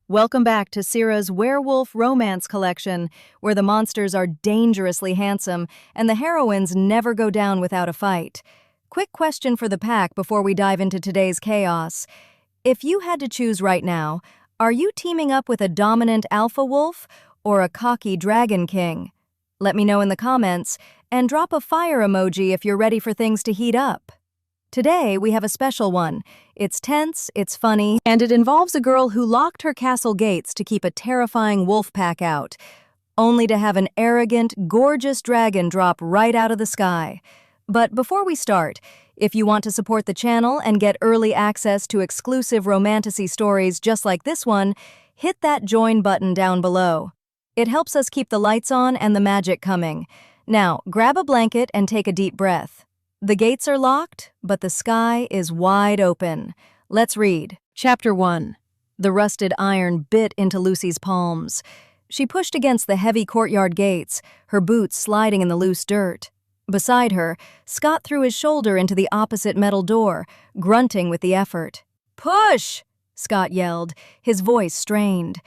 Welcome back to Sera's Werewolf romance collection, where the monsters are dangerously handsome and the heroines never go down without a fight. Quick question for the pack before we dive into today's chaos. If you had to choose right now, are you teaming up with a dominant alpha wolf or a cocky dragon king? Let me know in the comments, and drop a fire emoji if you're ready for things to heat up. Today, we have a special one. It's tense, it's funny, and it involves a girl who locked her castle gates to keep a terrifying wolf pack out, only to have an arrogant, gorgeous dragon drop right out of the sky. But before we start, if you want to support the channel and get early access to exclusive romantasy stories just like this one, hit that join button down below. It helps us keep the lights on and the magic coming. Now, grab a blanket and take a deep breath. The gates are locked, but the sky is wide open. Let's read. Chapter 1. The rusted iron bit into Lucy's palms. She pushed against the heavy courtyard gates, her boots sliding in the loose dirt. Beside her, Scott threw his shoulder into the opposite metal door, grunting with the effort. "Push!" Scott yelled, his voice strained.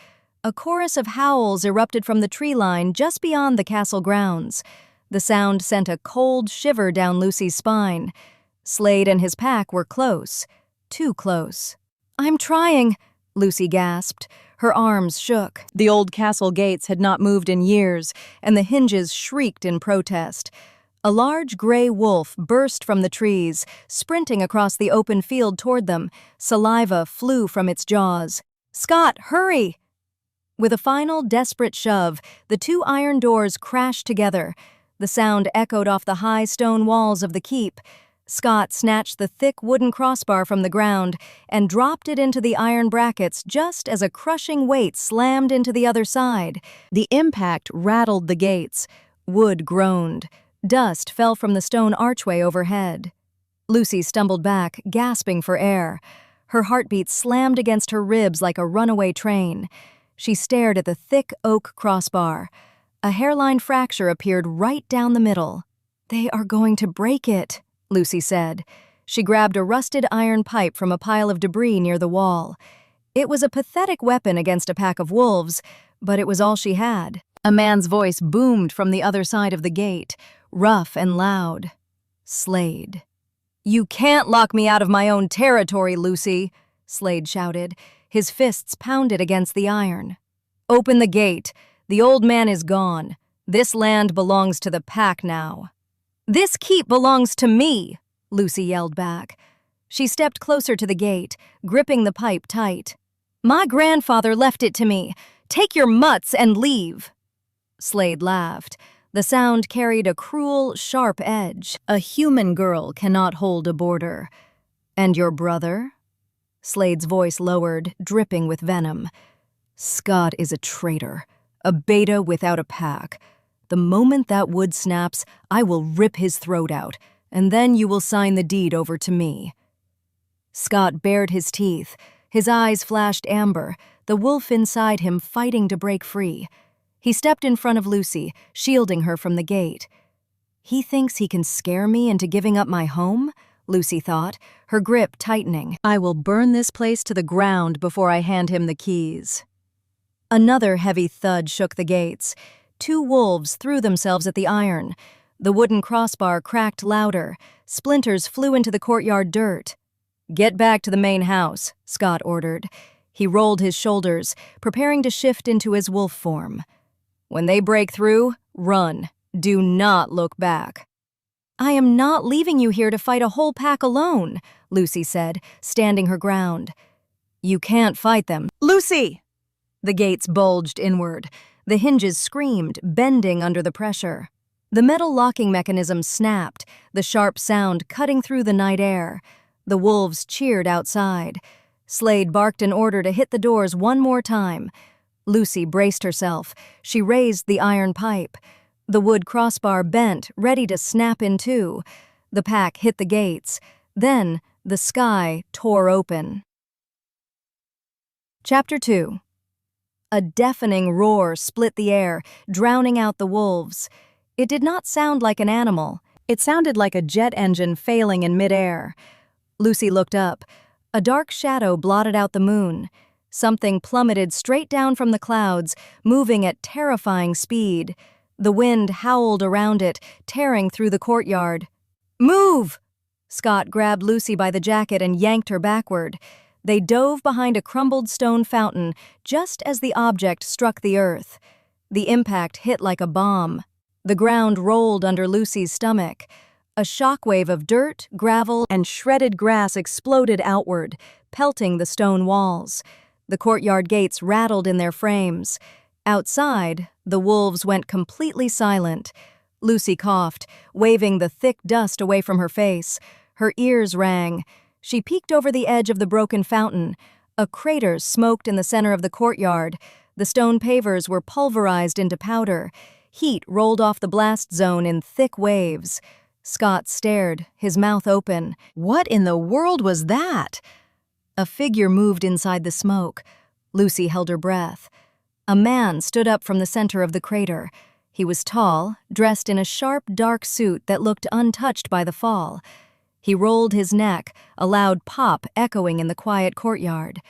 A chorus of howls erupted from the tree line just beyond the castle grounds. The sound sent a cold shiver down Lucy's spine. Slade and his pack were close. Too close. "I'm trying," Lucy gasped. Her arms shook. The old castle gates had not moved in years, and the hinges shrieked in protest. A large gray wolf burst from the trees, sprinting across the open field toward them. Saliva flew from its jaws. "Scott, hurry!" With a final desperate shove, the two iron doors crashed together. The sound echoed off the high stone walls of the keep. Scott snatched the thick wooden crossbar from the ground and dropped it into the iron brackets just as a crushing weight slammed into the other side. The impact rattled the gates. Wood groaned. Dust fell from the stone archway overhead. Lucy stumbled back, gasping for air. Her heartbeat slammed against her ribs like a runaway train. She stared at the thick oak crossbar. A hairline fracture appeared right down the middle. "They are going to break it," Lucy said. She grabbed a rusted iron pipe from a pile of debris near the wall. It was a pathetic weapon against a pack of wolves, but it was all she had. A man's voice boomed from the other side of the gate, rough and loud. "Slade." "You can't lock me out of my own territory, Lucy," Slade shouted. His fists pounded against the iron. "Open the gate. The old man is gone. This land belongs to the pack now." "This keep belongs to me," Lucy yelled back. She stepped closer to the gate, gripping the pipe tight. "My grandfather left it to me. Take your mutts and leave." Slade laughed. The sound carried a cruel, sharp edge. "A human girl cannot hold a border." "And your brother?" Slade's voice lowered, dripping with venom. "Scott is a traitor. A beta without a pack. The moment that wood snaps, I will rip his throat out, and then you will sign the deed over to me." Scott bared his teeth. His eyes flashed amber, the wolf inside him fighting to break free. He stepped in front of Lucy, shielding her from the gate. "He thinks he can scare me into giving up my home?" Lucy thought, her grip tightening. "I will burn this place to the ground before I hand him the keys." Another heavy thud shook the gates. Two wolves threw themselves at the iron. The wooden crossbar cracked louder. Splinters flew into the courtyard dirt. "Get back to the main house," Scott ordered. He rolled his shoulders, preparing to shift into his wolf form. "When they break through, run. Do not look back." "I am not leaving you here to fight a whole pack alone," Lucy said, standing her ground. "You can't fight them." "Lucy!" The gates bulged inward. The hinges screamed, bending under the pressure. The metal locking mechanism snapped, the sharp sound cutting through the night air. The wolves cheered outside. Slade barked an order to hit the doors one more time. Lucy braced herself. She raised the iron pipe. The wood crossbar bent, ready to snap in two. The pack hit the gates. Then, the sky tore open. Chapter 2. A deafening roar split the air, drowning out the wolves. It did not sound like an animal. It sounded like a jet engine failing in midair. Lucy looked up. A dark shadow blotted out the moon. Something plummeted straight down from the clouds, moving at terrifying speed. The wind howled around it, tearing through the courtyard. "Move!" Scott grabbed Lucy by the jacket and yanked her backward. They dove behind a crumbled stone fountain just as the object struck the earth. The impact hit like a bomb. The ground rolled under Lucy's stomach. A shockwave of dirt, gravel, and shredded grass exploded outward, pelting the stone walls. The courtyard gates rattled in their frames. Outside, the wolves went completely silent. Lucy coughed, waving the thick dust away from her face. Her ears rang. She peeked over the edge of the broken fountain. A crater smoked in the center of the courtyard. The stone pavers were pulverized into powder. Heat rolled off the blast zone in thick waves. Scott stared, his mouth open. What in the world was that? A figure moved inside the smoke. Lucy held her breath. A man stood up from the center of the crater. He was tall, dressed in a sharp, dark suit that looked untouched by the fall. He rolled his neck, a loud pop echoing in the quiet courtyard.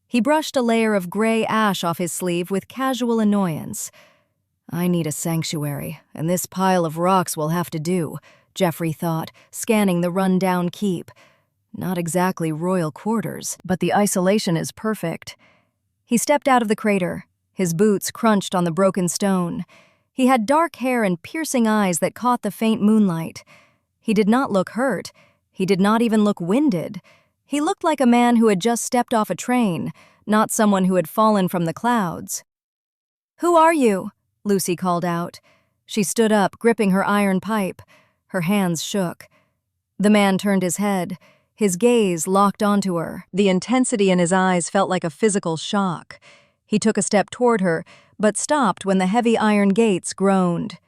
He brushed a layer of gray ash off his sleeve with casual annoyance. "I need a sanctuary, and this pile of rocks will have to do," Jeffrey thought, scanning the run-down keep. Not exactly royal quarters, but the isolation is perfect. He stepped out of the crater. His boots crunched on the broken stone. He had dark hair and piercing eyes that caught the faint moonlight. He did not look hurt. He did not even look winded. He looked like a man who had just stepped off a train, not someone who had fallen from the clouds. "Who are you?" Lucy called out. She stood up, gripping her iron pipe. Her hands shook. The man turned his head. His gaze locked onto her. The intensity in his eyes felt like a physical shock. He took a step toward her, but stopped when the heavy iron gates groaned.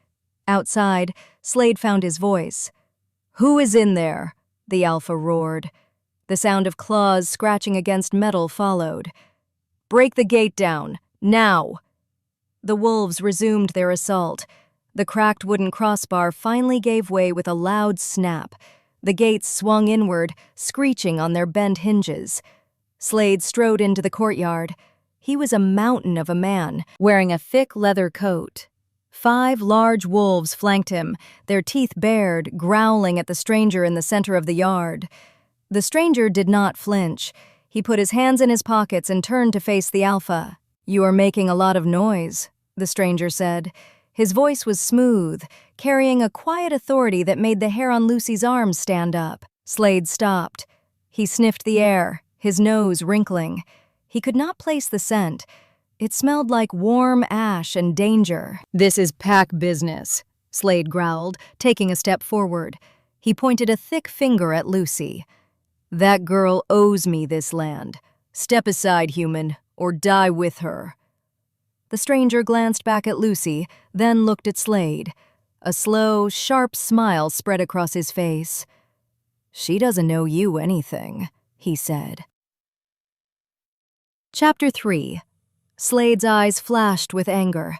Outside, Slade found his voice. "Who is in there?" the Alpha roared. The sound of claws scratching against metal followed. "Break the gate down, now!" The wolves resumed their assault. The cracked wooden crossbar finally gave way with a loud snap. The gates swung inward, screeching on their bent hinges. Slade strode into the courtyard. He was a mountain of a man, wearing a thick leather coat. 5 large wolves flanked him, their teeth bared, growling at the stranger in the center of the yard. The stranger did not flinch. He put his hands in his pockets and turned to face the Alpha. "You are making a lot of noise," the stranger said. His voice was smooth, carrying a quiet authority that made the hair on Lucy's arms stand up. Slade stopped. He sniffed the air, his nose wrinkling. He could not place the scent. It smelled like warm ash and danger. "This is pack business," Slade growled, taking a step forward. He pointed a thick finger at Lucy. "That girl owes me this land. Step aside, human, or die with her." The stranger glanced back at Lucy, then looked at Slade. A slow, sharp smile spread across his face. "She doesn't owe you anything," he said. Chapter 3. Slade's eyes flashed with anger.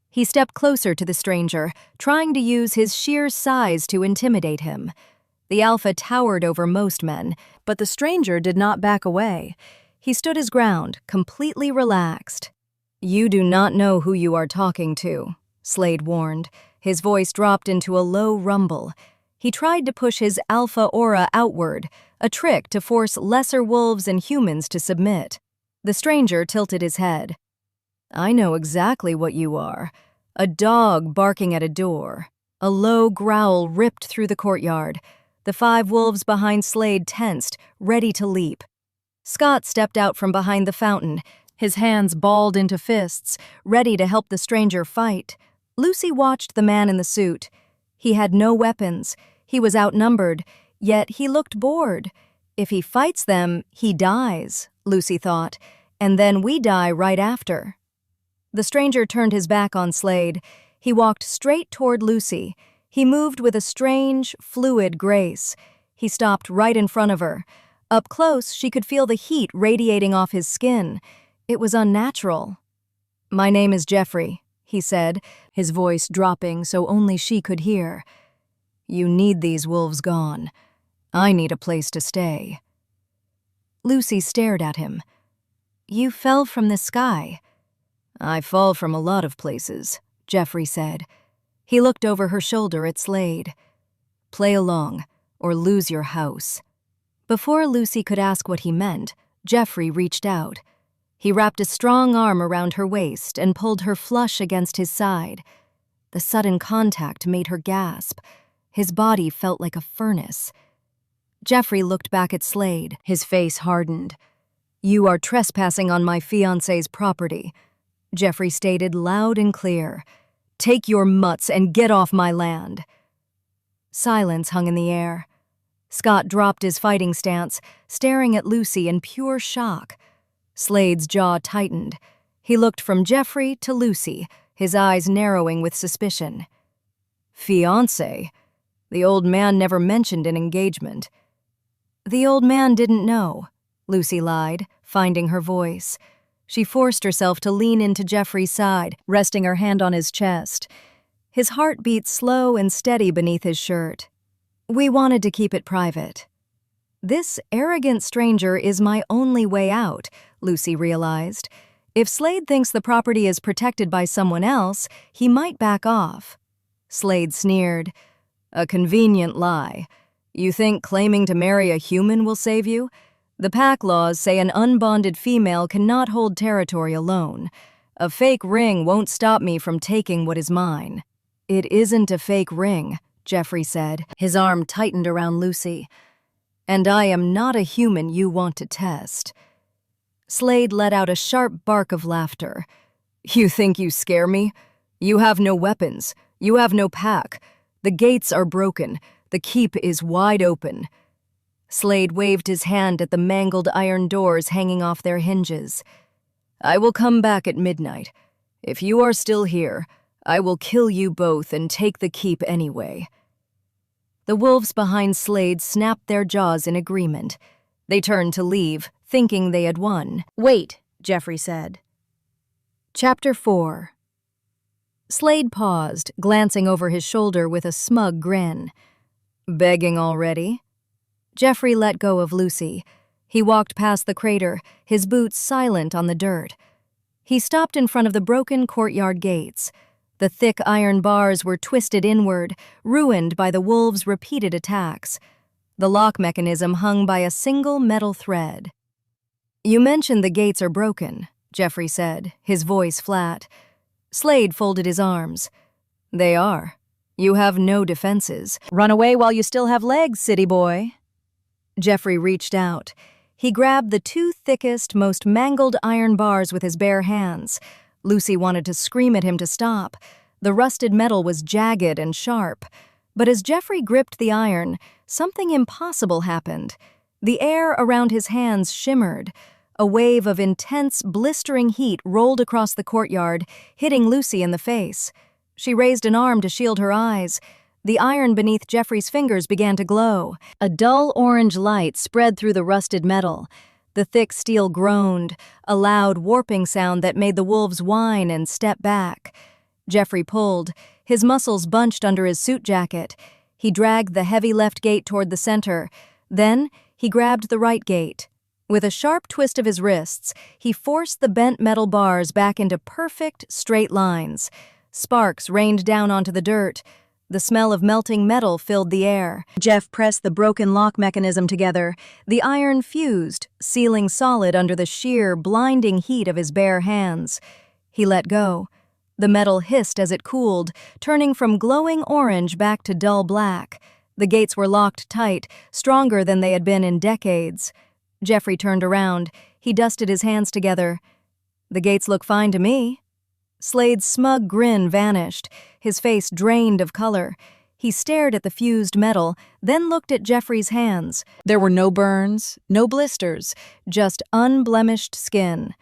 He stepped closer to the stranger, trying to use his sheer size to intimidate him. The Alpha towered over most men, but the stranger did not back away. He stood his ground, completely relaxed. "You do not know who you are talking to," Slade warned. His voice dropped into a low rumble. He tried to push his Alpha aura outward, a trick to force lesser wolves and humans to submit. The stranger tilted his head. "I know exactly what you are. A dog barking at a door." A low growl ripped through the courtyard. The 5 wolves behind Slade tensed, ready to leap. Scott stepped out from behind the fountain, his hands balled into fists, ready to help the stranger fight. Lucy watched the man in the suit. He had no weapons. He was outnumbered, yet he looked bored. If he fights them, he dies, Lucy thought, and then we die right after. The stranger turned his back on Slade. He walked straight toward Lucy. He moved with a strange, fluid grace. He stopped right in front of her. Up close, she could feel the heat radiating off his skin. It was unnatural. "My name is Jeffrey," he said, his voice dropping so only she could hear. "You need these wolves gone. I need a place to stay." Lucy stared at him. "You fell from the sky." "I fall from a lot of places," Jeffrey said. He looked over her shoulder at Slade. "Play along, or lose your house." Before Lucy could ask what he meant, Jeffrey reached out. He wrapped a strong arm around her waist and pulled her flush against his side. The sudden contact made her gasp. His body felt like a furnace. Jeffrey looked back at Slade, his face hardened. "You are trespassing on my fiancé's property," Jeffrey stated loud and clear. "Take your mutts and get off my land." Silence hung in the air. Scott dropped his fighting stance, staring at Lucy in pure shock. Slade's jaw tightened. He looked from Jeffrey to Lucy, his eyes narrowing with suspicion. "Fiancé?" The old man never mentioned an engagement. "The old man didn't know," Lucy lied, finding her voice. She forced herself to lean into Jeffrey's side, resting her hand on his chest. His heart beat slow and steady beneath his shirt. "We wanted to keep it private." This arrogant stranger is my only way out, Lucy realized. If Slade thinks the property is protected by someone else, he might back off. Slade sneered. "A convenient lie. You think claiming to marry a human will save you? The pack laws say an unbonded female cannot hold territory alone. A fake ring won't stop me from taking what is mine." "It isn't a fake ring," Jeffrey said, his arm tightened around Lucy. "And I am not a human you want to test." Slade let out a sharp bark of laughter. "You think you scare me? You have no weapons. You have no pack. The gates are broken. The keep is wide open." Slade waved his hand at the mangled iron doors hanging off their hinges. "I will come back at midnight. If you are still here, I will kill you both and take the keep anyway." The wolves behind Slade snapped their jaws in agreement. They turned to leave, thinking they had won. "Wait," Jeffrey said. Chapter 4. Slade paused, glancing over his shoulder with a smug grin. "Begging already?" Jeffrey let go of Lucy. He walked past the crater, his boots silent on the dirt. He stopped in front of the broken courtyard gates. The thick iron bars were twisted inward, ruined by the wolves' repeated attacks. The lock mechanism hung by a single metal thread. "You mentioned the gates are broken," Jeffrey said, his voice flat. Slade folded his arms. "They are. You have no defenses. Run away while you still have legs, city boy." Jeffrey reached out. He grabbed the two thickest, most mangled iron bars with his bare hands. Lucy wanted to scream at him to stop. The rusted metal was jagged and sharp. But as Jeffrey gripped the iron, something impossible happened. The air around his hands shimmered. A wave of intense, blistering heat rolled across the courtyard, hitting Lucy in the face. She raised an arm to shield her eyes. The iron beneath Jeffrey's fingers began to glow. A dull orange light spread through the rusted metal. The thick steel groaned, a loud warping sound that made the wolves whine and step back. Jeffrey pulled, his muscles bunched under his suit jacket. He dragged the heavy left gate toward the center. Then he grabbed the right gate. With a sharp twist of his wrists, he forced the bent metal bars back into perfect, straight lines. Sparks rained down onto the dirt. The smell of melting metal filled the air. Jeff pressed the broken lock mechanism together. The iron fused, sealing solid under the sheer, blinding heat of his bare hands. He let go. The metal hissed as it cooled, turning from glowing orange back to dull black. The gates were locked tight, stronger than they had been in decades. Jeffrey turned around. He dusted his hands together. "The gates look fine to me." Slade's smug grin vanished, his face drained of color. He stared at the fused metal, then looked at Jeffrey's hands. There were no burns, no blisters, just unblemished skin.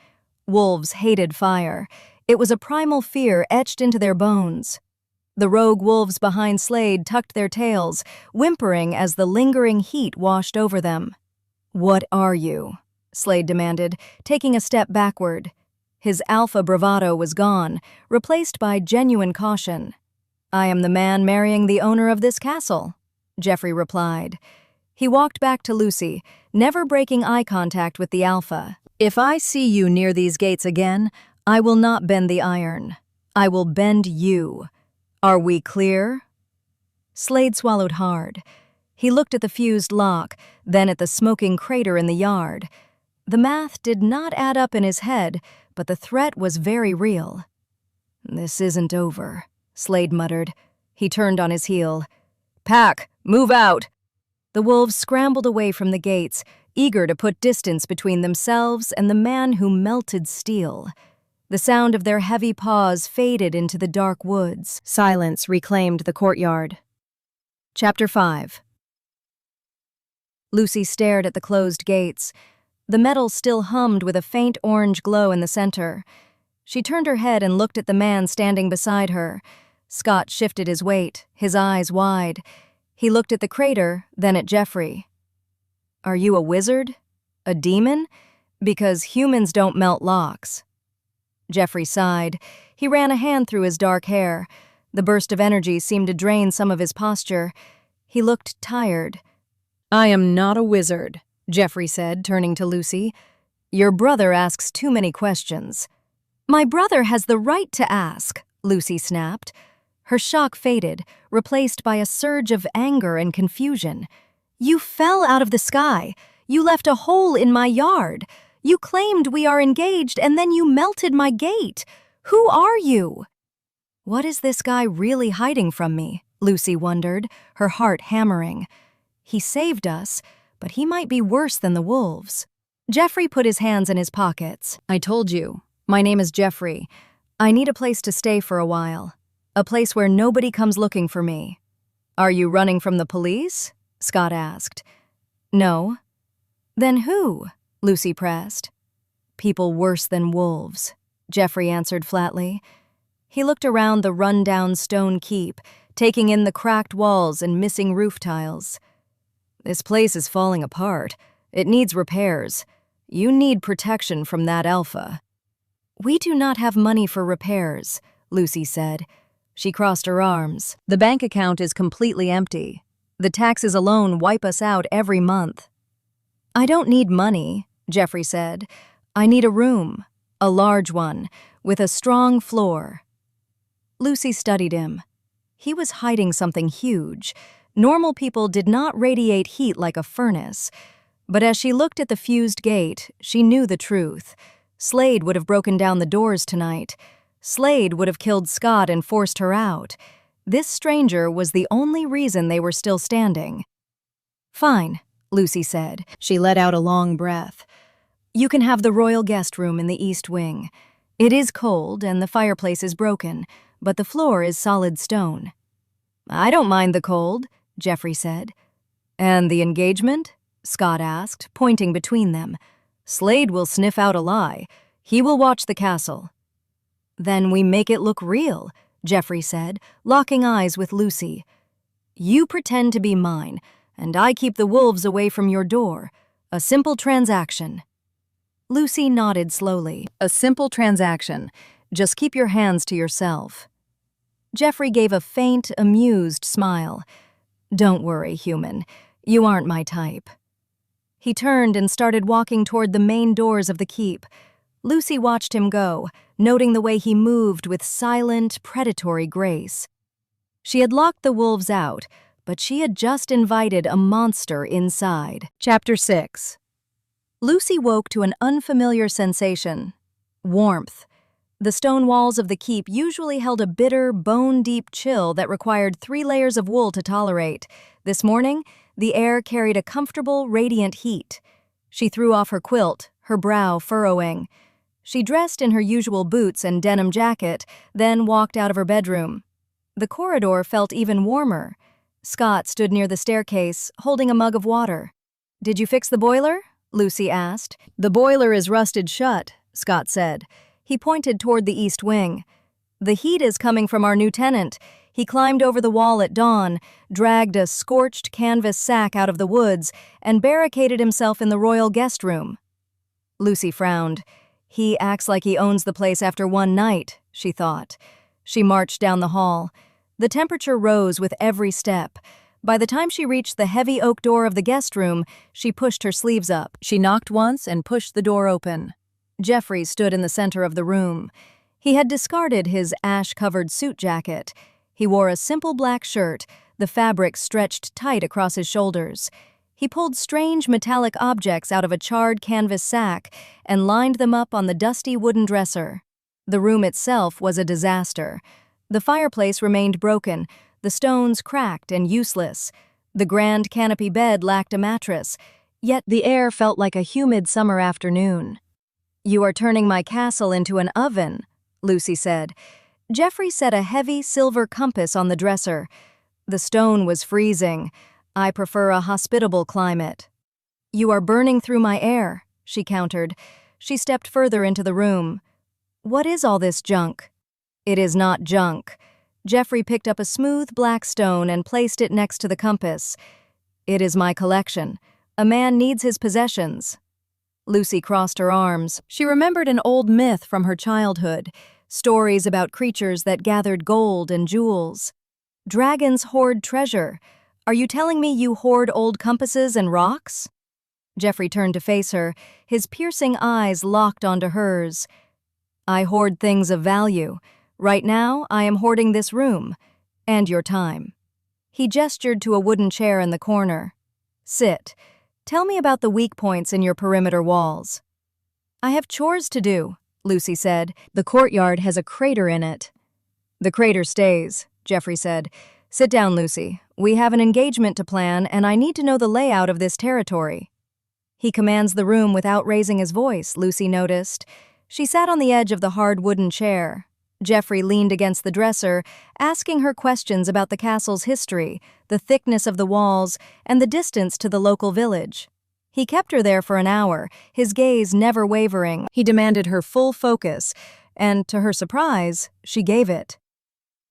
Wolves hated fire. It was a primal fear etched into their bones. The rogue wolves behind Slade tucked their tails, whimpering as the lingering heat washed over them. "What are you?" Slade demanded, taking a step backward. His alpha bravado was gone, replaced by genuine caution. "I am the man marrying the owner of this castle," Jeffrey replied. He walked back to Lucy, never breaking eye contact with the alpha. If I see you near these gates again, I will not bend the iron. I will bend you. Are we clear?" Slade swallowed hard. He looked at the fused lock, then at the smoking crater in the yard. The math did not add up in his head, but the threat was very real. "This isn't over," Slade muttered. He turned on his heel. "Pack, move out!" The wolves scrambled away from the gates, eager to put distance between themselves and the man who melted steel. The sound of their heavy paws faded into the dark woods. Silence reclaimed the courtyard. Chapter 5. Lucy stared at the closed gates. The metal still hummed with a faint orange glow in the center. She turned her head and looked at the man standing beside her. Scott shifted his weight, his eyes wide. He looked at the crater, then at Jeffrey. "Are you a wizard? A demon? Because humans don't melt locks." Jeffrey sighed. He ran a hand through his dark hair. The burst of energy seemed to drain some of his posture. He looked tired. "I am not a wizard," Jeffrey said, turning to Lucy. "Your brother asks too many questions." "My brother has the right to ask," Lucy snapped. Her shock faded, replaced by a surge of anger and confusion. "You fell out of the sky. You left a hole in my yard. You claimed we are engaged and then you melted my gate. Who are you?" "What is this guy really hiding from me?" Lucy wondered, her heart hammering. "He saved us, but he might be worse than the wolves." Jeffrey put his hands in his pockets. "I told you. My name is Jeffrey. I need a place to stay for a while. A place where nobody comes looking for me." "Are you running from the police?" Scott asked. "No." "Then who?" Lucy pressed. "People worse than wolves," Jeffrey answered flatly. He looked around the run-down stone keep, taking in the cracked walls and missing roof tiles. "This place is falling apart. It needs repairs. You need protection from that alpha." "We do not have money for repairs," Lucy said. She crossed her arms. "The bank account is completely empty. The taxes alone wipe us out every month." "I don't need money," Jeffrey said. "I need a room, a large one, with a strong floor." Lucy studied him. He was hiding something huge. Normal people did not radiate heat like a furnace. But as she looked at the fused gate, she knew the truth. Slade would have broken down the doors tonight. Slade would have killed Scott and forced her out. This stranger was the only reason they were still standing. "Fine," Lucy said. She let out a long breath. "You can have the royal guest room in the east wing. It is cold and the fireplace is broken, but the floor is solid stone." "I don't mind the cold," Jeffrey said. "And the engagement?" Scott asked, pointing between them. "Slade will sniff out a lie. He will watch the castle." "Then we make it look real," Jeffrey said, locking eyes with Lucy. "You pretend to be mine, and I keep the wolves away from your door. A simple transaction." Lucy nodded slowly. "A simple transaction. Just keep your hands to yourself." Jeffrey gave a faint, amused smile. "Don't worry, human. You aren't my type." He turned and started walking toward the main doors of the keep. Lucy watched him go, noting the way he moved with silent, predatory grace. She had locked the wolves out, but she had just invited a monster inside. Chapter 6. Lucy woke to an unfamiliar sensation. Warmth. The stone walls of the keep usually held a bitter, bone-deep chill that required 3 layers of wool to tolerate. This morning, the air carried a comfortable, radiant heat. She threw off her quilt, her brow furrowing. She dressed in her usual boots and denim jacket, then walked out of her bedroom. The corridor felt even warmer. Scott stood near the staircase, holding a mug of water. "Did you fix the boiler?" Lucy asked. "The boiler is rusted shut," Scott said. He pointed toward the east wing. "The heat is coming from our new tenant. He climbed over the wall at dawn, dragged a scorched canvas sack out of the woods, and barricaded himself in the royal guest room." Lucy frowned. "He acts like he owns the place after one night," she thought. She marched down the hall. The temperature rose with every step. By the time she reached the heavy oak door of the guest room, she pushed her sleeves up. She knocked once and pushed the door open. Jeffrey stood in the center of the room. He had discarded his ash-covered suit jacket. He wore a simple black shirt, the fabric stretched tight across his shoulders. He pulled strange metallic objects out of a charred canvas sack and lined them up on the dusty wooden dresser. The room itself was a disaster. The fireplace remained broken, the stones cracked and useless. The grand canopy bed lacked a mattress, yet the air felt like a humid summer afternoon. "You are turning my castle into an oven," Lucy said. Jeffrey set a heavy silver compass on the dresser. The stone was freezing. "I prefer a hospitable climate." "You are burning through my air," she countered. She stepped further into the room. "What is all this junk?" "It is not junk." Jeffrey picked up a smooth black stone and placed it next to the compass. "It is my collection. A man needs his possessions." Lucy crossed her arms. She remembered an old myth from her childhood, stories about creatures that gathered gold and jewels. "Dragons hoard treasure. Are you telling me you hoard old compasses and rocks?" Jeffrey turned to face her, his piercing eyes locked onto hers. "I hoard things of value. Right now, I am hoarding this room. And your time." He gestured to a wooden chair in the corner. "Sit. Tell me about the weak points in your perimeter walls." "I have chores to do," Lucy said. "The courtyard has a crater in it." "The crater stays," Jeffrey said. "Sit down, Lucy. We have an engagement to plan, and I need to know the layout of this territory." "He commands the room without raising his voice," Lucy noticed. She sat on the edge of the hard wooden chair. Jeffrey leaned against the dresser, asking her questions about the castle's history, the thickness of the walls, and the distance to the local village. He kept her there for an hour, his gaze never wavering. He demanded her full focus, and to her surprise, she gave it.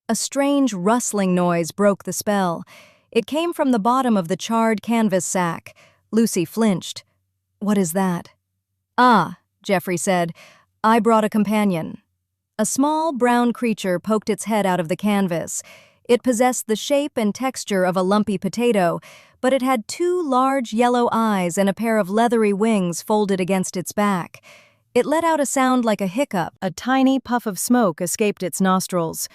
A strange rustling noise broke the spell. It came from the bottom of the charred canvas sack. Lucy flinched. "What is that?" "Ah," Jeffrey said, "I brought a companion." A small, brown creature poked its head out of the canvas. It possessed the shape and texture of a lumpy potato, but it had two large yellow eyes and a pair of leathery wings folded against its back. It let out a sound like a hiccup. A tiny puff of smoke escaped its nostrils.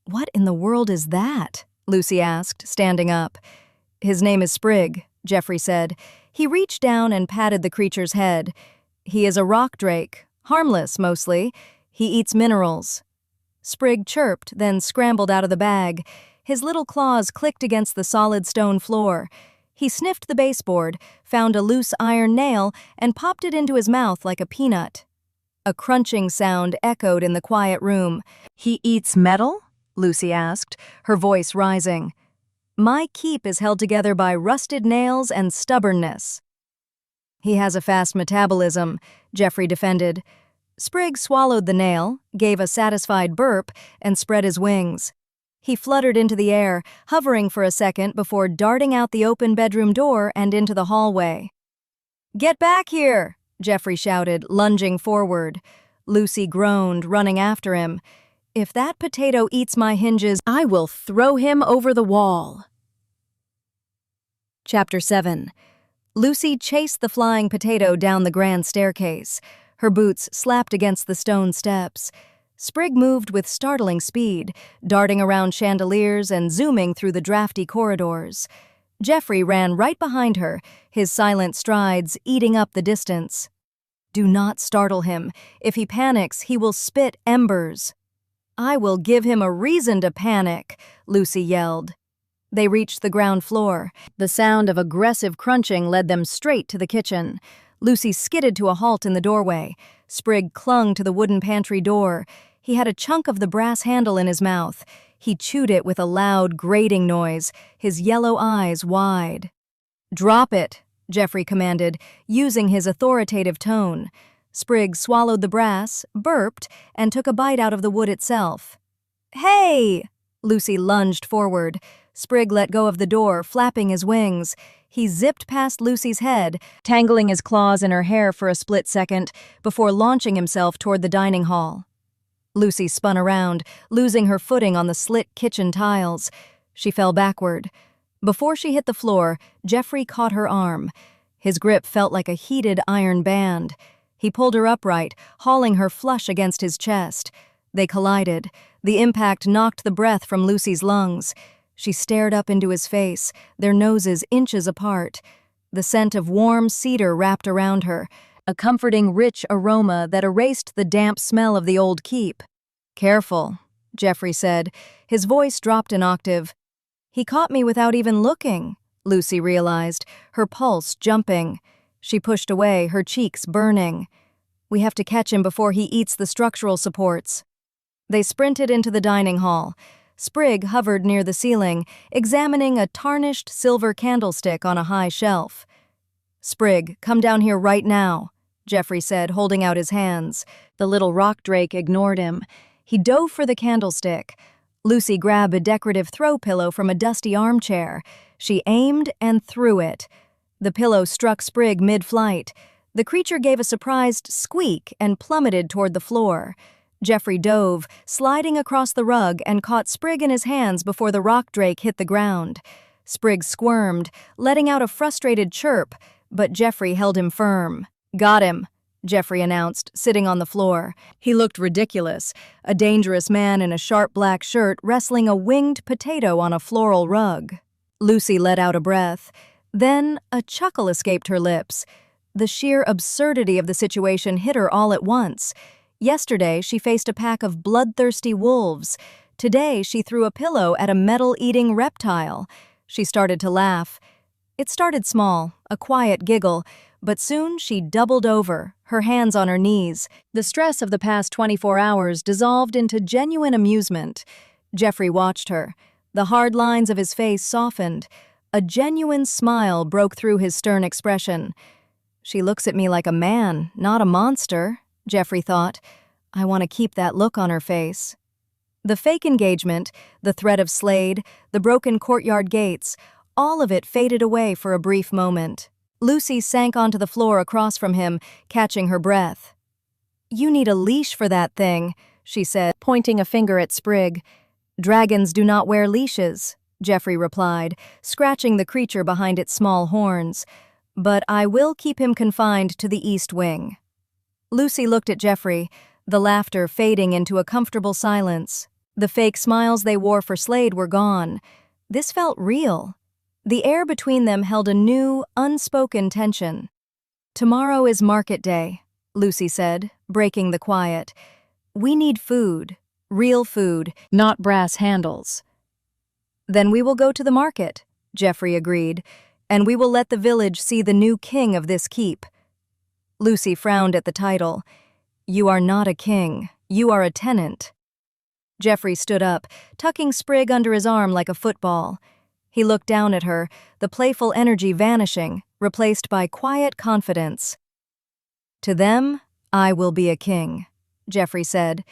"What in the world is that?" Lucy asked, standing up. "His name is Sprig," Jeffrey said. He reached down and patted the creature's head. "He is a rock drake, harmless mostly. He eats minerals." Sprig chirped, then scrambled out of the bag. His little claws clicked against the solid stone floor. He sniffed the baseboard, found a loose iron nail, and popped it into his mouth like a peanut. A crunching sound echoed in the quiet room. "He eats metal?" Lucy asked, her voice rising. "My keep is held together by rusted nails and stubbornness." "He has a fast metabolism," Jeffrey defended. Sprig swallowed the nail, gave a satisfied burp, and spread his wings. He fluttered into the air, hovering for a second before darting out the open bedroom door and into the hallway. "Get back here!" Jeffrey shouted, lunging forward. Lucy groaned, running after him. "If that potato eats my hinges, I will throw him over the wall." Chapter 7. Lucy chased the flying potato down the grand staircase. Her boots slapped against the stone steps. Sprig moved with startling speed, darting around chandeliers and zooming through the drafty corridors. Jeffrey ran right behind her, his silent strides eating up the distance. "Do not startle him. If he panics, he will spit embers." "I will give him a reason to panic," Lucy yelled. They reached the ground floor. The sound of aggressive crunching led them straight to the kitchen. Lucy skidded to a halt in the doorway. Sprig clung to the wooden pantry door. He had a chunk of the brass handle in his mouth. He chewed it with a loud, grating noise, his yellow eyes wide. "Drop it," Jeffrey commanded, using his authoritative tone. Sprig swallowed the brass, burped, and took a bite out of the wood itself. "Hey!" Lucy lunged forward. Sprig let go of the door, flapping his wings. He zipped past Lucy's head, tangling his claws in her hair for a split second before launching himself toward the dining hall. Lucy spun around, losing her footing on the slit kitchen tiles. She fell backward. Before she hit the floor, Jeffrey caught her arm. His grip felt like a heated iron band. He pulled her upright, hauling her flush against his chest. They collided. The impact knocked the breath from Lucy's lungs. She stared up into his face, their noses inches apart. The scent of warm cedar wrapped around her, a comforting, rich aroma that erased the damp smell of the old keep. "Careful," Jeffrey said. His voice dropped an octave. "He caught me without even looking," Lucy realized, her pulse jumping. She pushed away, her cheeks burning. "We have to catch him before he eats the structural supports." They sprinted into the dining hall. Sprig hovered near the ceiling, examining a tarnished silver candlestick on a high shelf. "Sprig, come down here right now," Jeffrey said, holding out his hands. The little rock drake ignored him. He dove for the candlestick. Lucy grabbed a decorative throw pillow from a dusty armchair. She aimed and threw it. The pillow struck Sprig mid-flight. The creature gave a surprised squeak and plummeted toward the floor. Jeffrey dove, sliding across the rug, and caught Sprig in his hands before the rock drake hit the ground. Sprig squirmed, letting out a frustrated chirp, but Jeffrey held him firm. "Got him," Jeffrey announced, sitting on the floor. He looked ridiculous, a dangerous man in a sharp black shirt wrestling a winged potato on a floral rug. Lucy let out a breath. Then a chuckle escaped her lips. The sheer absurdity of the situation hit her all at once. Yesterday, she faced a pack of bloodthirsty wolves. Today, she threw a pillow at a metal-eating reptile. She started to laugh. It started small, a quiet giggle, but soon she doubled over, her hands on her knees. The stress of the past 24 hours dissolved into genuine amusement. Jeffrey watched her. The hard lines of his face softened. A genuine smile broke through his stern expression. "She looks at me like a man, not a monster," Jeffrey thought. "I want to keep that look on her face." The fake engagement, the threat of Slade, the broken courtyard gates, all of it faded away for a brief moment. Lucy sank onto the floor across from him, catching her breath. "You need a leash for that thing," she said, pointing a finger at Sprig. "Dragons do not wear leashes," Jeffrey replied, scratching the creature behind its small horns. "But I will keep him confined to the east wing." Lucy looked at Jeffrey, the laughter fading into a comfortable silence. The fake smiles they wore for Slade were gone. This felt real. The air between them held a new, unspoken tension. "Tomorrow is market day," Lucy said, breaking the quiet. "We need food, real food, not brass handles." "Then we will go to the market," Jeffrey agreed, "and we will let the village see the new king of this keep." Lucy frowned at the title. "You are not a king. You are a tenant." Jeffrey stood up, tucking Sprig under his arm like a football. He looked down at her, the playful energy vanishing, replaced by quiet confidence. "To them, I will be a king," Jeffrey said.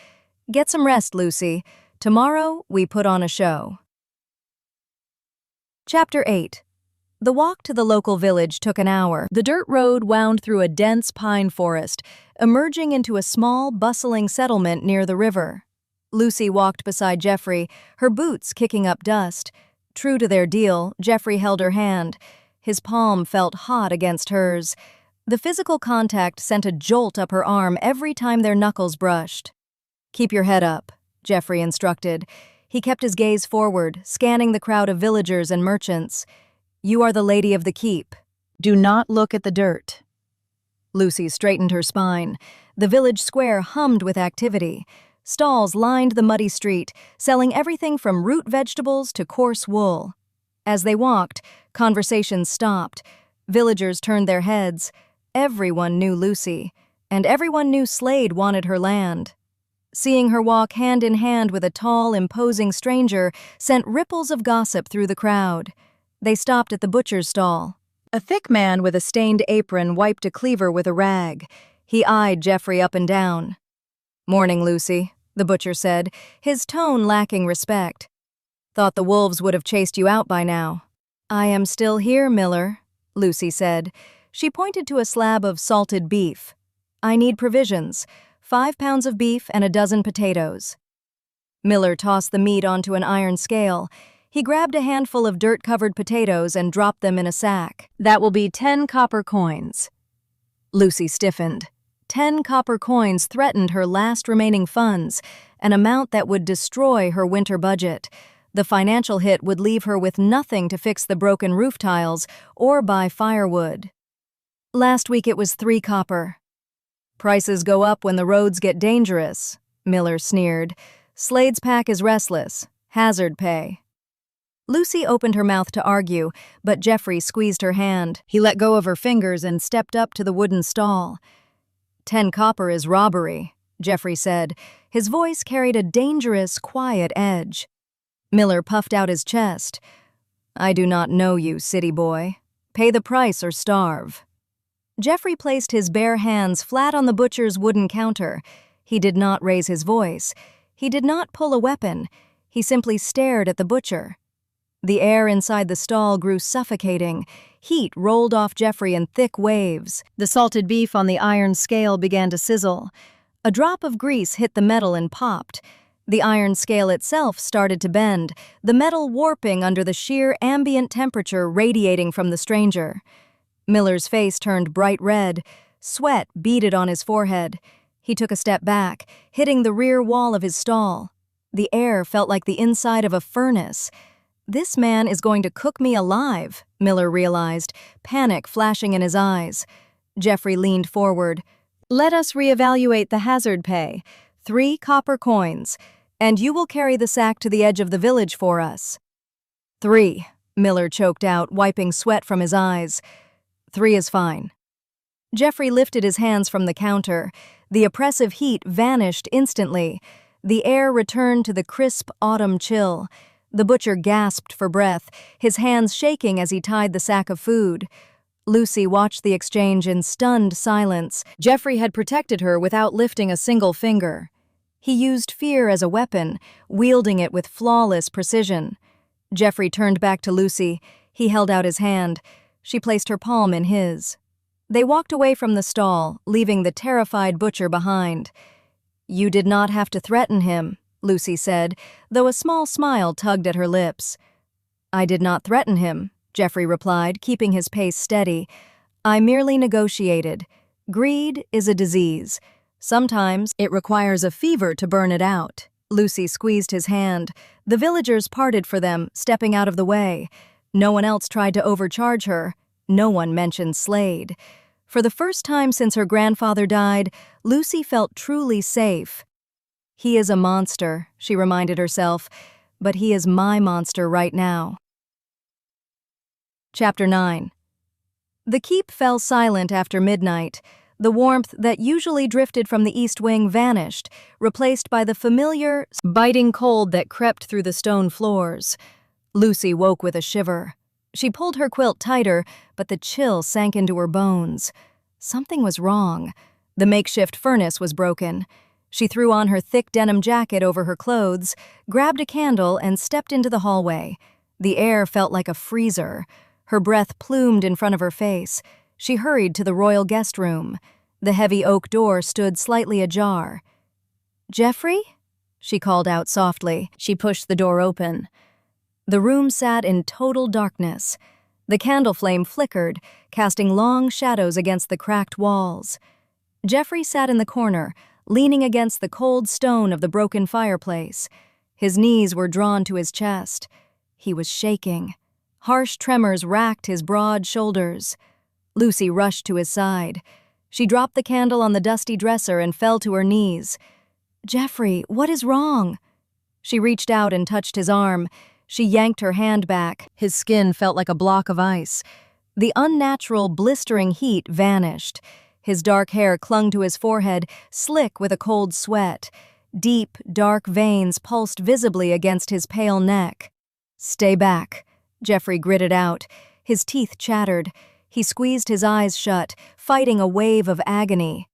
"Get some rest, Lucy. Tomorrow, we put on a show." Chapter 8. The walk to the local village took an hour. The dirt road wound through a dense pine forest, emerging into a small, bustling settlement near the river. Lucy walked beside Jeffrey, her boots kicking up dust. True to their deal, Jeffrey held her hand. His palm felt hot against hers. The physical contact sent a jolt up her arm every time their knuckles brushed. "Keep your head up," Jeffrey instructed. He kept his gaze forward, scanning the crowd of villagers and merchants. "You are the lady of the keep. Do not look at the dirt." Lucy straightened her spine. The village square hummed with activity. Stalls lined the muddy street, selling everything from root vegetables to coarse wool. As they walked, conversations stopped. Villagers turned their heads. Everyone knew Lucy, and everyone knew Slade wanted her land. Seeing her walk hand in hand with a tall, imposing stranger sent ripples of gossip through the crowd. They stopped at the butcher's stall. A thick man with a stained apron wiped a cleaver with a rag. He eyed Jeffrey up and down. "Morning, Lucy," the butcher said, his tone lacking respect. "Thought the wolves would have chased you out by now." "I am still here, Miller," Lucy said. She pointed to a slab of salted beef. "I need provisions, 5 pounds of beef and a dozen potatoes." Miller tossed the meat onto an iron scale. He grabbed a handful of dirt-covered potatoes and dropped them in a sack. "That will be 10 copper coins." Lucy stiffened. 10 copper coins threatened her last remaining funds, an amount that would destroy her winter budget. The financial hit would leave her with nothing to fix the broken roof tiles or buy firewood. Last week it was 3 copper. "Prices go up when the roads get dangerous," Miller sneered. "Slade's pack is restless. Hazard pay." Lucy opened her mouth to argue, but Jeffrey squeezed her hand. He let go of her fingers and stepped up to the wooden stall. 10 copper is robbery," Jeffrey said. His voice carried a dangerous, quiet edge. Miller puffed out his chest. "I do not know you, city boy. Pay the price or starve." Jeffrey placed his bare hands flat on the butcher's wooden counter. He did not raise his voice. He did not pull a weapon. He simply stared at the butcher. The air inside the stall grew suffocating. Heat rolled off Jeffrey in thick waves. The salted beef on the iron scale began to sizzle. A drop of grease hit the metal and popped. The iron scale itself started to bend, the metal warping under the sheer ambient temperature radiating from the stranger. Miller's face turned bright red. Sweat beaded on his forehead. He took a step back, hitting the rear wall of his stall. The air felt like the inside of a furnace. "This man is going to cook me alive," Miller realized, panic flashing in his eyes. Jeffrey leaned forward. "Let us reevaluate the hazard pay. 3 copper coins, and you will carry the sack to the edge of the village for us." 3, Miller choked out, wiping sweat from his eyes. 3 is fine." Jeffrey lifted his hands from the counter. The oppressive heat vanished instantly. The air returned to the crisp autumn chill. The butcher gasped for breath, his hands shaking as he tied the sack of food. Lucy watched the exchange in stunned silence. Jeffrey had protected her without lifting a single finger. He used fear as a weapon, wielding it with flawless precision. Jeffrey turned back to Lucy. He held out his hand. She placed her palm in his. They walked away from the stall, leaving the terrified butcher behind. "You did not have to threaten him," Lucy said, though a small smile tugged at her lips. "I did not threaten him," Jeffrey replied, keeping his pace steady. "I merely negotiated. Greed is a disease. Sometimes it requires a fever to burn it out." Lucy squeezed his hand. The villagers parted for them, stepping out of the way. No one else tried to overcharge her. No one mentioned Slade. For the first time since her grandfather died, Lucy felt truly safe. "He is a monster," she reminded herself, "but he is my monster right now." Chapter 9. The keep fell silent after midnight. The warmth that usually drifted from the east wing vanished, replaced by the familiar, biting cold that crept through the stone floors. Lucy woke with a shiver. She pulled her quilt tighter, but the chill sank into her bones. Something was wrong. The makeshift furnace was broken. She threw on her thick denim jacket over her clothes, grabbed a candle, and stepped into the hallway. The air felt like a freezer. Her breath plumed in front of her face. She hurried to the royal guest room. The heavy oak door stood slightly ajar. "Jeffrey?" she called out softly. She pushed the door open. The room sat in total darkness. The candle flame flickered, casting long shadows against the cracked walls. Jeffrey sat in the corner, leaning against the cold stone of the broken fireplace. His knees were drawn to his chest. He was shaking. Harsh tremors racked his broad shoulders. Lucy rushed to his side. She dropped the candle on the dusty dresser and fell to her knees. "Jeffrey, what is wrong?" She reached out and touched his arm. She yanked her hand back. His skin felt like a block of ice. The unnatural, blistering heat vanished. His dark hair clung to his forehead, slick with a cold sweat. Deep, dark veins pulsed visibly against his pale neck. "Stay back," Jeffrey gritted out. His teeth chattered. He squeezed his eyes shut, fighting a wave of agony.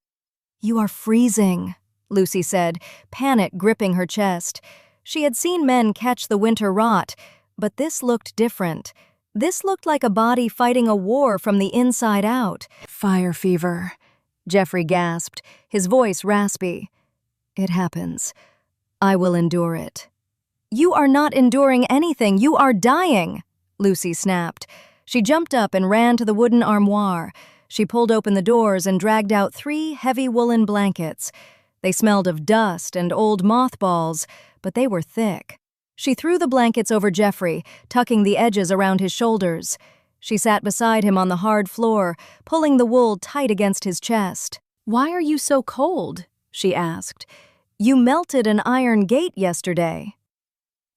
"You are freezing," Lucy said, panic gripping her chest. She had seen men catch the winter rot, but this looked different. This looked like a body fighting a war from the inside out. "Fire fever," Jeffrey gasped, his voice raspy. "It happens. I will endure it." "You are not enduring anything. You are dying," Lucy snapped. She jumped up and ran to the wooden armoire. She pulled open the doors and dragged out 3 heavy woolen blankets. They smelled of dust and old mothballs, but they were thick. She threw the blankets over Jeffrey, tucking the edges around his shoulders. She sat beside him on the hard floor, pulling the wool tight against his chest. "Why are you so cold?" she asked. "You melted an iron gate yesterday."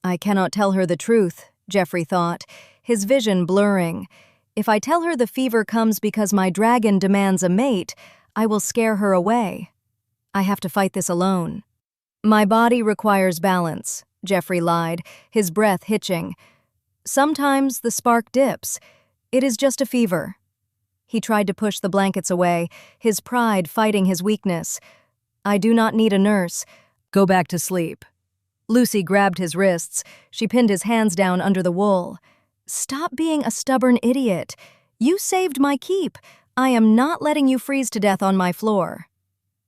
I cannot tell her the truth, Jeffrey thought, his vision blurring. If I tell her the fever comes because my dragon demands a mate, I will scare her away. I have to fight this alone. "My body requires balance," Jeffrey lied, his breath hitching. "Sometimes the spark dips. It is just a fever." He tried to push the blankets away, his pride fighting his weakness. "I do not need a nurse. Go back to sleep." Lucy grabbed his wrists. She pinned his hands down under the wool. "Stop being a stubborn idiot. You saved my keep. I am not letting you freeze to death on my floor."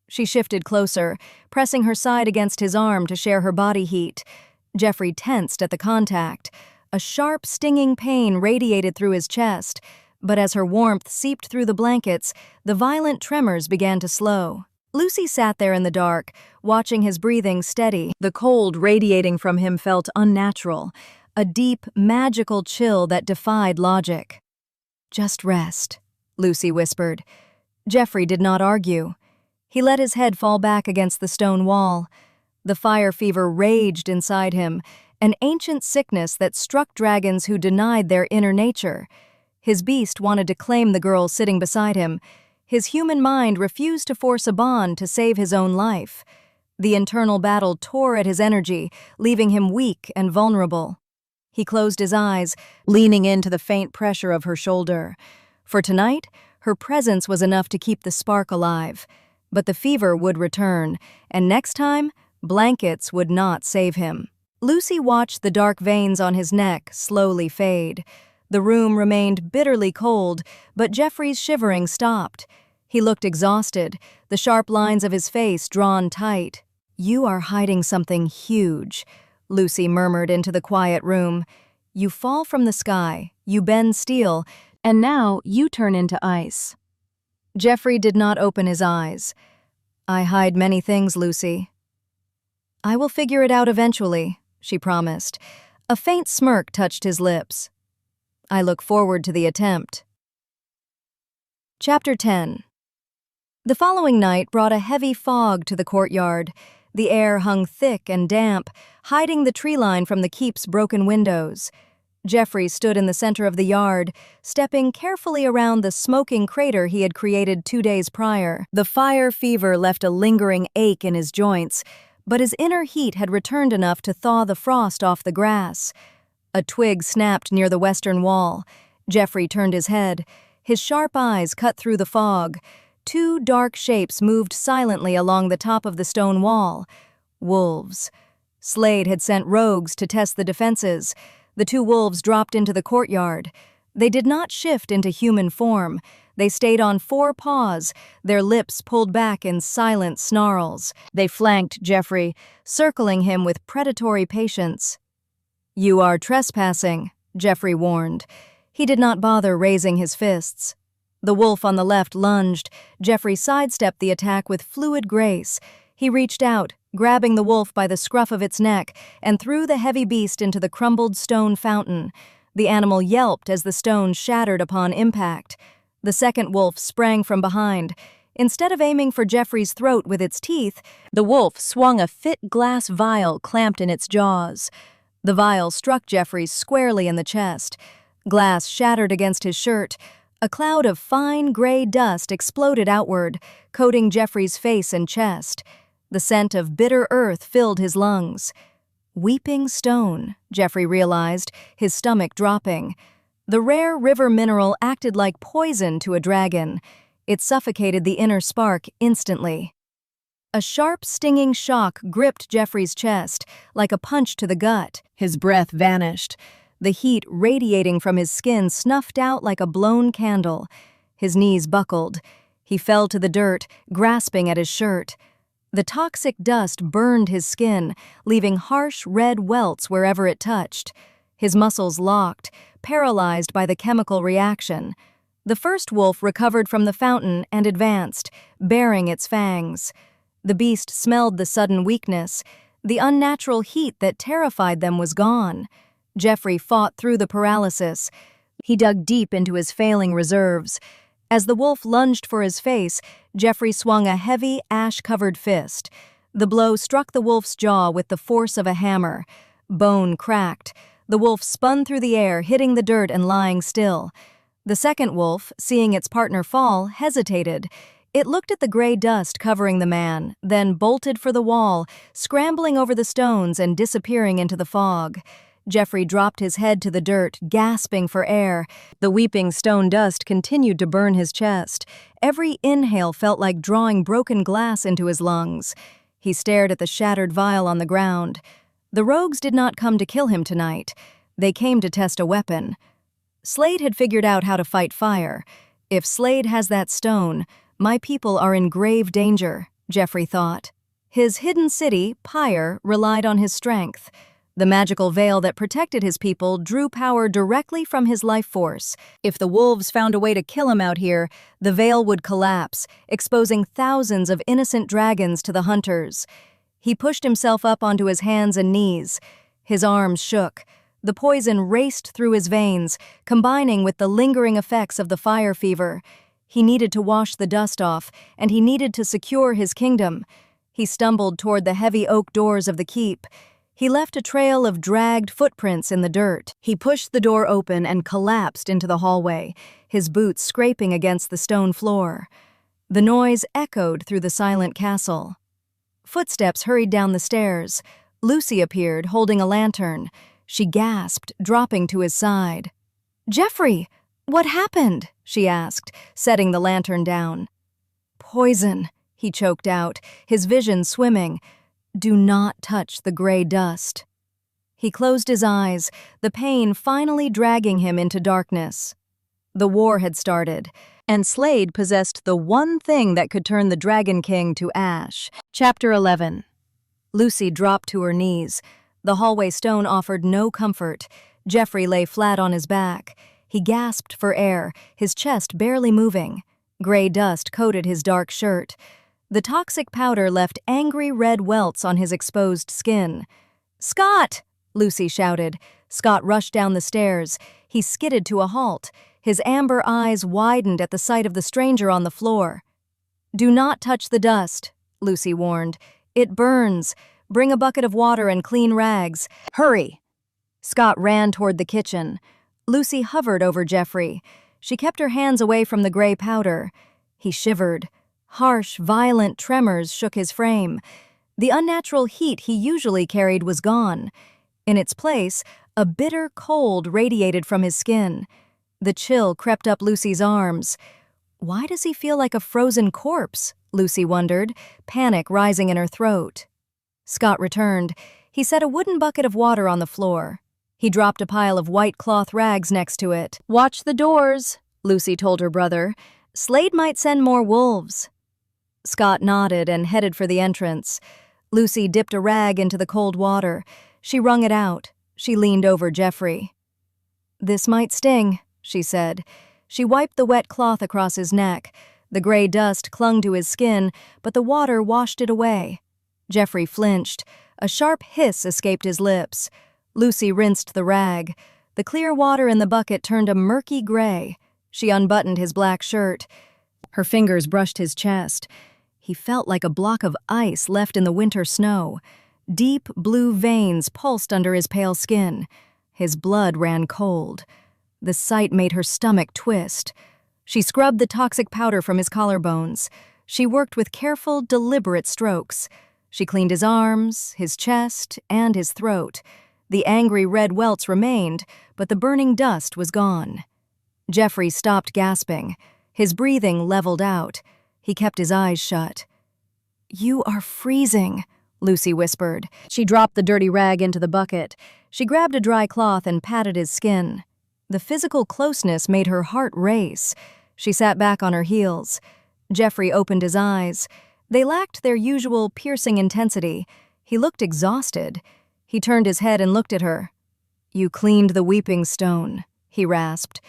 She shifted closer, pressing her side against his arm to share her body heat. Jeffrey tensed at the contact. A sharp, stinging pain radiated through his chest, but as her warmth seeped through the blankets, the violent tremors began to slow. Lucy sat there in the dark, watching his breathing steady. The cold radiating from him felt unnatural, a deep, magical chill that defied logic. "Just rest," Lucy whispered. Jeffrey did not argue. He let his head fall back against the stone wall. The fire fever raged inside him, an ancient sickness that struck dragons who denied their inner nature. His beast wanted to claim the girl sitting beside him. His human mind refused to force a bond to save his own life. The internal battle tore at his energy, leaving him weak and vulnerable. He closed his eyes, leaning into the faint pressure of her shoulder. For tonight, her presence was enough to keep the spark alive. But the fever would return, and next time, blankets would not save him. Lucy watched the dark veins on his neck slowly fade. The room remained bitterly cold, but Jeffrey's shivering stopped. He looked exhausted, the sharp lines of his face drawn tight. "You are hiding something huge," Lucy murmured into the quiet room. "You fall from the sky, you bend steel, and now you turn into ice." Jeffrey did not open his eyes. "I hide many things, Lucy." "I will figure it out eventually," she promised. A faint smirk touched his lips. "I look forward to the attempt." Chapter 10. The following night brought a heavy fog to the courtyard. The air hung thick and damp, hiding the tree line from the keep's broken windows. Jeffrey stood in the center of the yard, stepping carefully around the smoking crater he had created 2 days prior. The fire fever left a lingering ache in his joints, but his inner heat had returned enough to thaw the frost off the grass. A twig snapped near the western wall. Jeffrey turned his head. His sharp eyes cut through the fog. 2 dark shapes moved silently along the top of the stone wall. Wolves. Slade had sent rogues to test the defenses. The 2 wolves dropped into the courtyard. They did not shift into human form. They stayed on 4 paws, their lips pulled back in silent snarls. They flanked Jeffrey, circling him with predatory patience. "You are trespassing," Jeffrey warned. He did not bother raising his fists. The wolf on the left lunged. Jeffrey sidestepped the attack with fluid grace. He reached out, grabbing the wolf by the scruff of its neck, and threw the heavy beast into the crumbled stone fountain. The animal yelped as the stone shattered upon impact. The second wolf sprang from behind. Instead of aiming for Jeffrey's throat with its teeth, the wolf swung a fit glass vial clamped in its jaws. The vial struck Jeffrey squarely in the chest. Glass shattered against his shirt. A cloud of fine gray dust exploded outward, coating Jeffrey's face and chest. The scent of bitter earth filled his lungs. Weeping stone, Jeffrey realized, his stomach dropping. The rare river mineral acted like poison to a dragon. It suffocated the inner spark instantly. A sharp, stinging shock gripped Jeffrey's chest, like a punch to the gut. His breath vanished. The heat radiating from his skin snuffed out like a blown candle. His knees buckled. He fell to the dirt, grasping at his shirt. The toxic dust burned his skin, leaving harsh red welts wherever it touched. His muscles locked, paralyzed by the chemical reaction. The first wolf recovered from the fountain and advanced, baring its fangs. The beast smelled the sudden weakness. The unnatural heat that terrified them was gone. Jeffrey fought through the paralysis. He dug deep into his failing reserves. As the wolf lunged for his face, Jeffrey swung a heavy, ash-covered fist. The blow struck the wolf's jaw with the force of a hammer. Bone cracked. The wolf spun through the air, hitting the dirt and lying still. The second wolf, seeing its partner fall, hesitated. It looked at the gray dust covering the man, then bolted for the wall, scrambling over the stones and disappearing into the fog. Jeffrey dropped his head to the dirt, gasping for air. The weeping stone dust continued to burn his chest. Every inhale felt like drawing broken glass into his lungs. He stared at the shattered vial on the ground. The rogues did not come to kill him tonight. They came to test a weapon. Slade had figured out how to fight fire. If Slade has that stone, my people are in grave danger, Jeffrey thought. His hidden city, Pyre, relied on his strength. The magical veil that protected his people drew power directly from his life force. If the wolves found a way to kill him out here, the veil would collapse, exposing thousands of innocent dragons to the hunters. He pushed himself up onto his hands and knees. His arms shook. The poison raced through his veins, combining with the lingering effects of the fire fever. He needed to wash the dust off, and he needed to secure his kingdom. He stumbled toward the heavy oak doors of the keep. He left a trail of dragged footprints in the dirt. He pushed the door open and collapsed into the hallway, his boots scraping against the stone floor. The noise echoed through the silent castle. Footsteps hurried down the stairs. Lucy appeared, holding a lantern. She gasped, dropping to his side. "Jeffrey, what happened?" she asked, setting the lantern down. "Poison," he choked out, his vision swimming. "Do not touch the gray dust." He closed his eyes, the pain finally dragging him into darkness. The war had started, and Slade possessed the one thing that could turn the Dragon King to ash. Chapter 11. Lucy dropped to her knees. The hallway stone offered no comfort. Jeffrey lay flat on his back. He gasped for air, his chest barely moving. Gray dust coated his dark shirt. The toxic powder left angry red welts on his exposed skin. "Scott!" Lucy shouted. Scott rushed down the stairs. He skidded to a halt. His amber eyes widened at the sight of the stranger on the floor. "Do not touch the dust," Lucy warned. "It burns. Bring a bucket of water and clean rags. Hurry!" Scott ran toward the kitchen. Lucy hovered over Jeffrey. She kept her hands away from the gray powder. He shivered. Harsh, violent tremors shook his frame. The unnatural heat he usually carried was gone. In its place, a bitter cold radiated from his skin. The chill crept up Lucy's arms. Why does he feel like a frozen corpse? Lucy wondered, panic rising in her throat. Scott returned. He set a wooden bucket of water on the floor. He dropped a pile of white cloth rags next to it. "Watch the doors," Lucy told her brother. "Slade might send more wolves." Scott nodded and headed for the entrance. Lucy dipped a rag into the cold water. She wrung it out. She leaned over Jeffrey. "This might sting," she said. She wiped the wet cloth across his neck. The gray dust clung to his skin, but the water washed it away. Jeffrey flinched. A sharp hiss escaped his lips. Lucy rinsed the rag. The clear water in the bucket turned a murky gray. She unbuttoned his black shirt. Her fingers brushed his chest. He felt like a block of ice left in the winter snow. Deep blue veins pulsed under his pale skin. His blood ran cold. The sight made her stomach twist. She scrubbed the toxic powder from his collarbones. She worked with careful, deliberate strokes. She cleaned his arms, his chest, and his throat. The angry red welts remained, but the burning dust was gone. Jeffrey stopped gasping. His breathing leveled out. He kept his eyes shut. "You are freezing," Lucy whispered. She dropped the dirty rag into the bucket. She grabbed a dry cloth and patted his skin. The physical closeness made her heart race. She sat back on her heels. Jeffrey opened his eyes. They lacked their usual piercing intensity. He looked exhausted. He turned his head and looked at her. "You cleaned the weeping stone," he rasped.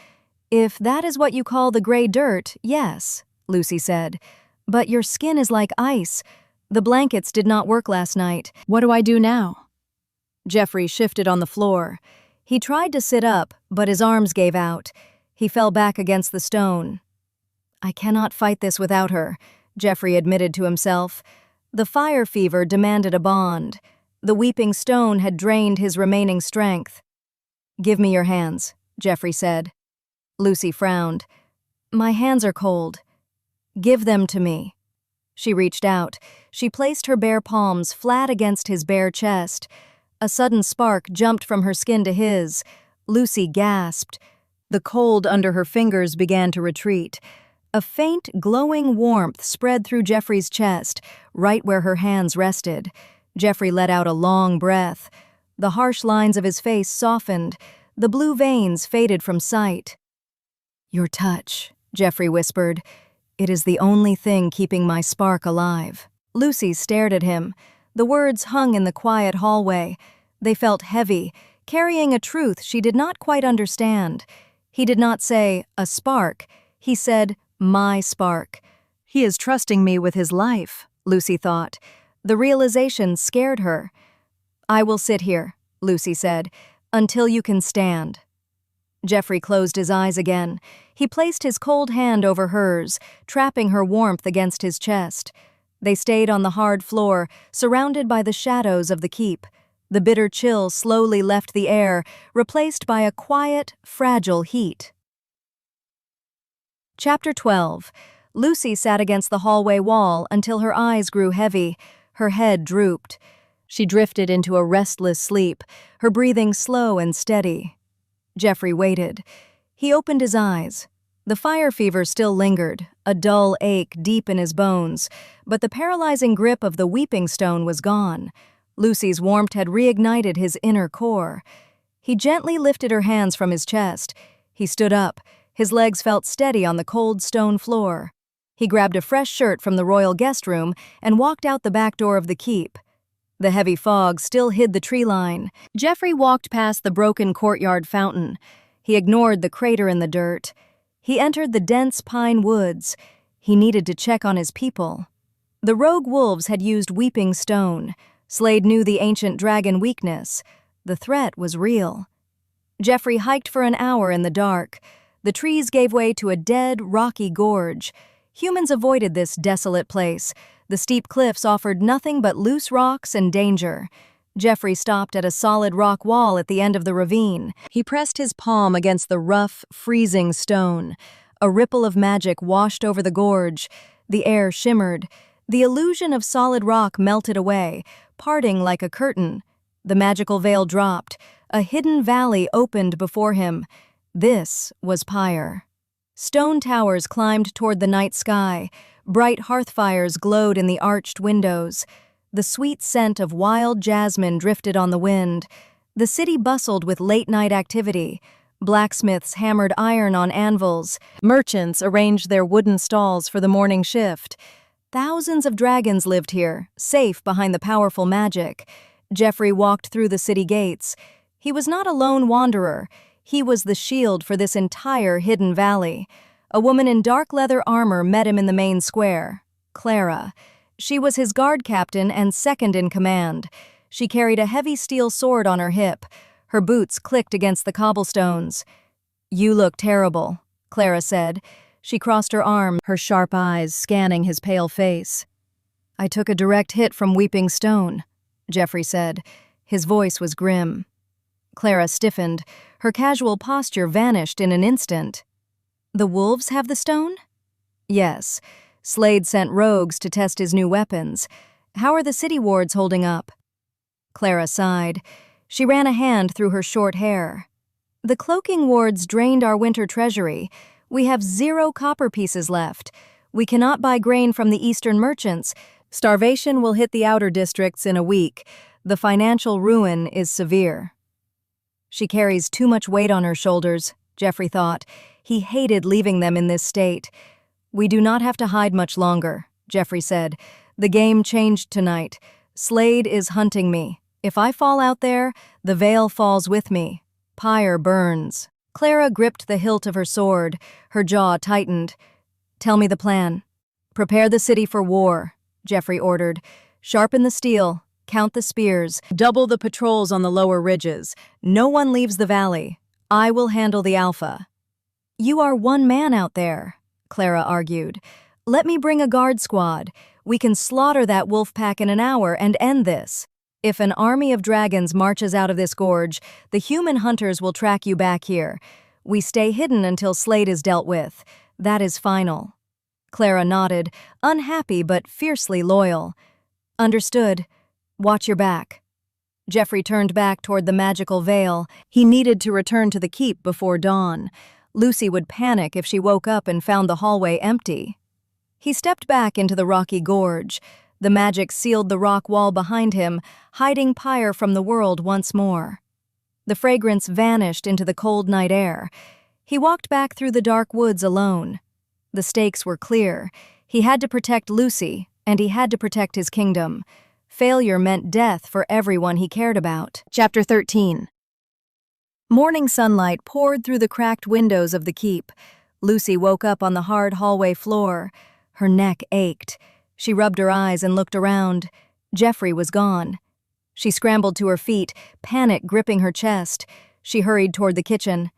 "If that is what you call the gray dirt, yes," Lucy said. "But your skin is like ice. The blankets did not work last night. What do I do now?" Jeffrey shifted on the floor. He tried to sit up, but his arms gave out. He fell back against the stone. "I cannot fight this without her," Jeffrey admitted to himself. The fire fever demanded a bond. The weeping stone had drained his remaining strength. "Give me your hands," Jeffrey said. Lucy frowned. "My hands are cold." "Give them to me." She reached out. She placed her bare palms flat against his bare chest. A sudden spark jumped from her skin to his. Lucy gasped. The cold under her fingers began to retreat. A faint, glowing warmth spread through Jeffrey's chest, right where her hands rested. Jeffrey let out a long breath. The harsh lines of his face softened. The blue veins faded from sight. "Your touch," Jeffrey whispered. "It is the only thing keeping my spark alive." Lucy stared at him. The words hung in the quiet hallway. They felt heavy, carrying a truth she did not quite understand. He did not say, "a spark." He said, "my spark." He is trusting me with his life, Lucy thought. The realization scared her. "I will sit here," Lucy said, "until you can stand." Jeffrey closed his eyes again. He placed his cold hand over hers, trapping her warmth against his chest. They stayed on the hard floor, surrounded by the shadows of the keep. The bitter chill slowly left the air, replaced by a quiet, fragile heat. Chapter 12. Lucy sat against the hallway wall until her eyes grew heavy. Her head drooped. She drifted into a restless sleep, her breathing slow and steady. Jeffrey waited. He opened his eyes. The fire fever still lingered, a dull ache deep in his bones, but the paralyzing grip of the weeping stone was gone. Lucy's warmth had reignited his inner core. He gently lifted her hands from his chest. He stood up. His legs felt steady on the cold stone floor. He grabbed a fresh shirt from the royal guest room and walked out the back door of the keep. The heavy fog still hid the tree line. Jeffrey walked past the broken courtyard fountain. He ignored the crater in the dirt. He entered the dense pine woods. He needed to check on his people. The rogue wolves had used weeping stone. Slade knew the ancient dragon weakness. The threat was real. Jeffrey hiked for an hour in the dark. The trees gave way to a dead, rocky gorge. Humans avoided this desolate place. The steep cliffs offered nothing but loose rocks and danger. Jeffrey stopped at a solid rock wall at the end of the ravine. He pressed his palm against the rough, freezing stone. A ripple of magic washed over the gorge. The air shimmered. The illusion of solid rock melted away, parting like a curtain. The magical veil dropped. A hidden valley opened before him. This was Pyre. Stone towers climbed toward the night sky. Bright hearth fires glowed in the arched windows. The sweet scent of wild jasmine drifted on the wind. The city bustled with late-night activity. Blacksmiths hammered iron on anvils. Merchants arranged their wooden stalls for the morning shift. Thousands of dragons lived here, safe behind the powerful magic. Jeffrey walked through the city gates. He was not a lone wanderer. He was the shield for this entire hidden valley. A woman in dark leather armor met him in the main square. Clara. She was his guard captain and second in command. She carried a heavy steel sword on her hip. Her boots clicked against the cobblestones. "You look terrible," Clara said. She crossed her arm, her sharp eyes scanning his pale face. "I took a direct hit from Weeping Stone," Jeffrey said. His voice was grim. Clara stiffened. Her casual posture vanished in an instant. "The wolves have the stone?" "Yes. Slade sent rogues to test his new weapons. How are the city wards holding up?" Clara sighed. She ran a hand through her short hair. "The cloaking wards drained our winter treasury. We have 0 copper pieces left. We cannot buy grain from the eastern merchants. Starvation will hit the outer districts in a week. The financial ruin is severe." She carries too much weight on her shoulders, Jeffrey thought. He hated leaving them in this state. "We do not have to hide much longer," Jeffrey said. The game changed tonight. Slade is hunting me. If I fall out there, the veil falls with me. Pyre burns. Clara gripped the hilt of her sword. Her jaw tightened. Tell me the plan. Prepare the city for war, Jeffrey ordered. Sharpen the steel. Count the spears. Double the patrols on the lower ridges. No one leaves the valley. I will handle the Alpha. You are one man out there, Clara argued. Let me bring a guard squad. We can slaughter that wolf pack in an hour and end this. If an army of dragons marches out of this gorge, the human hunters will track you back here. We stay hidden until Slade is dealt with. That is final. Clara nodded, unhappy but fiercely loyal. Understood. Watch your back. Jeffrey turned back toward the magical veil. He needed to return to the keep before dawn. Lucy would panic if she woke up and found the hallway empty. He stepped back into the rocky gorge. The magic sealed the rock wall behind him, hiding Pyre from the world once more. The fragrance vanished into the cold night air. He walked back through the dark woods alone. The stakes were clear. He had to protect Lucy, and he had to protect his kingdom. Failure meant death for everyone he cared about. Chapter 13. Morning sunlight poured through the cracked windows of the keep. Lucy woke up on the hard hallway floor. Her neck ached. She rubbed her eyes and looked around. Jeffrey was gone. She scrambled to her feet, panic gripping her chest. She hurried toward the kitchen.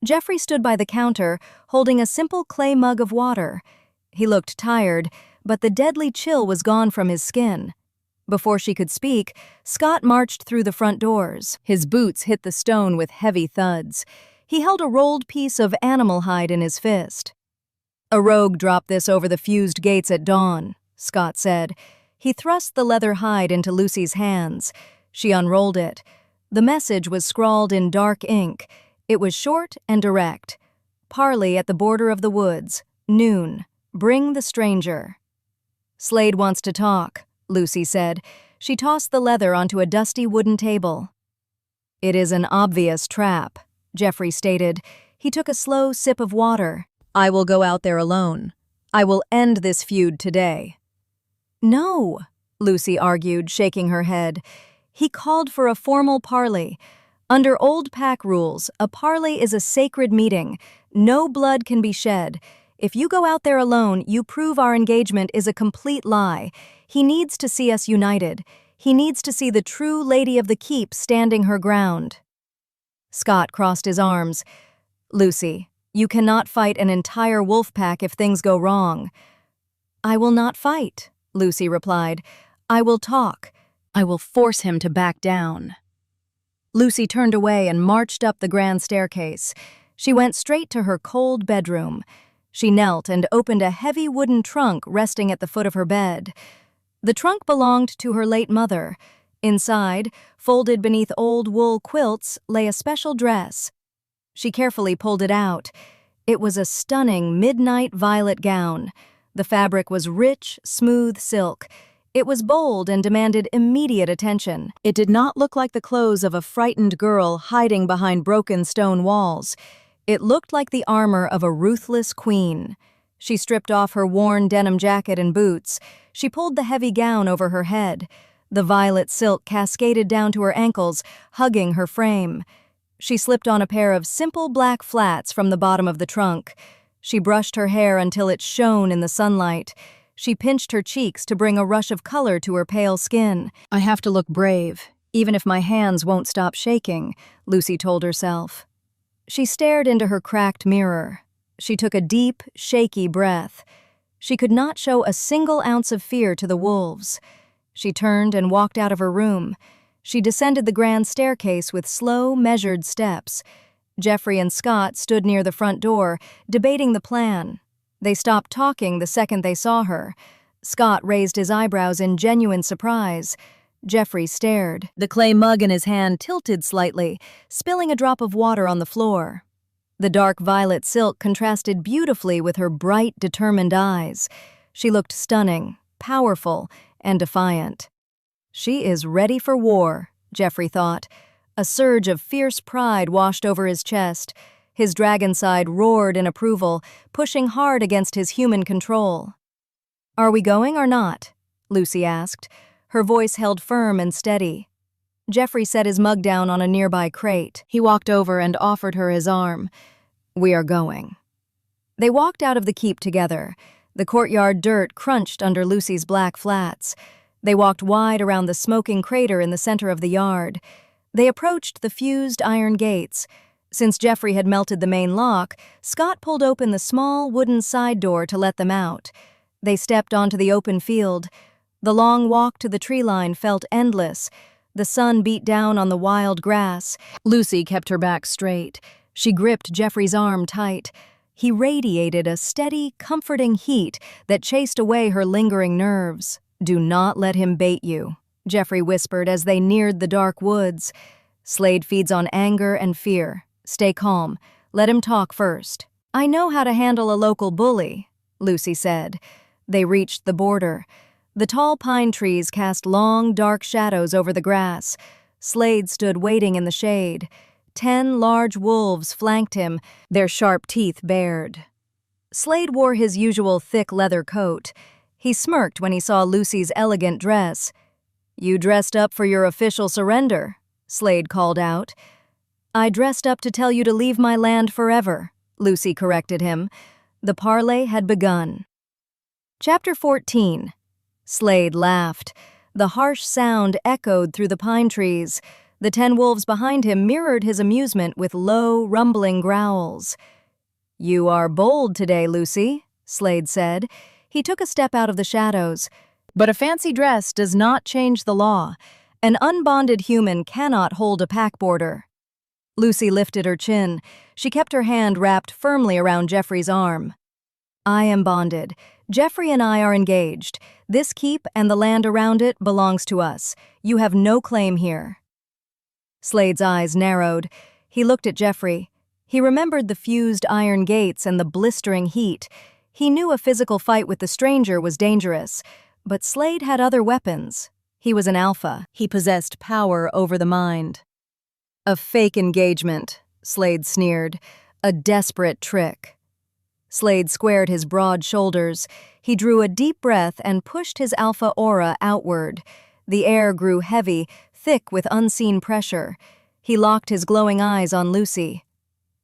Jeffrey stood by the counter, holding a simple clay mug of water. He looked tired, but the deadly chill was gone from his skin. Before she could speak, Scott marched through the front doors. His boots hit the stone with heavy thuds. He held a rolled piece of animal hide in his fist. A rogue dropped this over the fused gates at dawn, Scott said. He thrust the leather hide into Lucy's hands. She unrolled it. The message was scrawled in dark ink. It was short and direct. Parley at the border of the woods. Noon. Bring the stranger. Slade wants to talk, Lucy said. She tossed the leather onto a dusty wooden table. It is an obvious trap, Jeffrey stated. He took a slow sip of water. I will go out there alone. I will end this feud today. No, Lucy argued, shaking her head. He called for a formal parley. Under old pack rules, a parley is a sacred meeting. No blood can be shed. If you go out there alone, you prove our engagement is a complete lie. He needs to see us united. He needs to see the true lady of the keep standing her ground. Scott crossed his arms. Lucy, you cannot fight an entire wolf pack if things go wrong. I will not fight, Lucy replied. I will talk. I will force him to back down. Lucy turned away and marched up the grand staircase. She went straight to her cold bedroom. She knelt and opened a heavy wooden trunk resting at the foot of her bed. The trunk belonged to her late mother. Inside, folded beneath old wool quilts, lay a special dress. She carefully pulled it out. It was a stunning midnight violet gown. The fabric was rich, smooth silk. It was bold and demanded immediate attention. It did not look like the clothes of a frightened girl hiding behind broken stone walls. It looked like the armor of a ruthless queen. She stripped off her worn denim jacket and boots. She pulled the heavy gown over her head. The violet silk cascaded down to her ankles, hugging her frame. She slipped on a pair of simple black flats from the bottom of the trunk. She brushed her hair until it shone in the sunlight. She pinched her cheeks to bring a rush of color to her pale skin. I have to look brave, even if my hands won't stop shaking, Lucy told herself. She stared into her cracked mirror. She took a deep, shaky breath. She could not show a single ounce of fear to the wolves. She turned and walked out of her room. She descended the grand staircase with slow, measured steps. Jeffrey and Scott stood near the front door, debating the plan. They stopped talking the second they saw her. Scott raised his eyebrows in genuine surprise. Jeffrey stared. The clay mug in his hand tilted slightly, spilling a drop of water on the floor. The dark violet silk contrasted beautifully with her bright, determined eyes. She looked stunning, powerful, and defiant. She is ready for war, Jeffrey thought. A surge of fierce pride washed over his chest. His dragon side roared in approval, pushing hard against his human control. Are we going or not? Lucy asked. Her voice held firm and steady. Jeffrey set his mug down on a nearby crate. He walked over and offered her his arm. "We are going." They walked out of the keep together. The courtyard dirt crunched under Lucy's black flats. They walked wide around the smoking crater in the center of the yard. They approached the fused iron gates. Since Jeffrey had melted the main lock, Scott pulled open the small wooden side door to let them out. They stepped onto the open field. The long walk to the tree line felt endless. The sun beat down on the wild grass. Lucy kept her back straight. She gripped Jeffrey's arm tight. He radiated a steady, comforting heat that chased away her lingering nerves. "Do not let him bait you," Jeffrey whispered as they neared the dark woods. "Slade feeds on anger and fear. Stay calm. Let him talk first." "I know how to handle a local bully," Lucy said. They reached the border. The tall pine trees cast long, dark shadows over the grass. Slade stood waiting in the shade. 10 large wolves flanked him, their sharp teeth bared. Slade wore his usual thick leather coat. He smirked when he saw Lucy's elegant dress. "You dressed up for your official surrender," Slade called out. "I dressed up to tell you to leave my land forever," Lucy corrected him. The parley had begun. Chapter 14. Slade laughed. The harsh sound echoed through the pine trees. The 10 wolves behind him mirrored his amusement with low, rumbling growls. "You are bold today, Lucy," Slade said. He took a step out of the shadows. "But a fancy dress does not change the law. An unbonded human cannot hold a pack border." Lucy lifted her chin. She kept her hand wrapped firmly around Jeffrey's arm. "I am bonded. Jeffrey and I are engaged. This keep and the land around it belongs to us. You have no claim here." Slade's eyes narrowed. He looked at Jeffrey. He remembered the fused iron gates and the blistering heat. He knew a physical fight with the stranger was dangerous, but Slade had other weapons. He was an alpha. He possessed power over the mind. "A fake engagement," Slade sneered. "A desperate trick." Slade squared his broad shoulders. He drew a deep breath and pushed his alpha aura outward. The air grew heavy, thick with unseen pressure. He locked his glowing eyes on Lucy.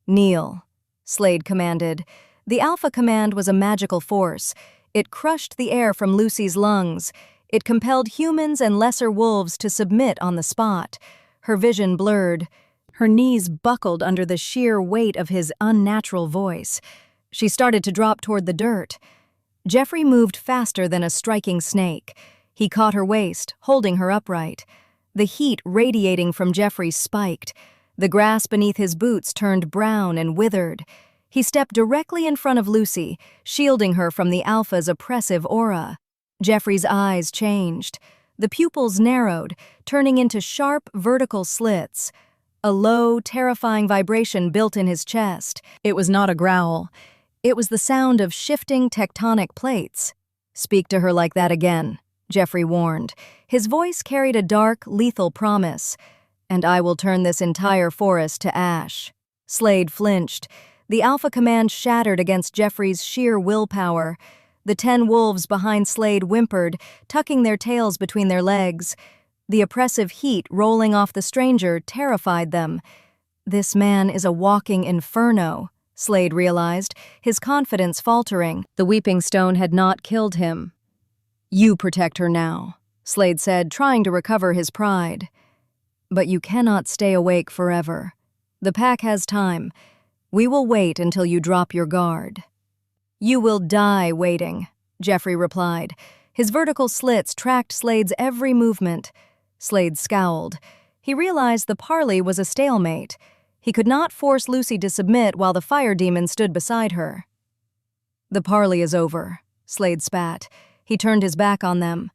"Kneel," Slade commanded. The alpha command was a magical force. It crushed the air from Lucy's lungs. It compelled humans and lesser wolves to submit on the spot. Her vision blurred. Her knees buckled under the sheer weight of his unnatural voice. She started to drop toward the dirt. Jeffrey moved faster than a striking snake. He caught her waist, holding her upright. The heat radiating from Jeffrey spiked. The grass beneath his boots turned brown and withered. He stepped directly in front of Lucy, shielding her from the alpha's oppressive aura. Jeffrey's eyes changed. The pupils narrowed, turning into sharp, vertical slits. A low, terrifying vibration built in his chest. It was not a growl. It was the sound of shifting tectonic plates. "Speak to her like that again," Jeffrey warned. His voice carried a dark, lethal promise. "And I will turn this entire forest to ash." Slade flinched. The alpha command shattered against Jeffrey's sheer willpower. The 10 wolves behind Slade whimpered, tucking their tails between their legs. The oppressive heat rolling off the stranger terrified them. "This man is a walking inferno," Slade realized, his confidence faltering. The weeping stone had not killed him. "You protect her now," Slade said, trying to recover his pride. "But you cannot stay awake forever. The pack has time. We will wait until you drop your guard." "You will die waiting," Jeffrey replied. His vertical slits tracked Slade's every movement. Slade scowled. He realized the parley was a stalemate. He could not force Lucy to submit while the fire demon stood beside her. "The parley is over," Slade spat. He turned his back on them.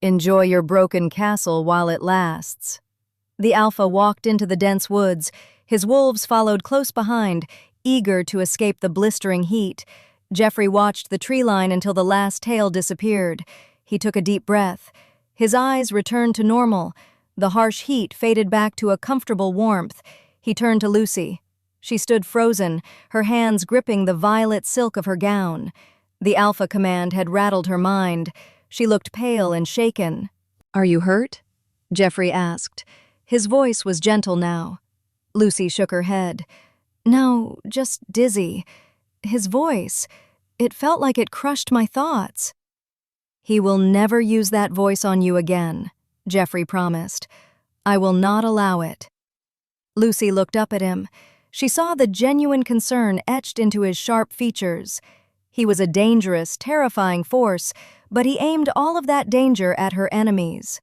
"Enjoy your broken castle while it lasts." The alpha walked into the dense woods. His wolves followed close behind, eager to escape the blistering heat. Jeffrey watched the tree line until the last tail disappeared. He took a deep breath. His eyes returned to normal. The harsh heat faded back to a comfortable warmth. He turned to Lucy. She stood frozen, her hands gripping the violet silk of her gown. The alpha command had rattled her mind. She looked pale and shaken. "Are you hurt?" Jeffrey asked. His voice was gentle now. Lucy shook her head. "No, just dizzy." His voice, it felt like it crushed my thoughts. "He will never use that voice on you again," Jeffrey promised. "I will not allow it." Lucy looked up at him. She saw the genuine concern etched into his sharp features. He was a dangerous, terrifying force, but he aimed all of that danger at her enemies.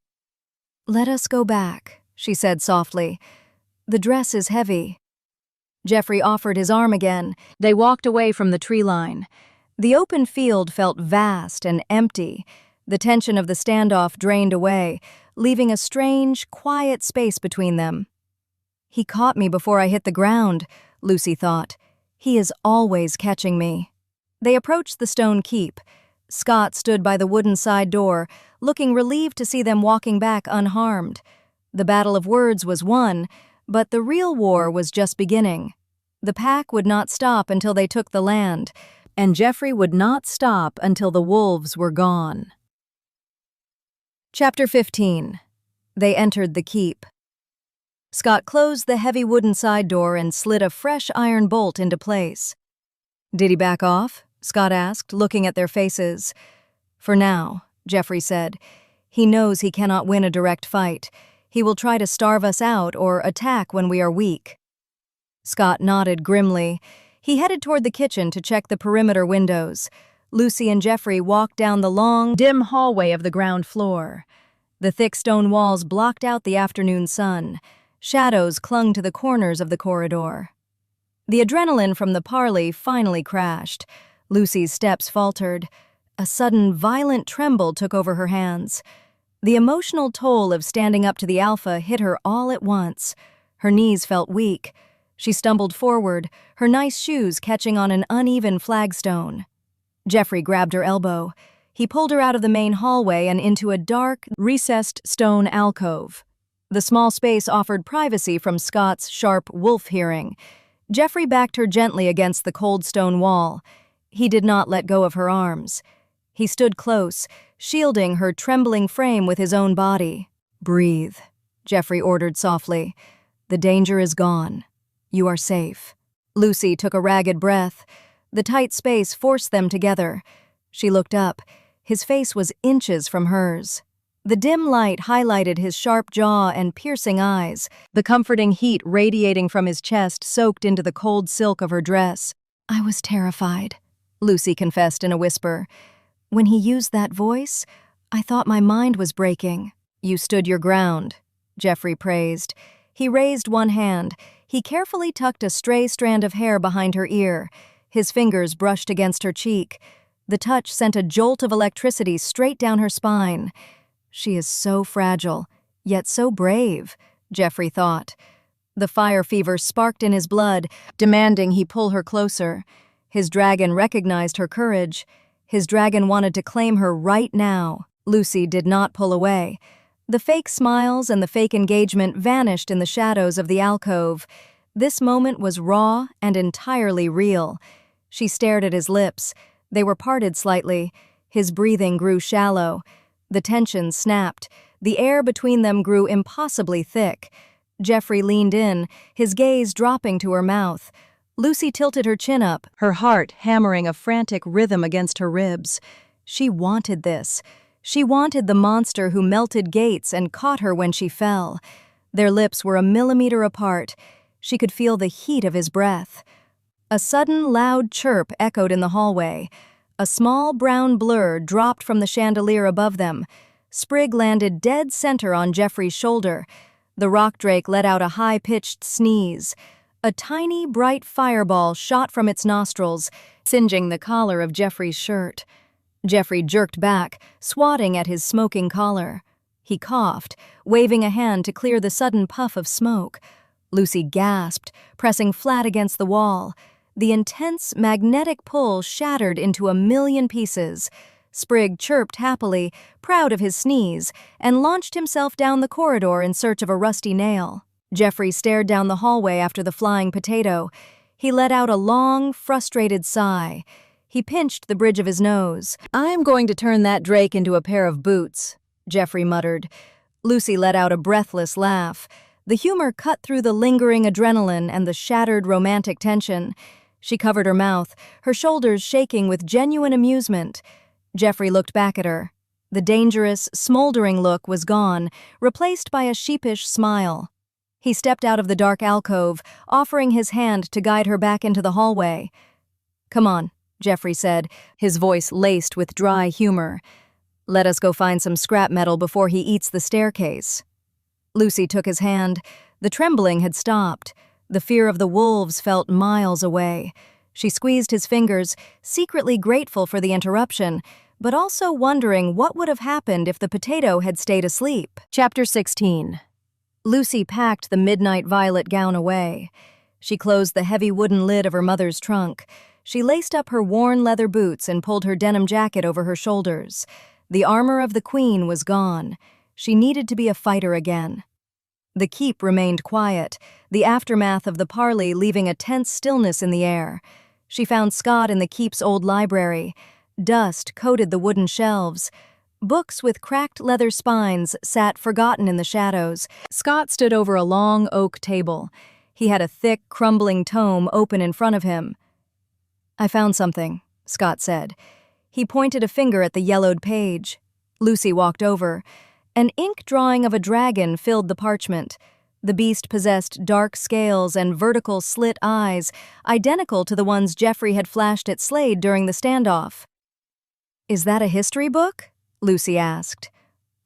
"Let us go back," she said softly. "The dress is heavy." Jeffrey offered his arm again. They walked away from the tree line. The open field felt vast and empty. The tension of the standoff drained away, leaving a strange, quiet space between them. "He caught me before I hit the ground," Lucy thought. "He is always catching me." They approached the stone keep. Scott stood by the wooden side door, looking relieved to see them walking back unharmed. The battle of words was won, but the real war was just beginning. The pack would not stop until they took the land, and Jeffrey would not stop until the wolves were gone. Chapter 15. They entered the keep. Scott closed the heavy wooden side door and slid a fresh iron bolt into place. "Did he back off?" Scott asked, looking at their faces. "For now," Jeffrey said. "He knows he cannot win a direct fight. He will try to starve us out or attack when we are weak." Scott nodded grimly. He headed toward the kitchen to check the perimeter windows. Lucy and Jeffrey walked down the long, dim hallway of the ground floor. The thick stone walls blocked out the afternoon sun. Shadows clung to the corners of the corridor. The adrenaline from the Parley finally crashed. Lucy's steps faltered. A sudden, violent tremble took over her hands. The emotional toll of standing up to the alpha hit her all at once. Her knees felt weak. She stumbled forward, her nice shoes catching on an uneven flagstone. Jeffrey grabbed her elbow. He pulled her out of the main hallway and into a dark, recessed stone alcove. The small space offered privacy from Scott's sharp wolf hearing. Jeffrey backed her gently against the cold stone wall. He did not let go of her arms. He stood close, shielding her trembling frame with his own body. "Breathe," Jeffrey ordered softly. "The danger is gone. You are safe." Lucy took a ragged breath. The tight space forced them together. She looked up. His face was inches from hers. The dim light highlighted his sharp jaw and piercing eyes. The comforting heat radiating from his chest soaked into the cold silk of her dress. "I was terrified," Lucy confessed in a whisper. "When he used that voice, I thought my mind was breaking." "You stood your ground," Jeffrey praised. He raised one hand. He carefully tucked a stray strand of hair behind her ear. His fingers brushed against her cheek. The touch sent a jolt of electricity straight down her spine. She is so fragile, yet so brave, Jeffrey thought. The fire fever sparked in his blood, demanding he pull her closer. His dragon recognized her courage. His dragon wanted to claim her right now. Lucy did not pull away. The fake smiles and the fake engagement vanished in the shadows of the alcove. This moment was raw and entirely real. She stared at his lips. They were parted slightly. His breathing grew shallow. The tension snapped. The air between them grew impossibly thick. Jeffrey leaned in, his gaze dropping to her mouth. Lucy tilted her chin up, her heart hammering a frantic rhythm against her ribs. She wanted this. She wanted the monster who melted gates and caught her when she fell. Their lips were a millimeter apart. She could feel the heat of his breath. A sudden, loud chirp echoed in the hallway. A small brown blur dropped from the chandelier above them. Sprig landed dead center on Jeffrey's shoulder. The rock drake let out a high-pitched sneeze. A tiny, bright fireball shot from its nostrils, singeing the collar of Jeffrey's shirt. Jeffrey jerked back, swatting at his smoking collar. He coughed, waving a hand to clear the sudden puff of smoke. Lucy gasped, pressing flat against the wall. The intense, magnetic pull shattered into a million pieces. Sprig chirped happily, proud of his sneeze, and launched himself down the corridor in search of a rusty nail. Jeffrey stared down the hallway after the flying potato. He let out a long, frustrated sigh. He pinched the bridge of his nose. "I'm going to turn that Drake into a pair of boots," Jeffrey muttered. Lucy let out a breathless laugh. The humor cut through the lingering adrenaline and the shattered romantic tension. She covered her mouth, her shoulders shaking with genuine amusement. Jeffrey looked back at her. The dangerous, smoldering look was gone, replaced by a sheepish smile. He stepped out of the dark alcove, offering his hand to guide her back into the hallway. "Come on," Jeffrey said, his voice laced with dry humor. "Let us go find some scrap metal before he eats the staircase." Lucy took his hand. The trembling had stopped. The fear of the wolves felt miles away. She squeezed his fingers, secretly grateful for the interruption, but also wondering what would have happened if the potato had stayed asleep. Chapter 16. Lucy packed the midnight violet gown away. She closed the heavy wooden lid of her mother's trunk. She laced up her worn leather boots and pulled her denim jacket over her shoulders. The armor of the queen was gone. She needed to be a fighter again. The keep remained quiet, the aftermath of the Parley leaving a tense stillness in the air. She found Scott in the keep's old library. Dust coated the wooden shelves. Books with cracked leather spines sat forgotten in the shadows. Scott stood over a long oak table. He had a thick, crumbling tome open in front of him. "I found something," Scott said. He pointed a finger at the yellowed page. Lucy walked over. An ink drawing of a dragon filled the parchment. The beast possessed dark scales and vertical slit eyes, identical to the ones Jeffrey had flashed at Slade during the standoff. "Is that a history book?" Lucy asked.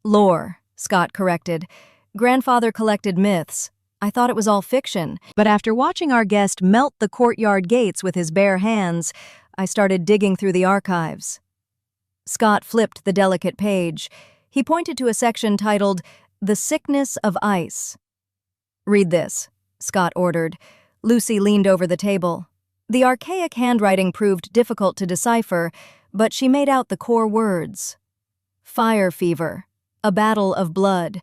"Lore," Scott corrected. "Grandfather collected myths. I thought it was all fiction, but after watching our guest melt the courtyard gates with his bare hands, I started digging through the archives." Scott flipped the delicate page. He pointed to a section titled, "The Sickness of Ice." "Read this," Scott ordered. Lucy leaned over the table. The archaic handwriting proved difficult to decipher, but she made out the core words. "Fire fever. A battle of blood.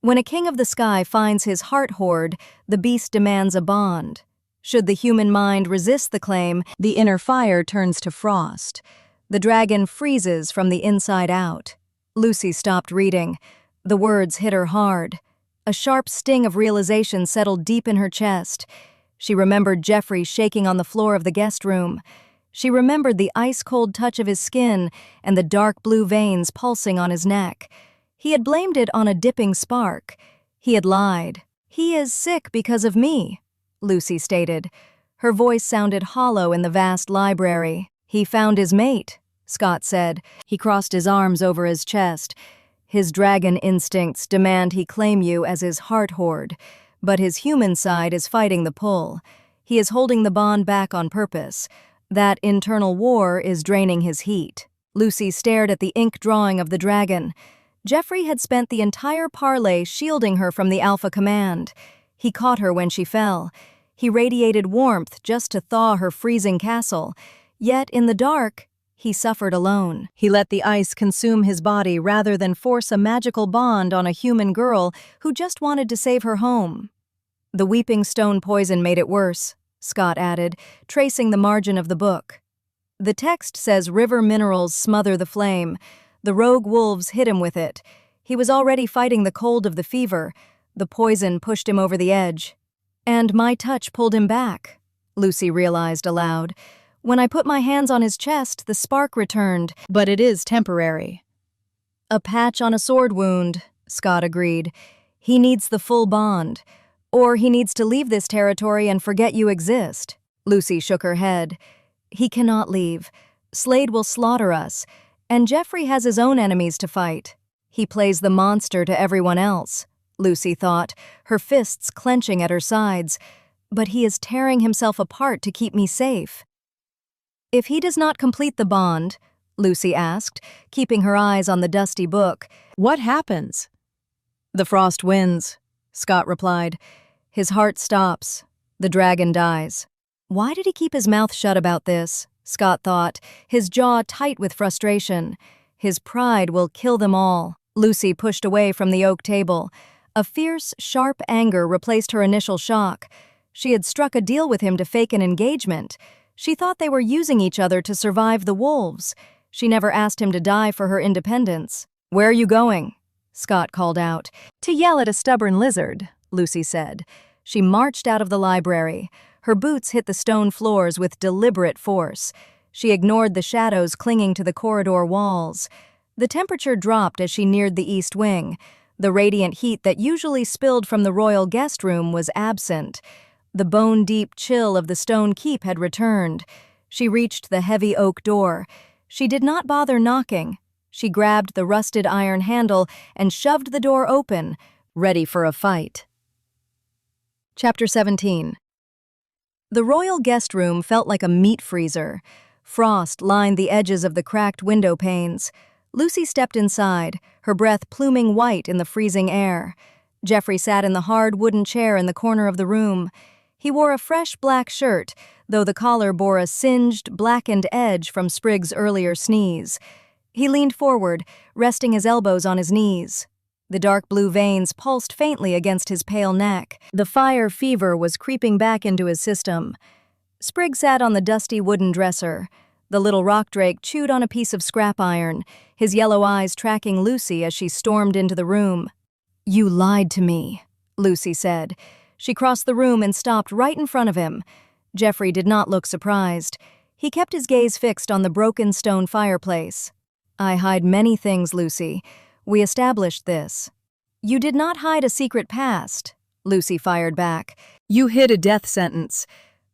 When a king of the sky finds his heart hoard, the beast demands a bond. Should the human mind resist the claim, the inner fire turns to frost. The dragon freezes from the inside out." Lucy stopped reading. The words hit her hard. A sharp sting of realization settled deep in her chest. She remembered Jeffrey shaking on the floor of the guest room. She remembered the ice-cold touch of his skin and the dark blue veins pulsing on his neck. He had blamed it on a dipping spark. He had lied. "He is sick because of me," Lucy stated. Her voice sounded hollow in the vast library. "He found his mate," Scott said. He crossed his arms over his chest. "His dragon instincts demand he claim you as his heart hoard, but his human side is fighting the pull. He is holding the bond back on purpose. That internal war is draining his heat." Lucy stared at the ink drawing of the dragon. Jeffrey had spent the entire Parley shielding her from the Alpha Command. He caught her when she fell. He radiated warmth just to thaw her freezing castle. Yet in the dark, he suffered alone. He let the ice consume his body rather than force a magical bond on a human girl who just wanted to save her home. "The weeping stone poison made it worse," Scott added, tracing the margin of the book. "The text says river minerals smother the flame. The rogue wolves hit him with it. He was already fighting the cold of the fever. The poison pushed him over the edge. And my touch pulled him back," Lucy realized aloud. "When I put my hands on his chest, the spark returned, but it is temporary." "A patch on a sword wound," Scott agreed. "He needs the full bond. Or he needs to leave this territory and forget you exist." Lucy shook her head. "He cannot leave. Slade will slaughter us. And Jeffrey has his own enemies to fight. He plays the monster to everyone else," Lucy thought, her fists clenching at her sides. "But he is tearing himself apart to keep me safe." "If he does not complete the bond," Lucy asked, keeping her eyes on the dusty book, "what happens?" "The frost wins," Scott replied. "His heart stops. The dragon dies." Why did he keep his mouth shut about this? Scott thought, his jaw tight with frustration. His pride will kill them all. Lucy pushed away from the oak table. A fierce, sharp anger replaced her initial shock. She had struck a deal with him to fake an engagement. She thought they were using each other to survive the wolves. She never asked him to die for her independence. "Where are you going?" Scott called out. "To yell at a stubborn lizard," Lucy said. She marched out of the library. Her boots hit the stone floors with deliberate force. She ignored the shadows clinging to the corridor walls. The temperature dropped as she neared the east wing. The radiant heat that usually spilled from the royal guest room was absent. The bone-deep chill of the stone keep had returned. She reached the heavy oak door. She did not bother knocking. She grabbed the rusted iron handle and shoved the door open, ready for a fight. Chapter 17. The royal guest room felt like a meat freezer. Frost lined the edges of the cracked window panes. Lucy stepped inside, her breath pluming white in the freezing air. Jeffrey sat in the hard wooden chair in the corner of the room. He wore a fresh black shirt, though the collar bore a singed, blackened edge from Sprig's earlier sneeze. He leaned forward, resting his elbows on his knees. The dark blue veins pulsed faintly against his pale neck. The fire fever was creeping back into his system. Sprig sat on the dusty wooden dresser. The little rock drake chewed on a piece of scrap iron, his yellow eyes tracking Lucy as she stormed into the room. "You lied to me," Lucy said. She crossed the room and stopped right in front of him. Jeffrey did not look surprised. He kept his gaze fixed on the broken stone fireplace. "I hide many things, Lucy. We established this." "You did not hide a secret past," Lucy fired back. "You hid a death sentence.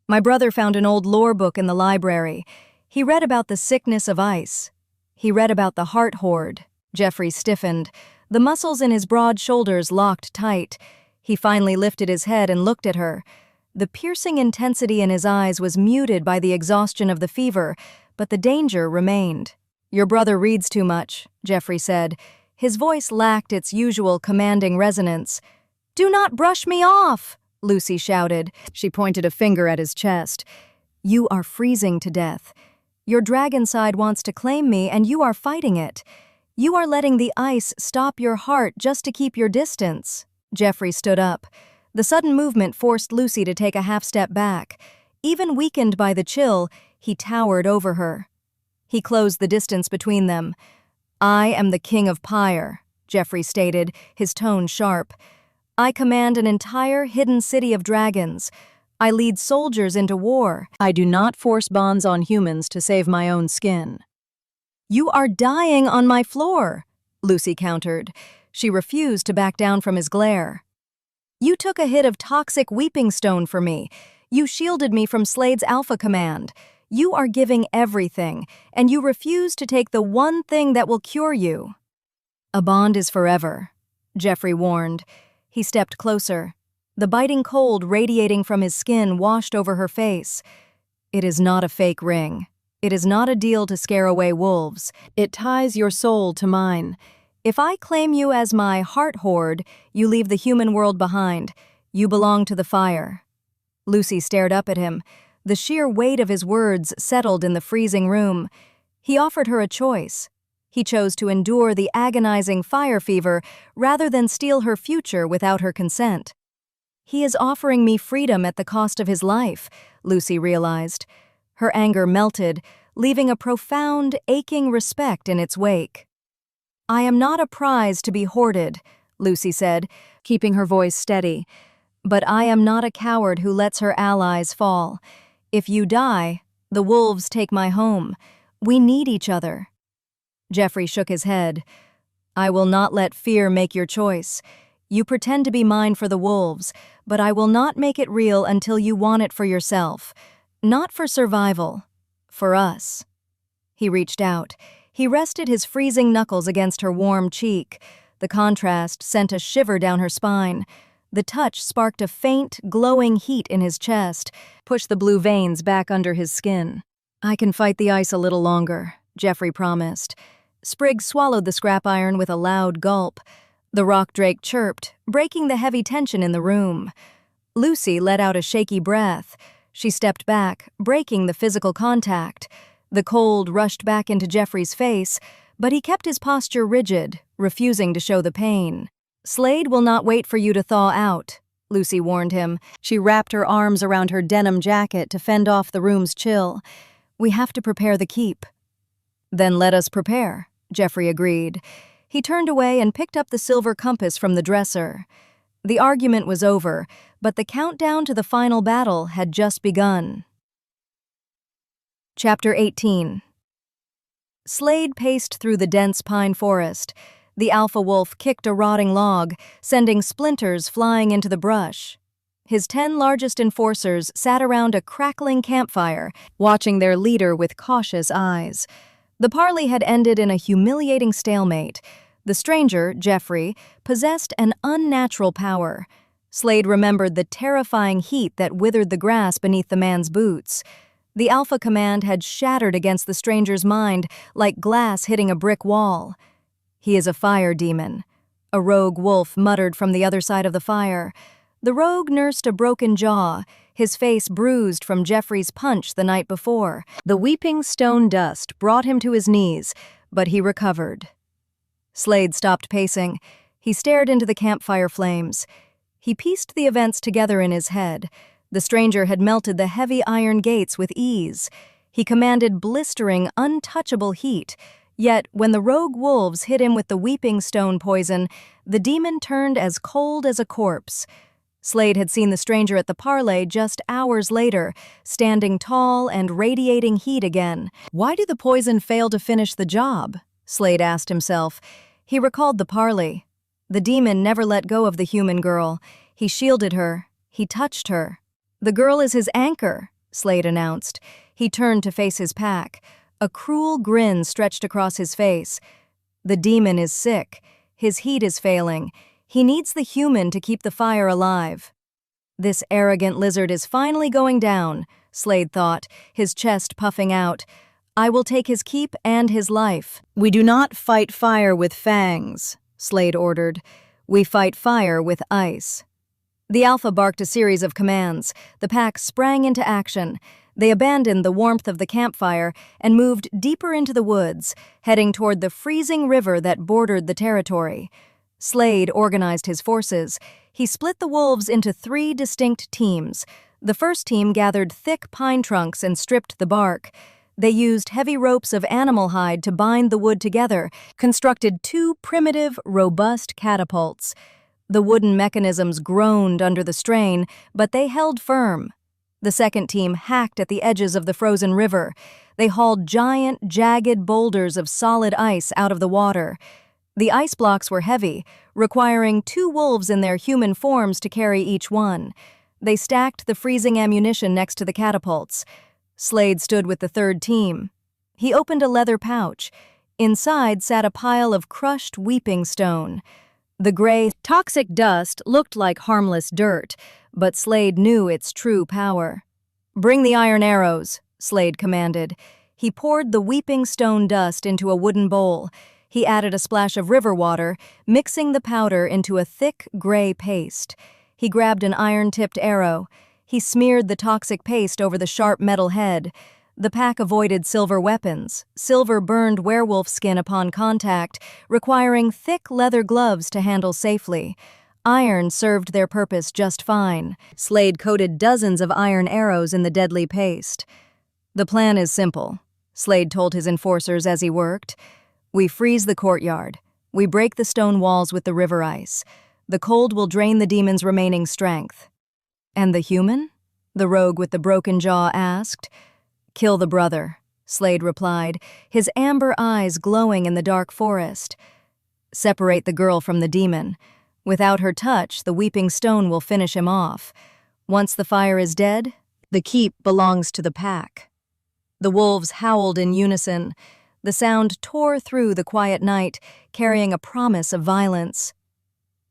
My brother found an old lore book in the library. He read about the sickness of ice. He read about the heart horde." Jeffrey stiffened. The muscles in his broad shoulders locked tight. He finally lifted his head and looked at her. The piercing intensity in his eyes was muted by the exhaustion of the fever, but the danger remained. "Your brother reads too much," Jeffrey said. His voice lacked its usual commanding resonance. "Do not brush me off!" Lucy shouted. She pointed a finger at his chest. "You are freezing to death. Your dragon side wants to claim me, and you are fighting it. You are letting the ice stop your heart just to keep your distance." Jeffrey stood up. The sudden movement forced Lucy to take a half-step back. Even weakened by the chill, he towered over her. He closed the distance between them. "I am the King of Pyre," Jeffrey stated, his tone sharp. "I command an entire hidden city of dragons. I lead soldiers into war. I do not force bonds on humans to save my own skin." "You are dying on my floor," Lucy countered. She refused to back down from his glare. "You took a hit of toxic weeping stone for me. You shielded me from Slade's alpha command. You are giving everything, and you refuse to take the one thing that will cure you." "A bond is forever," Jeffrey warned. He stepped closer. The biting cold radiating from his skin washed over her face. "It is not a fake ring. It is not a deal to scare away wolves. It ties your soul to mine. If I claim you as my heart horde, you leave the human world behind. You belong to the fire." Lucy stared up at him. The sheer weight of his words settled in the freezing room. He offered her a choice. He chose to endure the agonizing fire fever rather than steal her future without her consent. "He is offering me freedom at the cost of his life," Lucy realized. Her anger melted, leaving a profound, aching respect in its wake. "I am not a prize to be hoarded," Lucy said, keeping her voice steady. "But I am not a coward who lets her allies fall. If you die, the wolves take my home. We need each other." Jeffrey shook his head. "I will not let fear make your choice. You pretend to be mine for the wolves, but I will not make it real until you want it for yourself. Not for survival. For us." He reached out. He rested his freezing knuckles against her warm cheek. The contrast sent a shiver down her spine. The touch sparked a faint, glowing heat in his chest, pushed the blue veins back under his skin. "I can fight the ice a little longer," Jeffrey promised. Sprig swallowed the scrap iron with a loud gulp. The rock drake chirped, breaking the heavy tension in the room. Lucy let out a shaky breath. She stepped back, breaking the physical contact. The cold rushed back into Jeffrey's face, but he kept his posture rigid, refusing to show the pain. "Slade will not wait for you to thaw out," Lucy warned him. She wrapped her arms around her denim jacket to fend off the room's chill. "We have to prepare the keep." "Then let us prepare," Geoffrey agreed. He turned away and picked up the silver compass from the dresser. The argument was over, but the countdown to the final battle had just begun. Chapter 18. Slade paced through the dense pine forest. The alpha wolf kicked a rotting log, sending splinters flying into the brush. His 10 largest enforcers sat around a crackling campfire, watching their leader with cautious eyes. The parley had ended in a humiliating stalemate. The stranger, Geoffrey, possessed an unnatural power. Slade remembered the terrifying heat that withered the grass beneath the man's boots. The Alpha Command had shattered against the stranger's mind like glass hitting a brick wall. "He is a fire demon," a rogue wolf muttered from the other side of the fire. The rogue nursed a broken jaw, his face bruised from Geoffrey's punch the night before. The weeping stone dust brought him to his knees, but he recovered. Slade stopped pacing. He stared into the campfire flames. He pieced the events together in his head. The stranger had melted the heavy iron gates with ease. He commanded blistering, untouchable heat. Yet, when the rogue wolves hit him with the weeping stone poison, the demon turned as cold as a corpse. Slade had seen the stranger at the parley just hours later, standing tall and radiating heat again. Why did the poison fail to finish the job? Slade asked himself. He recalled the parley. The demon never let go of the human girl. He shielded her. He touched her. "The girl is his anchor," Slade announced. He turned to face his pack. A cruel grin stretched across his face. "The demon is sick. His heat is failing. He needs the human to keep the fire alive." "This arrogant lizard is finally going down," Slade thought, his chest puffing out. "I will take his keep and his life." "We do not fight fire with fangs," Slade ordered. "We fight fire with ice." The Alpha barked a series of commands. The pack sprang into action. They abandoned the warmth of the campfire and moved deeper into the woods, heading toward the freezing river that bordered the territory. Slade organized his forces. He split the wolves into 3 distinct teams. The first team gathered thick pine trunks and stripped the bark. They used heavy ropes of animal hide to bind the wood together, constructed 2 primitive, robust catapults. The wooden mechanisms groaned under the strain, but they held firm. The second team hacked at the edges of the frozen river. They hauled giant, jagged boulders of solid ice out of the water. The ice blocks were heavy, requiring 2 wolves in their human forms to carry each one. They stacked the freezing ammunition next to the catapults. Slade stood with the third team. He opened a leather pouch. Inside sat a pile of crushed weeping stone. The gray, toxic dust looked like harmless dirt, but Slade knew its true power. "Bring the iron arrows," Slade commanded. He poured the weeping stone dust into a wooden bowl. He added a splash of river water, mixing the powder into a thick, gray paste. He grabbed an iron-tipped arrow. He smeared the toxic paste over the sharp metal head. The pack avoided silver weapons. Silver burned werewolf skin upon contact, requiring thick leather gloves to handle safely. Iron served their purpose just fine. Slade coated dozens of iron arrows in the deadly paste. "The plan is simple," Slade told his enforcers as he worked. "We freeze the courtyard. We break the stone walls with the river ice. The cold will drain the demon's remaining strength." "And the human?" the rogue with the broken jaw asked. "Kill the brother," Slade replied, his amber eyes glowing in the dark forest. "Separate the girl from the demon. Without her touch, the weeping stone will finish him off. Once the fire is dead, the keep belongs to the pack." The wolves howled in unison. The sound tore through the quiet night, carrying a promise of violence.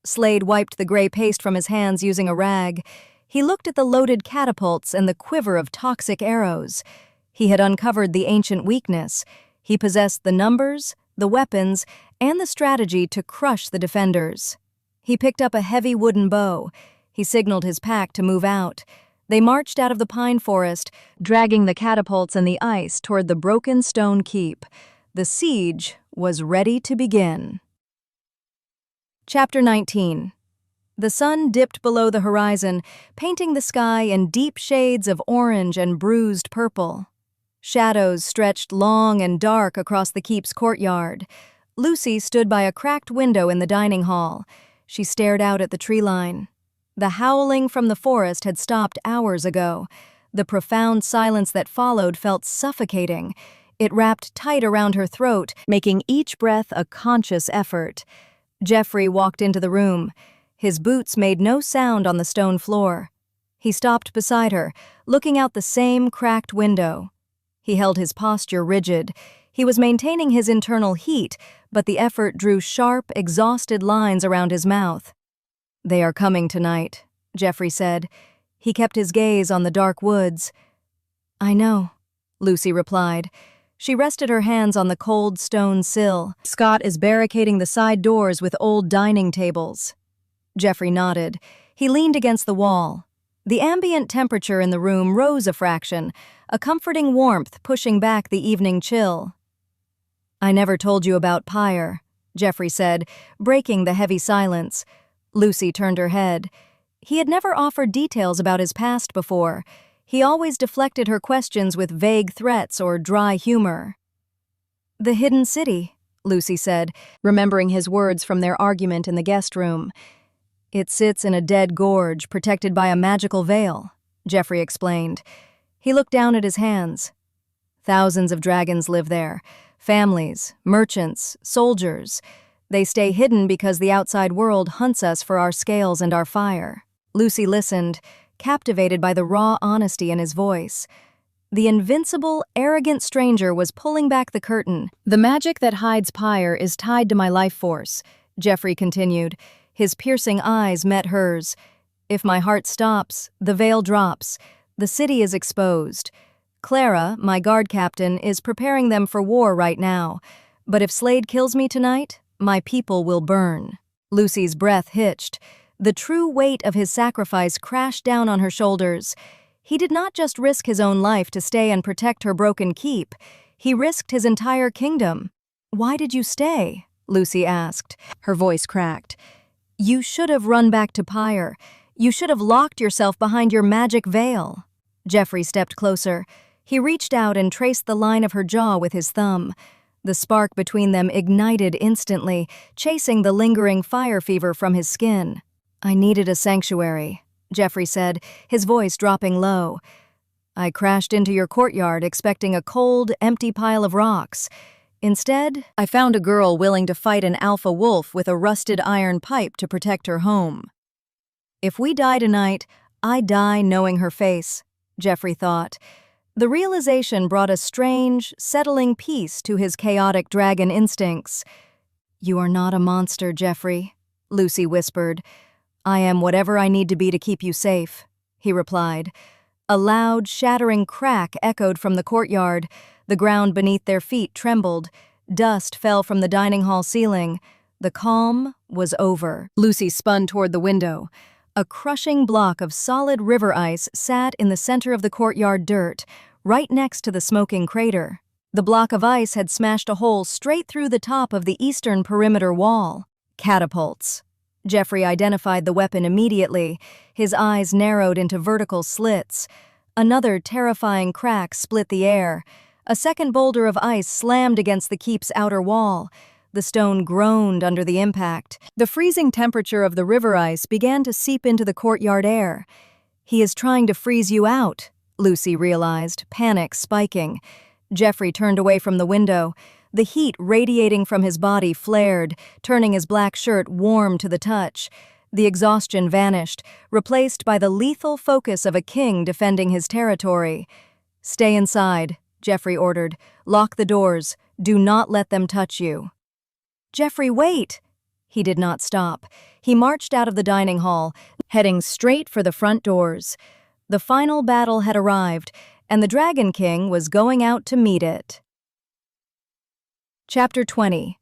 Slade wiped the gray paste from his hands using a rag. He looked at the loaded catapults and the quiver of toxic arrows. He had uncovered the ancient weakness. He possessed the numbers, the weapons, and the strategy to crush the defenders. He picked up a heavy wooden bow. He signaled his pack to move out. They marched out of the pine forest, dragging the catapults and the ice toward the broken stone keep. The siege was ready to begin. Chapter 19. The sun dipped below the horizon, painting the sky in deep shades of orange and bruised purple. Shadows stretched long and dark across the keep's courtyard. Lucy stood by a cracked window in the dining hall. She stared out at the tree line. The howling from the forest had stopped hours ago. The profound silence that followed felt suffocating. It wrapped tight around her throat, making each breath a conscious effort. Jeffrey walked into the room. His boots made no sound on the stone floor. He stopped beside her, looking out the same cracked window. He held his posture rigid. He was maintaining his internal heat, but the effort drew sharp, exhausted lines around his mouth. "They are coming tonight," Jeffrey said. He kept his gaze on the dark woods. "I know," Lucy replied. She rested her hands on the cold stone sill. "Scott is barricading the side doors with old dining tables." Jeffrey nodded. He leaned against the wall. The ambient temperature in the room rose a fraction, a comforting warmth pushing back the evening chill. "I never told you about Pyre," Jeffrey said, breaking the heavy silence. Lucy turned her head. He had never offered details about his past before. He always deflected her questions with vague threats or dry humor. "The hidden city," Lucy said, remembering his words from their argument in the guest room. "It sits in a dead gorge protected by a magical veil," Jeffrey explained. He looked down at his hands. "Thousands of dragons live there. Families, merchants, soldiers. They stay hidden because the outside world hunts us for our scales and our fire." Lucy listened, captivated by the raw honesty in his voice. The invincible, arrogant stranger was pulling back the curtain. "The magic that hides Pyre is tied to my life force," Jeffrey continued. His piercing eyes met hers. "If my heart stops, the veil drops. The city is exposed. Clara, my guard captain, is preparing them for war right now. But if Slade kills me tonight, my people will burn." Lucy's breath hitched. The true weight of his sacrifice crashed down on her shoulders. He did not just risk his own life to stay and protect her broken keep. He risked his entire kingdom. "Why did you stay?" Lucy asked. Her voice cracked. "You should have run back to Pyre. You should have locked yourself behind your magic veil." Jeffrey stepped closer. He reached out and traced the line of her jaw with his thumb. The spark between them ignited instantly, chasing the lingering fire fever from his skin. "I needed a sanctuary," Jeffrey said, his voice dropping low. "I crashed into your courtyard expecting a cold, empty pile of rocks. Instead, I found a girl willing to fight an alpha wolf with a rusted iron pipe to protect her home." "If we die tonight, I die knowing her face," Jeffrey thought. The realization brought a strange, settling peace to his chaotic dragon instincts. "You are not a monster, Jeffrey," Lucy whispered. "I am whatever I need to be to keep you safe," he replied. A loud, shattering crack echoed from the courtyard. The ground beneath their feet trembled. Dust fell from the dining hall ceiling. The calm was over. Lucy spun toward the window. A crushing block of solid river ice sat in the center of the courtyard dirt, right next to the smoking crater. The block of ice had smashed a hole straight through the top of the eastern perimeter wall. Catapults. Jeffrey identified the weapon immediately. His eyes narrowed into vertical slits. Another terrifying crack split the air. A second boulder of ice slammed against the keep's outer wall. The stone groaned under the impact. The freezing temperature of the river ice began to seep into the courtyard air. "He is trying to freeze you out," Lucy realized, panic spiking. Jeffrey turned away from the window. The heat radiating from his body flared, turning his black shirt warm to the touch. The exhaustion vanished, replaced by the lethal focus of a king defending his territory. "Stay inside," Jeffrey ordered. "Lock the doors. Do not let them touch you." "Jeffrey, wait!" He did not stop. He marched out of the dining hall, heading straight for the front doors. The final battle had arrived, and the Dragon King was going out to meet it. Chapter 20.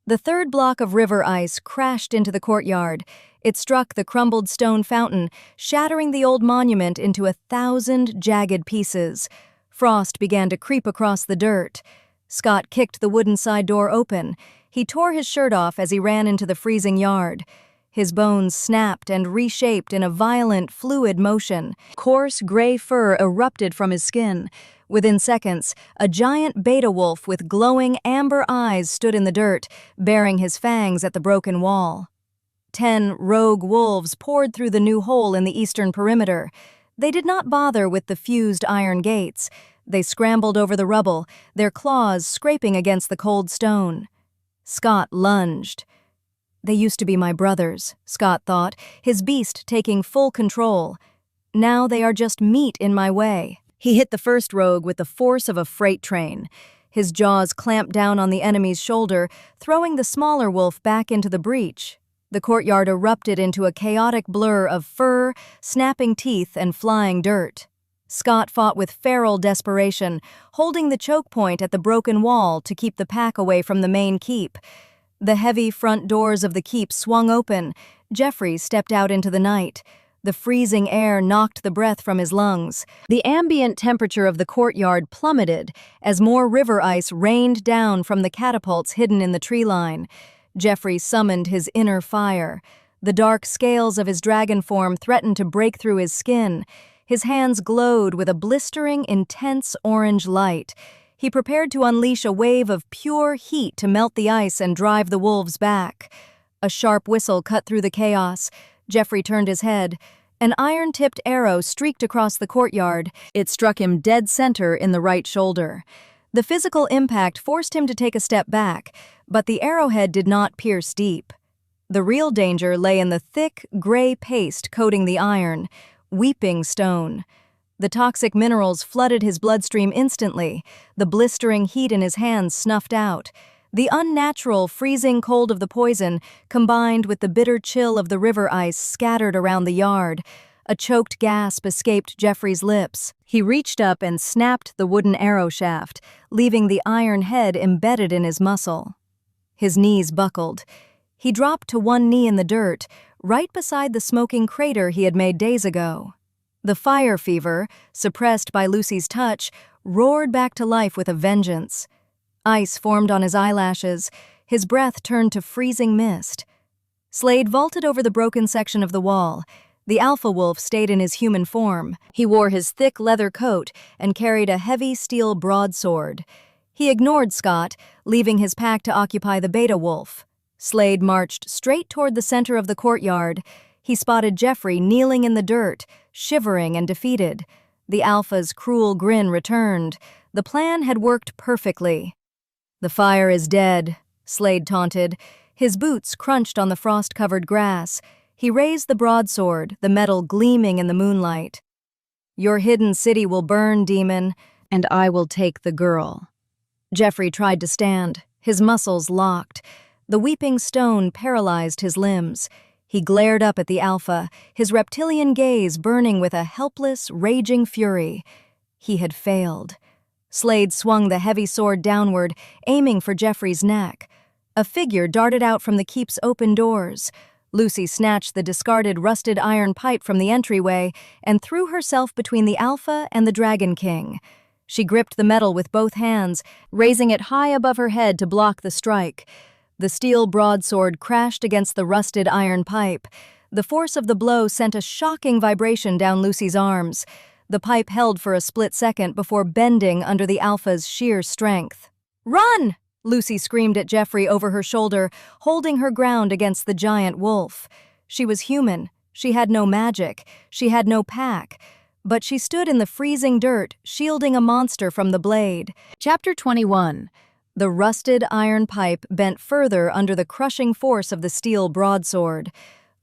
The third block of river ice crashed into the courtyard. It struck the crumbled stone fountain, shattering the old monument into 1,000 jagged pieces. Frost began to creep across the dirt. Scott kicked the wooden side door open. He tore his shirt off as he ran into the freezing yard. His bones snapped and reshaped in a violent, fluid motion. Coarse, gray fur erupted from his skin. Within seconds, a giant beta wolf with glowing amber eyes stood in the dirt, baring his fangs at the broken wall. 10 rogue wolves poured through the new hole in the eastern perimeter. They did not bother with the fused iron gates. They scrambled over the rubble, their claws scraping against the cold stone. Scott lunged. They used to be my brothers, Scott thought, his beast taking full control. Now they are just meat in my way. He hit the first rogue with the force of a freight train. His jaws clamped down on the enemy's shoulder, throwing the smaller wolf back into the breach. The courtyard erupted into a chaotic blur of fur, snapping teeth, and flying dirt. Scott fought with feral desperation, holding the choke point at the broken wall to keep the pack away from the main keep. The heavy front doors of the keep swung open. Jeffrey stepped out into the night. The freezing air knocked the breath from his lungs. The ambient temperature of the courtyard plummeted as more river ice rained down from the catapults hidden in the tree line. Jeffrey summoned his inner fire. The dark scales of his dragon form threatened to break through his skin. His hands glowed with a blistering, intense orange light. He prepared to unleash a wave of pure heat to melt the ice and drive the wolves back. A sharp whistle cut through the chaos. Jeffrey turned his head. An iron-tipped arrow streaked across the courtyard. It struck him dead center in the right shoulder. The physical impact forced him to take a step back, but the arrowhead did not pierce deep. The real danger lay in the thick, gray paste coating the iron, weeping stone. The toxic minerals flooded his bloodstream instantly, the blistering heat in his hands snuffed out. The unnatural, freezing cold of the poison, combined with the bitter chill of the river ice, scattered around the yard. A choked gasp escaped Jeffrey's lips. He reached up and snapped the wooden arrow shaft, leaving the iron head embedded in his muscle. His knees buckled. He dropped to one knee in the dirt, right beside the smoking crater he had made days ago. The fire fever, suppressed by Lucy's touch, roared back to life with a vengeance. Ice formed on his eyelashes. His breath turned to freezing mist. Slade vaulted over the broken section of the wall. The alpha wolf stayed in his human form. He wore his thick leather coat and carried a heavy steel broadsword. He ignored Scott, leaving his pack to occupy the beta wolf. Slade marched straight toward the center of the courtyard. He spotted Jeffrey kneeling in the dirt, shivering and defeated. The alpha's cruel grin returned. The plan had worked perfectly. "The fire is dead," Slade taunted. His boots crunched on the frost-covered grass. He raised the broadsword, the metal gleaming in the moonlight. "Your hidden city will burn, demon, and I will take the girl." Jeffrey tried to stand, his muscles locked. The weeping stone paralyzed his limbs. He glared up at the alpha, his reptilian gaze burning with a helpless, raging fury. He had failed. Slade swung the heavy sword downward, aiming for Jeffrey's neck. A figure darted out from the keep's open doors. Lucy snatched the discarded rusted iron pipe from the entryway and threw herself between the alpha and the Dragon King. She gripped the metal with both hands, raising it high above her head to block the strike. The steel broadsword crashed against the rusted iron pipe. The force of the blow sent a shocking vibration down Lucy's arms. The pipe held for a split second before bending under the alpha's sheer strength. "Run!" Lucy screamed at Jeffrey over her shoulder, holding her ground against the giant wolf. She was human. She had no magic. She had no pack. But she stood in the freezing dirt, shielding a monster from the blade. Chapter 21. The rusted iron pipe bent further under the crushing force of the steel broadsword.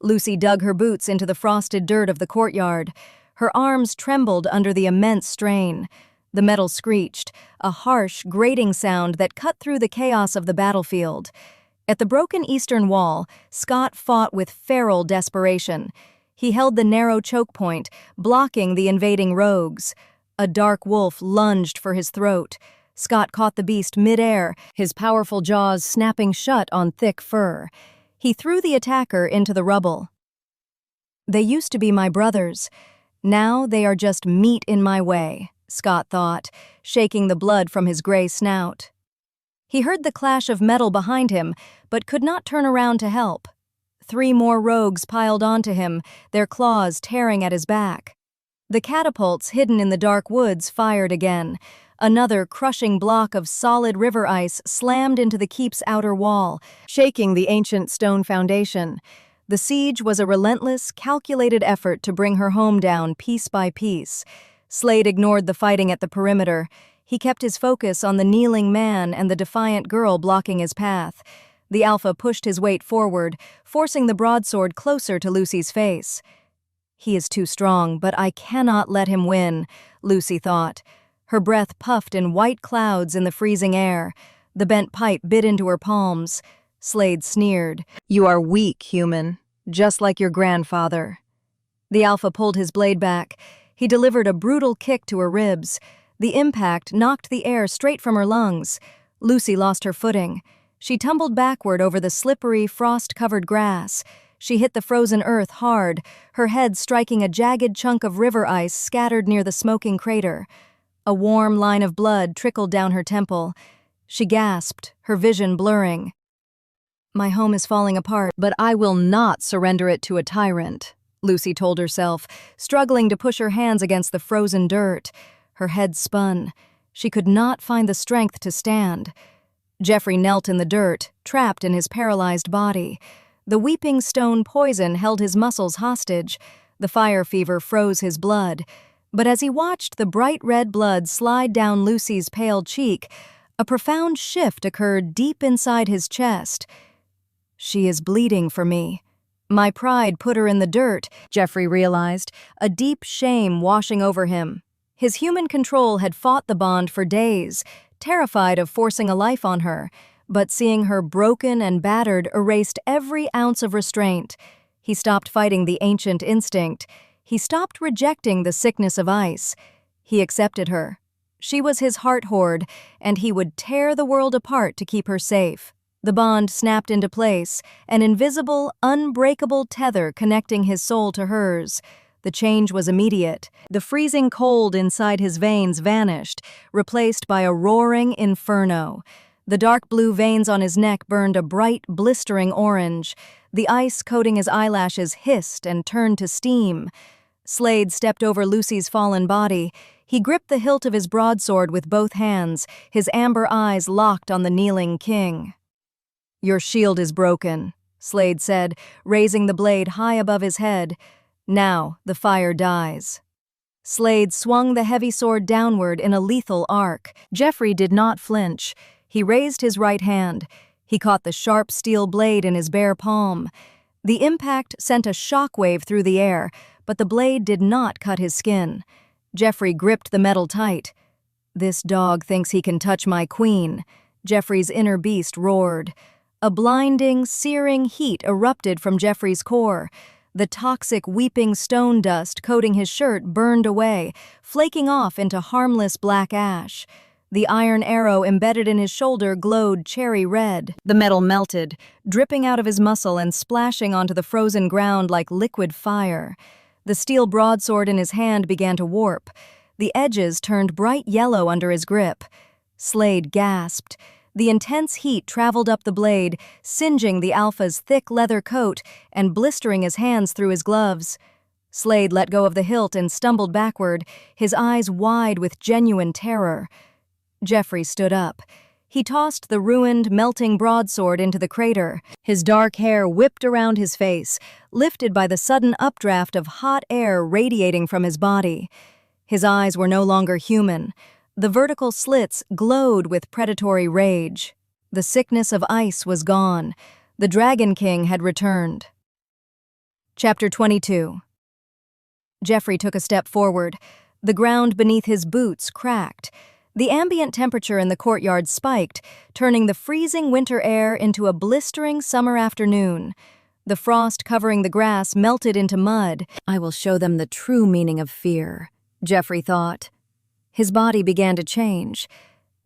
Lucy dug her boots into the frosted dirt of the courtyard. Her arms trembled under the immense strain. The metal screeched, a harsh, grating sound that cut through the chaos of the battlefield. At the broken eastern wall, Scott fought with feral desperation. He held the narrow choke point, blocking the invading rogues. A dark wolf lunged for his throat. Scott caught the beast mid-air, his powerful jaws snapping shut on thick fur. He threw the attacker into the rubble. "They used to be my brothers. Now they are just meat in my way," Scott thought, shaking the blood from his gray snout. He heard the clash of metal behind him, but could not turn around to help. 3 more rogues piled onto him, their claws tearing at his back. The catapults hidden in the dark woods fired again. Another crushing block of solid river ice slammed into the keep's outer wall, shaking the ancient stone foundation. The siege was a relentless, calculated effort to bring her home down piece by piece. Slade ignored the fighting at the perimeter. He kept his focus on the kneeling man and the defiant girl blocking his path. The Alpha pushed his weight forward, forcing the broadsword closer to Lucy's face. "He is too strong, but I cannot let him win," Lucy thought. Her breath puffed in white clouds in the freezing air. The bent pipe bit into her palms. Slade sneered. "You are weak, human, just like your grandfather." The Alpha pulled his blade back. He delivered a brutal kick to her ribs. The impact knocked the air straight from her lungs. Lucy lost her footing. She tumbled backward over the slippery, frost-covered grass. She hit the frozen earth hard, her head striking a jagged chunk of river ice scattered near the smoking crater. A warm line of blood trickled down her temple. She gasped, her vision blurring. "My home is falling apart, but I will not surrender it to a tyrant," Lucy told herself, struggling to push her hands against the frozen dirt. Her head spun. She could not find the strength to stand. Jeffrey knelt in the dirt, trapped in his paralyzed body. The weeping stone poison held his muscles hostage. The fire fever froze his blood. But as he watched the bright red blood slide down Lucy's pale cheek, a profound shift occurred deep inside his chest. "She is bleeding for me. My pride put her in the dirt," Jeffrey realized, a deep shame washing over him. His human control had fought the bond for days, terrified of forcing a life on her, but seeing her broken and battered erased every ounce of restraint. He stopped fighting the ancient instinct. He stopped rejecting the sickness of ice. He accepted her. She was his heart hoard, and he would tear the world apart to keep her safe. The bond snapped into place, an invisible, unbreakable tether connecting his soul to hers. The change was immediate. The freezing cold inside his veins vanished, replaced by a roaring inferno. The dark blue veins on his neck burned a bright, blistering orange. The ice coating his eyelashes hissed and turned to steam. Slade stepped over Lucy's fallen body. He gripped the hilt of his broadsword with both hands, his amber eyes locked on the kneeling king. "Your shield is broken," Slade said, raising the blade high above his head. "Now the fire dies." Slade swung the heavy sword downward in a lethal arc. Jeffrey did not flinch. He raised his right hand. He caught the sharp steel blade in his bare palm. The impact sent a shockwave through the air, but the blade did not cut his skin. Jeffrey gripped the metal tight. "This dog thinks he can touch my queen," Jeffrey's inner beast roared. A blinding, searing heat erupted from Jeffrey's core. The toxic, weeping stone dust coating his shirt burned away, flaking off into harmless black ash. The iron arrow embedded in his shoulder glowed cherry red. The metal melted, dripping out of his muscle and splashing onto the frozen ground like liquid fire. The steel broadsword in his hand began to warp. The edges turned bright yellow under his grip. Slade gasped. The intense heat traveled up the blade, singeing the Alpha's thick leather coat and blistering his hands through his gloves. Slade let go of the hilt and stumbled backward, his eyes wide with genuine terror. Jeffrey stood up. He tossed the ruined, melting broadsword into the crater. His dark hair whipped around his face, lifted by the sudden updraft of hot air radiating from his body. His eyes were no longer human. The vertical slits glowed with predatory rage. The sickness of ice was gone. The Dragon King had returned. Chapter 22. Jeffrey took a step forward. The ground beneath his boots cracked. The ambient temperature in the courtyard spiked, turning the freezing winter air into a blistering summer afternoon. The frost covering the grass melted into mud. "I will show them the true meaning of fear," Jeffrey thought. His body began to change.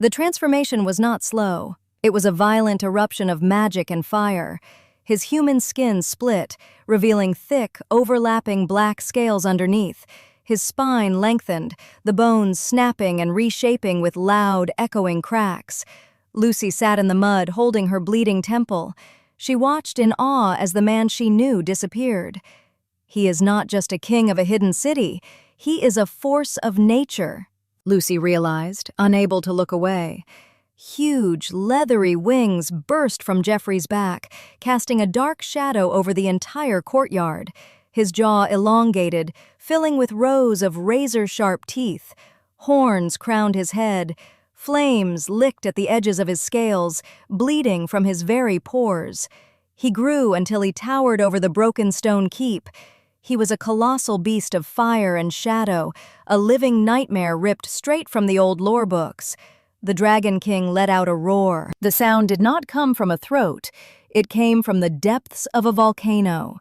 The transformation was not slow. It was a violent eruption of magic and fire. His human skin split, revealing thick, overlapping black scales underneath. His spine lengthened, the bones snapping and reshaping with loud, echoing cracks. Lucy sat in the mud, holding her bleeding temple. She watched in awe as the man she knew disappeared. He is not just a king of a hidden city, he is a force of nature, Lucy realized, unable to look away. Huge, leathery wings burst from Jeffrey's back, casting a dark shadow over the entire courtyard. His jaw elongated, filling with rows of razor-sharp teeth. Horns crowned his head. Flames licked at the edges of his scales, bleeding from his very pores. He grew until he towered over the broken stone keep. He was a colossal beast of fire and shadow, a living nightmare ripped straight from the old lore books. The Dragon King let out a roar. The sound did not come from a throat. It came from the depths of a volcano.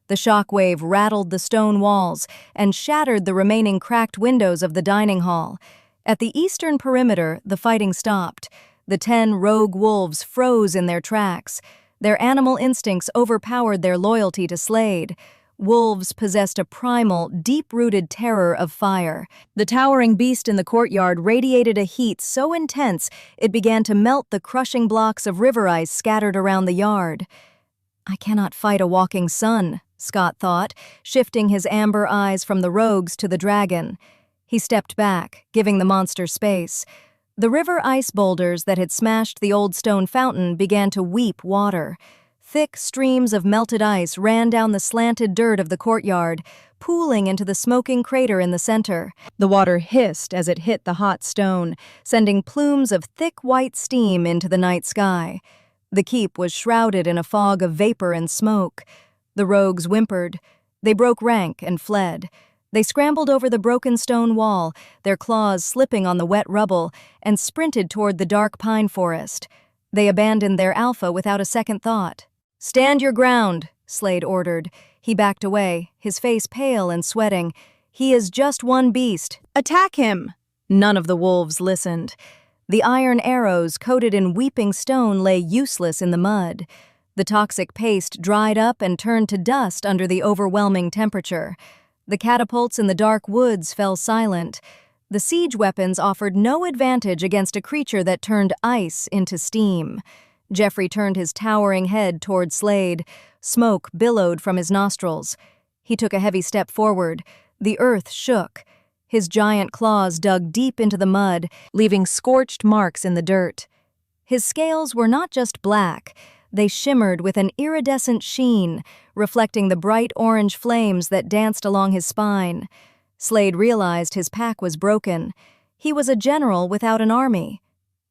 The shockwave rattled the stone walls and shattered the remaining cracked windows of the dining hall. At the eastern perimeter, the fighting stopped. The 10 rogue wolves froze in their tracks. Their animal instincts overpowered their loyalty to Slade. Wolves possessed a primal, deep-rooted terror of fire. The towering beast in the courtyard radiated a heat so intense it began to melt the crushing blocks of river ice scattered around the yard. "I cannot fight a walking sun," Scott thought, shifting his amber eyes from the rogues to the dragon. He stepped back, giving the monster space. The river ice boulders that had smashed the old stone fountain began to weep water. Thick streams of melted ice ran down the slanted dirt of the courtyard, pooling into the smoking crater in the center. The water hissed as it hit the hot stone, sending plumes of thick white steam into the night sky. The keep was shrouded in a fog of vapor and smoke. The rogues whimpered. They broke rank and fled. They scrambled over the broken stone wall, their claws slipping on the wet rubble, and sprinted toward the dark pine forest. They abandoned their alpha without a second thought. "Stand your ground," Slade ordered. He backed away, his face pale and sweating. "He is just one beast. Attack him!" None of the wolves listened. The iron arrows coated in weeping stone lay useless in the mud. The toxic paste dried up and turned to dust under the overwhelming temperature. The catapults in the dark woods fell silent. The siege weapons offered no advantage against a creature that turned ice into steam. Jeffrey turned his towering head toward Slade. Smoke billowed from his nostrils. He took a heavy step forward. The earth shook. His giant claws dug deep into the mud, leaving scorched marks in the dirt. His scales were not just black. They shimmered with an iridescent sheen, reflecting the bright orange flames that danced along his spine. Slade realized his pack was broken. He was a general without an army.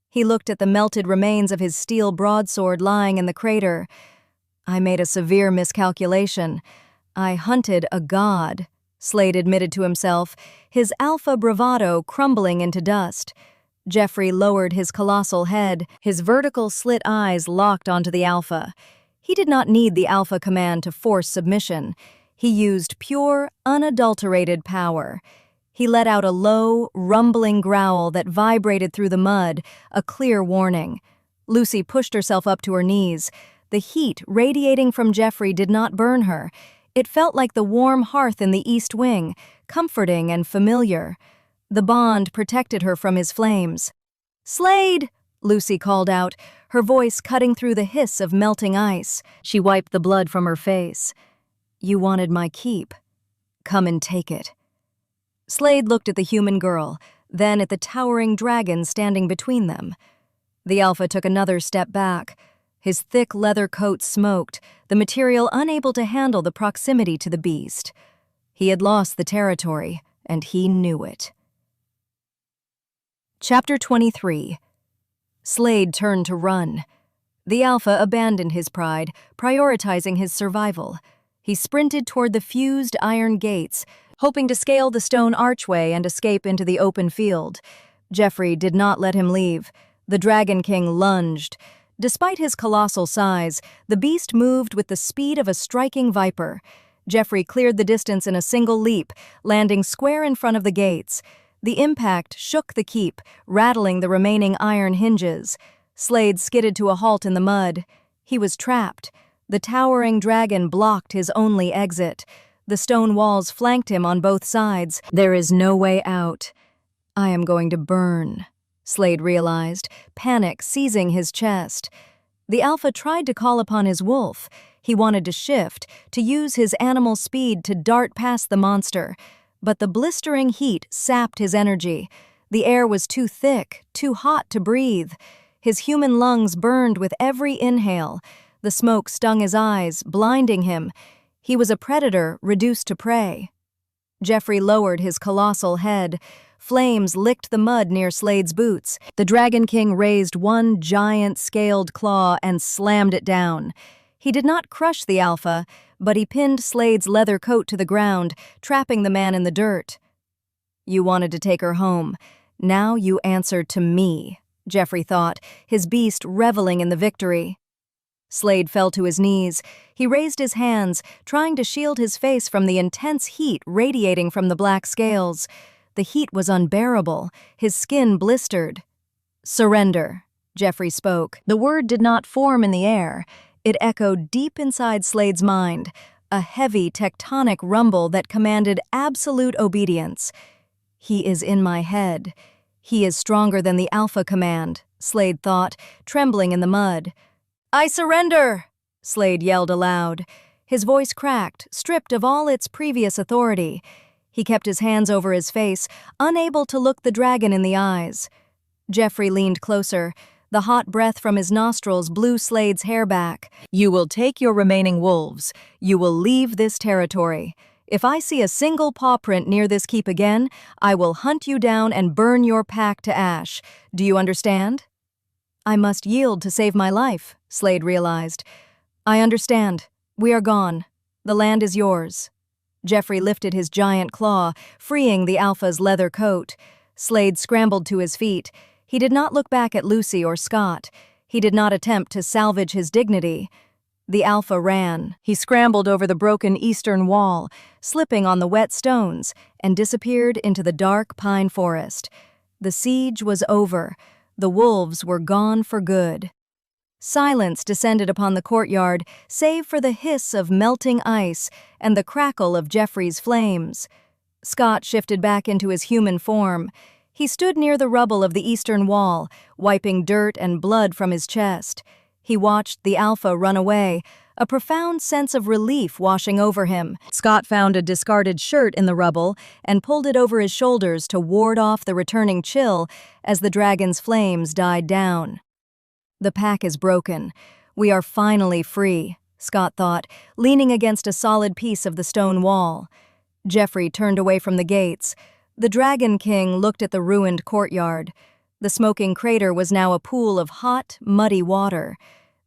He looked at the melted remains of his steel broadsword lying in the crater. "I made a severe miscalculation. I hunted a god," Slade admitted to himself, his alpha bravado crumbling into dust. Jeffrey lowered his colossal head, his vertical slit eyes locked onto the alpha. He did not need the alpha command to force submission. He used pure, unadulterated power. He let out a low, rumbling growl that vibrated through the mud, a clear warning. Lucy pushed herself up to her knees. The heat radiating from Jeffrey did not burn her. It felt like the warm hearth in the east wing, comforting and familiar. The bond protected her from his flames. "Slade!" Lucy called out, her voice cutting through the hiss of melting ice. She wiped the blood from her face. "You wanted my keep. Come and take it." Slade looked at the human girl, then at the towering dragon standing between them. The alpha took another step back. His thick leather coat smoked, the material unable to handle the proximity to the beast. He had lost the territory, and he knew it. Chapter 23. Slade turned to run. The alpha abandoned his pride, prioritizing his survival. He sprinted toward the fused iron gates, hoping to scale the stone archway and escape into the open field. Jeffrey did not let him leave. The Dragon King lunged. Despite his colossal size, the beast moved with the speed of a striking viper. Jeffrey cleared the distance in a single leap, landing square in front of the gates. The impact shook the keep, rattling the remaining iron hinges. Slade skidded to a halt in the mud. He was trapped. The towering dragon blocked his only exit. The stone walls flanked him on both sides. There is no way out. I am going to burn, Slade realized, panic seizing his chest. The alpha tried to call upon his wolf. He wanted to shift, to use his animal speed to dart past the monster. But the blistering heat sapped his energy. The air was too thick, too hot to breathe. His human lungs burned with every inhale. The smoke stung his eyes, blinding him. He was a predator reduced to prey. Jeffrey lowered his colossal head. Flames licked the mud near Slade's boots. The Dragon King raised one giant scaled claw and slammed it down. He did not crush the alpha, but he pinned Slade's leather coat to the ground, trapping the man in the dirt. "You wanted to take her home. Now you answer to me," Jeffrey thought, his beast reveling in the victory. Slade fell to his knees. He raised his hands, trying to shield his face from the intense heat radiating from the black scales. The heat was unbearable. His skin blistered. "Surrender," Jeffrey spoke. The word did not form in the air. It echoed deep inside Slade's mind, a heavy tectonic rumble that commanded absolute obedience. "He is in my head. He is stronger than the Alpha command," Slade thought, trembling in the mud. "I surrender!" Slade yelled aloud. His voice cracked, stripped of all its previous authority. He kept his hands over his face, unable to look the dragon in the eyes. Jeffrey leaned closer. The hot breath from his nostrils blew Slade's hair back. "You will take your remaining wolves. You will leave this territory. If I see a single paw print near this keep again, I will hunt you down and burn your pack to ash. Do you understand?" "I must yield to save my life," Slade realized. "I understand. We are gone. The land is yours." Jeffrey lifted his giant claw, freeing the Alpha's leather coat. Slade scrambled to his feet. He did not look back at Lucy or Scott. He did not attempt to salvage his dignity. The Alpha ran. He scrambled over the broken eastern wall, slipping on the wet stones, and disappeared into the dark pine forest. The siege was over. The wolves were gone for good. Silence descended upon the courtyard, save for the hiss of melting ice and the crackle of Jeffrey's flames. Scott shifted back into his human form. He stood near the rubble of the eastern wall, wiping dirt and blood from his chest. He watched the Alpha run away, a profound sense of relief washing over him. Scott found a discarded shirt in the rubble and pulled it over his shoulders to ward off the returning chill as the dragon's flames died down. "The pack is broken. We are finally free," Scott thought, leaning against a solid piece of the stone wall. Jeffrey turned away from the gates. The Dragon King looked at the ruined courtyard. The smoking crater was now a pool of hot, muddy water.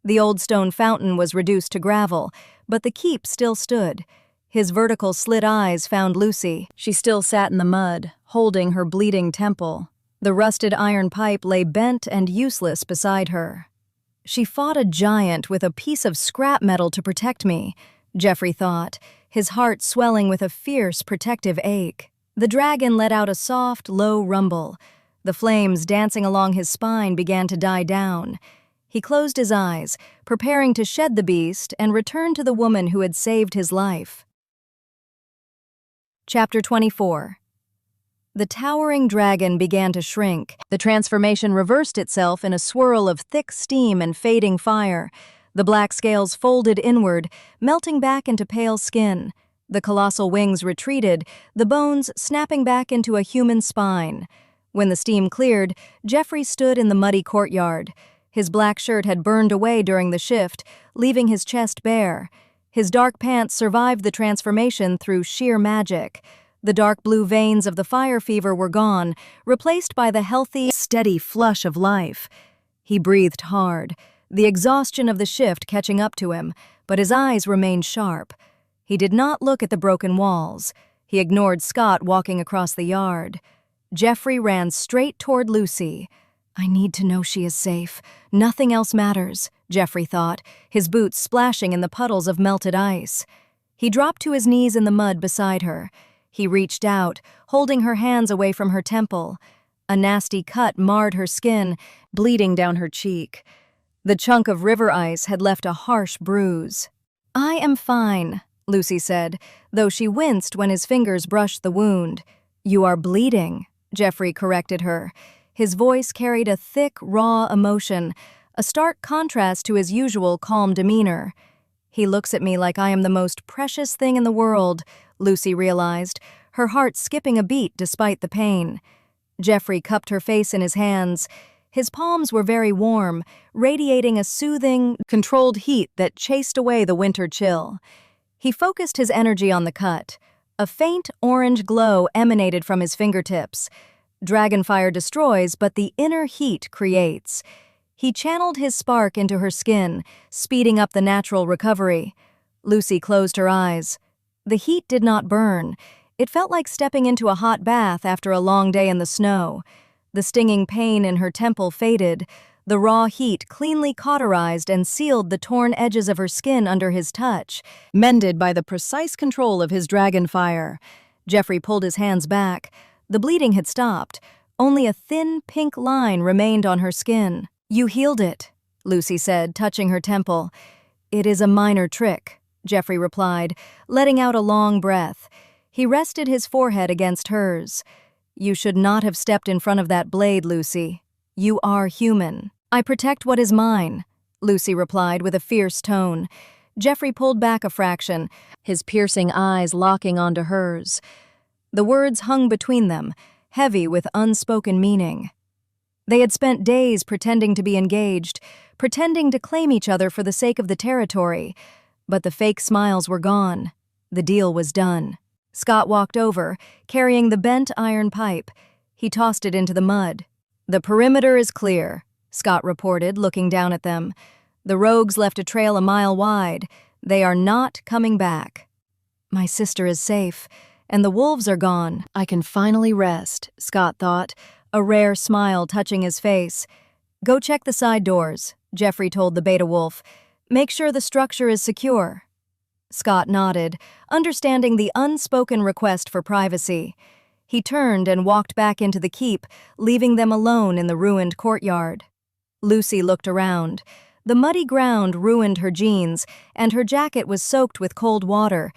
The old stone fountain was reduced to gravel, but the keep still stood. His vertical slit eyes found Lucy. She still sat in the mud, holding her bleeding temple. The rusted iron pipe lay bent and useless beside her. "She fought a giant with a piece of scrap metal to protect me," Jeffrey thought, his heart swelling with a fierce, protective ache. The dragon let out a soft, low rumble. The flames dancing along his spine began to die down. He closed his eyes, preparing to shed the beast and return to the woman who had saved his life. Chapter 24. The towering dragon began to shrink. The transformation reversed itself in a swirl of thick steam and fading fire. The black scales folded inward, melting back into pale skin. The colossal wings retreated, the bones snapping back into a human spine. When the steam cleared, Jeffrey stood in the muddy courtyard. His black shirt had burned away during the shift, leaving his chest bare. His dark pants survived the transformation through sheer magic. The dark blue veins of the fire fever were gone, replaced by the healthy, steady flush of life. He breathed hard, the exhaustion of the shift catching up to him, but his eyes remained sharp. He did not look at the broken walls. He ignored Scott walking across the yard. Jeffrey ran straight toward Lucy. "I need to know she is safe. Nothing else matters," Jeffrey thought, his boots splashing in the puddles of melted ice. He dropped to his knees in the mud beside her. He reached out, holding her hands away from her temple. A nasty cut marred her skin, bleeding down her cheek. The chunk of river ice had left a harsh bruise. "I am fine," Lucy said, though she winced when his fingers brushed the wound. "You are bleeding," Jeffrey corrected her. His voice carried a thick, raw emotion, a stark contrast to his usual calm demeanor. He looks at me like I am the most precious thing in the world, Lucy realized, her heart skipping a beat despite the pain. Jeffrey cupped her face in his hands. His palms were very warm, radiating a soothing, controlled heat that chased away the winter chill. He focused his energy on the cut. A faint orange glow emanated from his fingertips. Dragonfire destroys, but the inner heat creates. He channeled his spark into her skin, speeding up the natural recovery. Lucy closed her eyes. The heat did not burn. It felt like stepping into a hot bath after a long day in the snow. The stinging pain in her temple faded. The raw heat cleanly cauterized and sealed the torn edges of her skin under his touch, mended by the precise control of his dragonfire. Jeffrey pulled his hands back. The bleeding had stopped. Only a thin pink line remained on her skin. "You healed it," Lucy said, touching her temple. "It is a minor trick," Jeffrey replied, letting out a long breath. He rested his forehead against hers. "You should not have stepped in front of that blade, Lucy. You are human." "I protect what is mine," Lucy replied with a fierce tone. Jeffrey pulled back a fraction, his piercing eyes locking onto hers. The words hung between them, heavy with unspoken meaning. They had spent days pretending to be engaged, pretending to claim each other for the sake of the territory. But the fake smiles were gone. The deal was done. Scott walked over, carrying the bent iron pipe. He tossed it into the mud. "The perimeter is clear," Scott reported, looking down at them. "The rogues left a trail a mile wide. They are not coming back." "My sister is safe, and the wolves are gone. I can finally rest," Scott thought, a rare smile touching his face. "Go check the side doors," Jeffrey told the beta wolf. "Make sure the structure is secure." Scott nodded, understanding the unspoken request for privacy. He turned and walked back into the keep, leaving them alone in the ruined courtyard. Lucy looked around. The muddy ground ruined her jeans, and her jacket was soaked with cold water,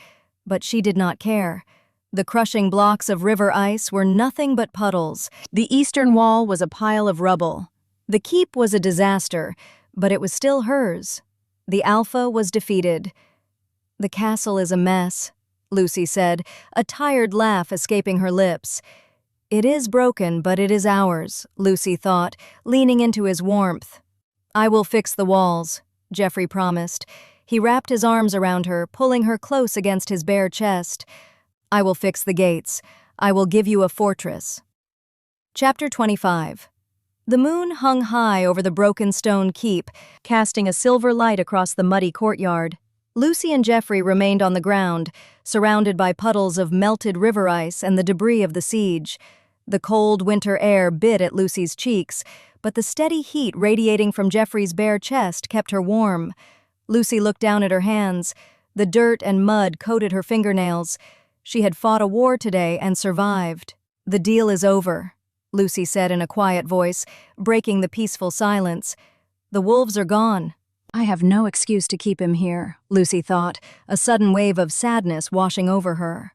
but she did not care. The crushing blocks of river ice were nothing but puddles. The eastern wall was a pile of rubble. The keep was a disaster, but it was still hers. The Alpha was defeated. "The castle is a mess," Lucy said, a tired laugh escaping her lips. "It is broken, but it is ours," Lucy thought, leaning into his warmth. "I will fix the walls," Jeffrey promised. He wrapped his arms around her, pulling her close against his bare chest. "I will fix the gates. I will give you a fortress." Chapter 25. The moon hung high over the broken stone keep, casting a silver light across the muddy courtyard. Lucy and Jeffrey remained on the ground, surrounded by puddles of melted river ice and the debris of the siege. The cold winter air bit at Lucy's cheeks, but the steady heat radiating from Jeffrey's bare chest kept her warm. Lucy looked down at her hands. The dirt and mud coated her fingernails. She had fought a war today and survived. "The deal is over," Lucy said in a quiet voice, breaking the peaceful silence. "The wolves are gone." "I have no excuse to keep him here," Lucy thought, a sudden wave of sadness washing over her.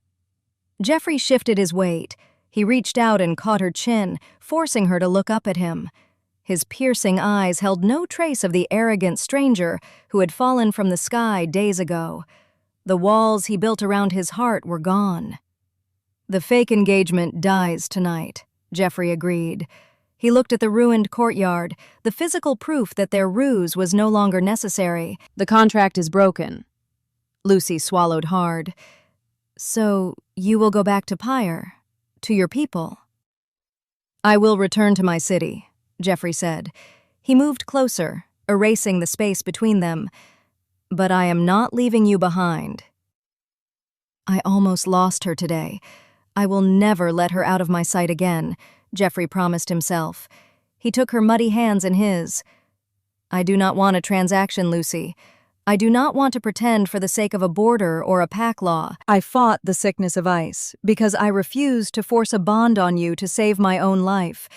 Jeffrey shifted his weight. He reached out and caught her chin, forcing her to look up at him. His piercing eyes held no trace of the arrogant stranger who had fallen from the sky days ago. The walls he built around his heart were gone. "The fake engagement dies tonight," Jeffrey agreed. He looked at the ruined courtyard, the physical proof that their ruse was no longer necessary. "The contract is broken." Lucy swallowed hard. "So you will go back to Pyre? To your people?" "I will return to my city," Jeffrey said. He moved closer, erasing the space between them. "But I am not leaving you behind." "I almost lost her today. I will never let her out of my sight again," Jeffrey promised himself. He took her muddy hands in his. "I do not want a transaction, Lucy. I do not want to pretend for the sake of a border or a pack law. I fought the sickness of ice because I refused to force a bond on you to save my own life.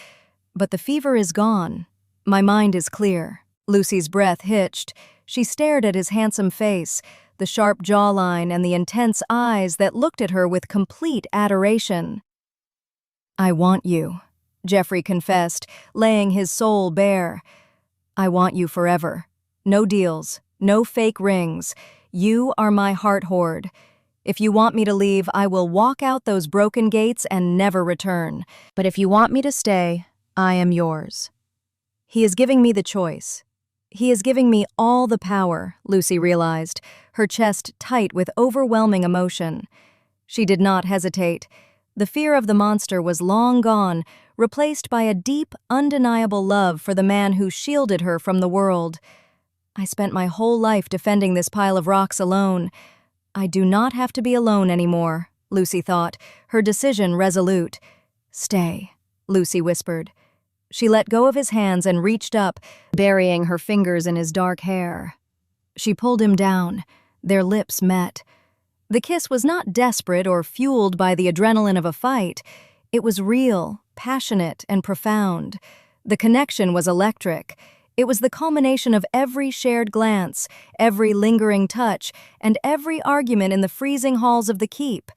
But the fever is gone. My mind is clear." Lucy's breath hitched. She stared at his handsome face, the sharp jawline and the intense eyes that looked at her with complete adoration. "I want you," Jeffrey confessed, laying his soul bare. I want you forever. No deals, no fake rings. You are my heart hoard. If you want me to leave, I will walk out those broken gates and never return. But if you want me to stay, I am yours. He is giving me the choice. He is giving me all the power, Lucy realized, her chest tight with overwhelming emotion. She did not hesitate. The fear of the monster was long gone, replaced by a deep, undeniable love for the man who shielded her from the world. I spent my whole life defending this pile of rocks alone. I do not have to be alone anymore, Lucy thought, her decision resolute. Stay, Lucy whispered. She let go of his hands and reached up, burying her fingers in his dark hair. She pulled him down. Their lips met. The kiss was not desperate or fueled by the adrenaline of a fight. It was real, passionate, and profound. The connection was electric. It was the culmination of every shared glance, every lingering touch, and every argument in the freezing halls of the keep.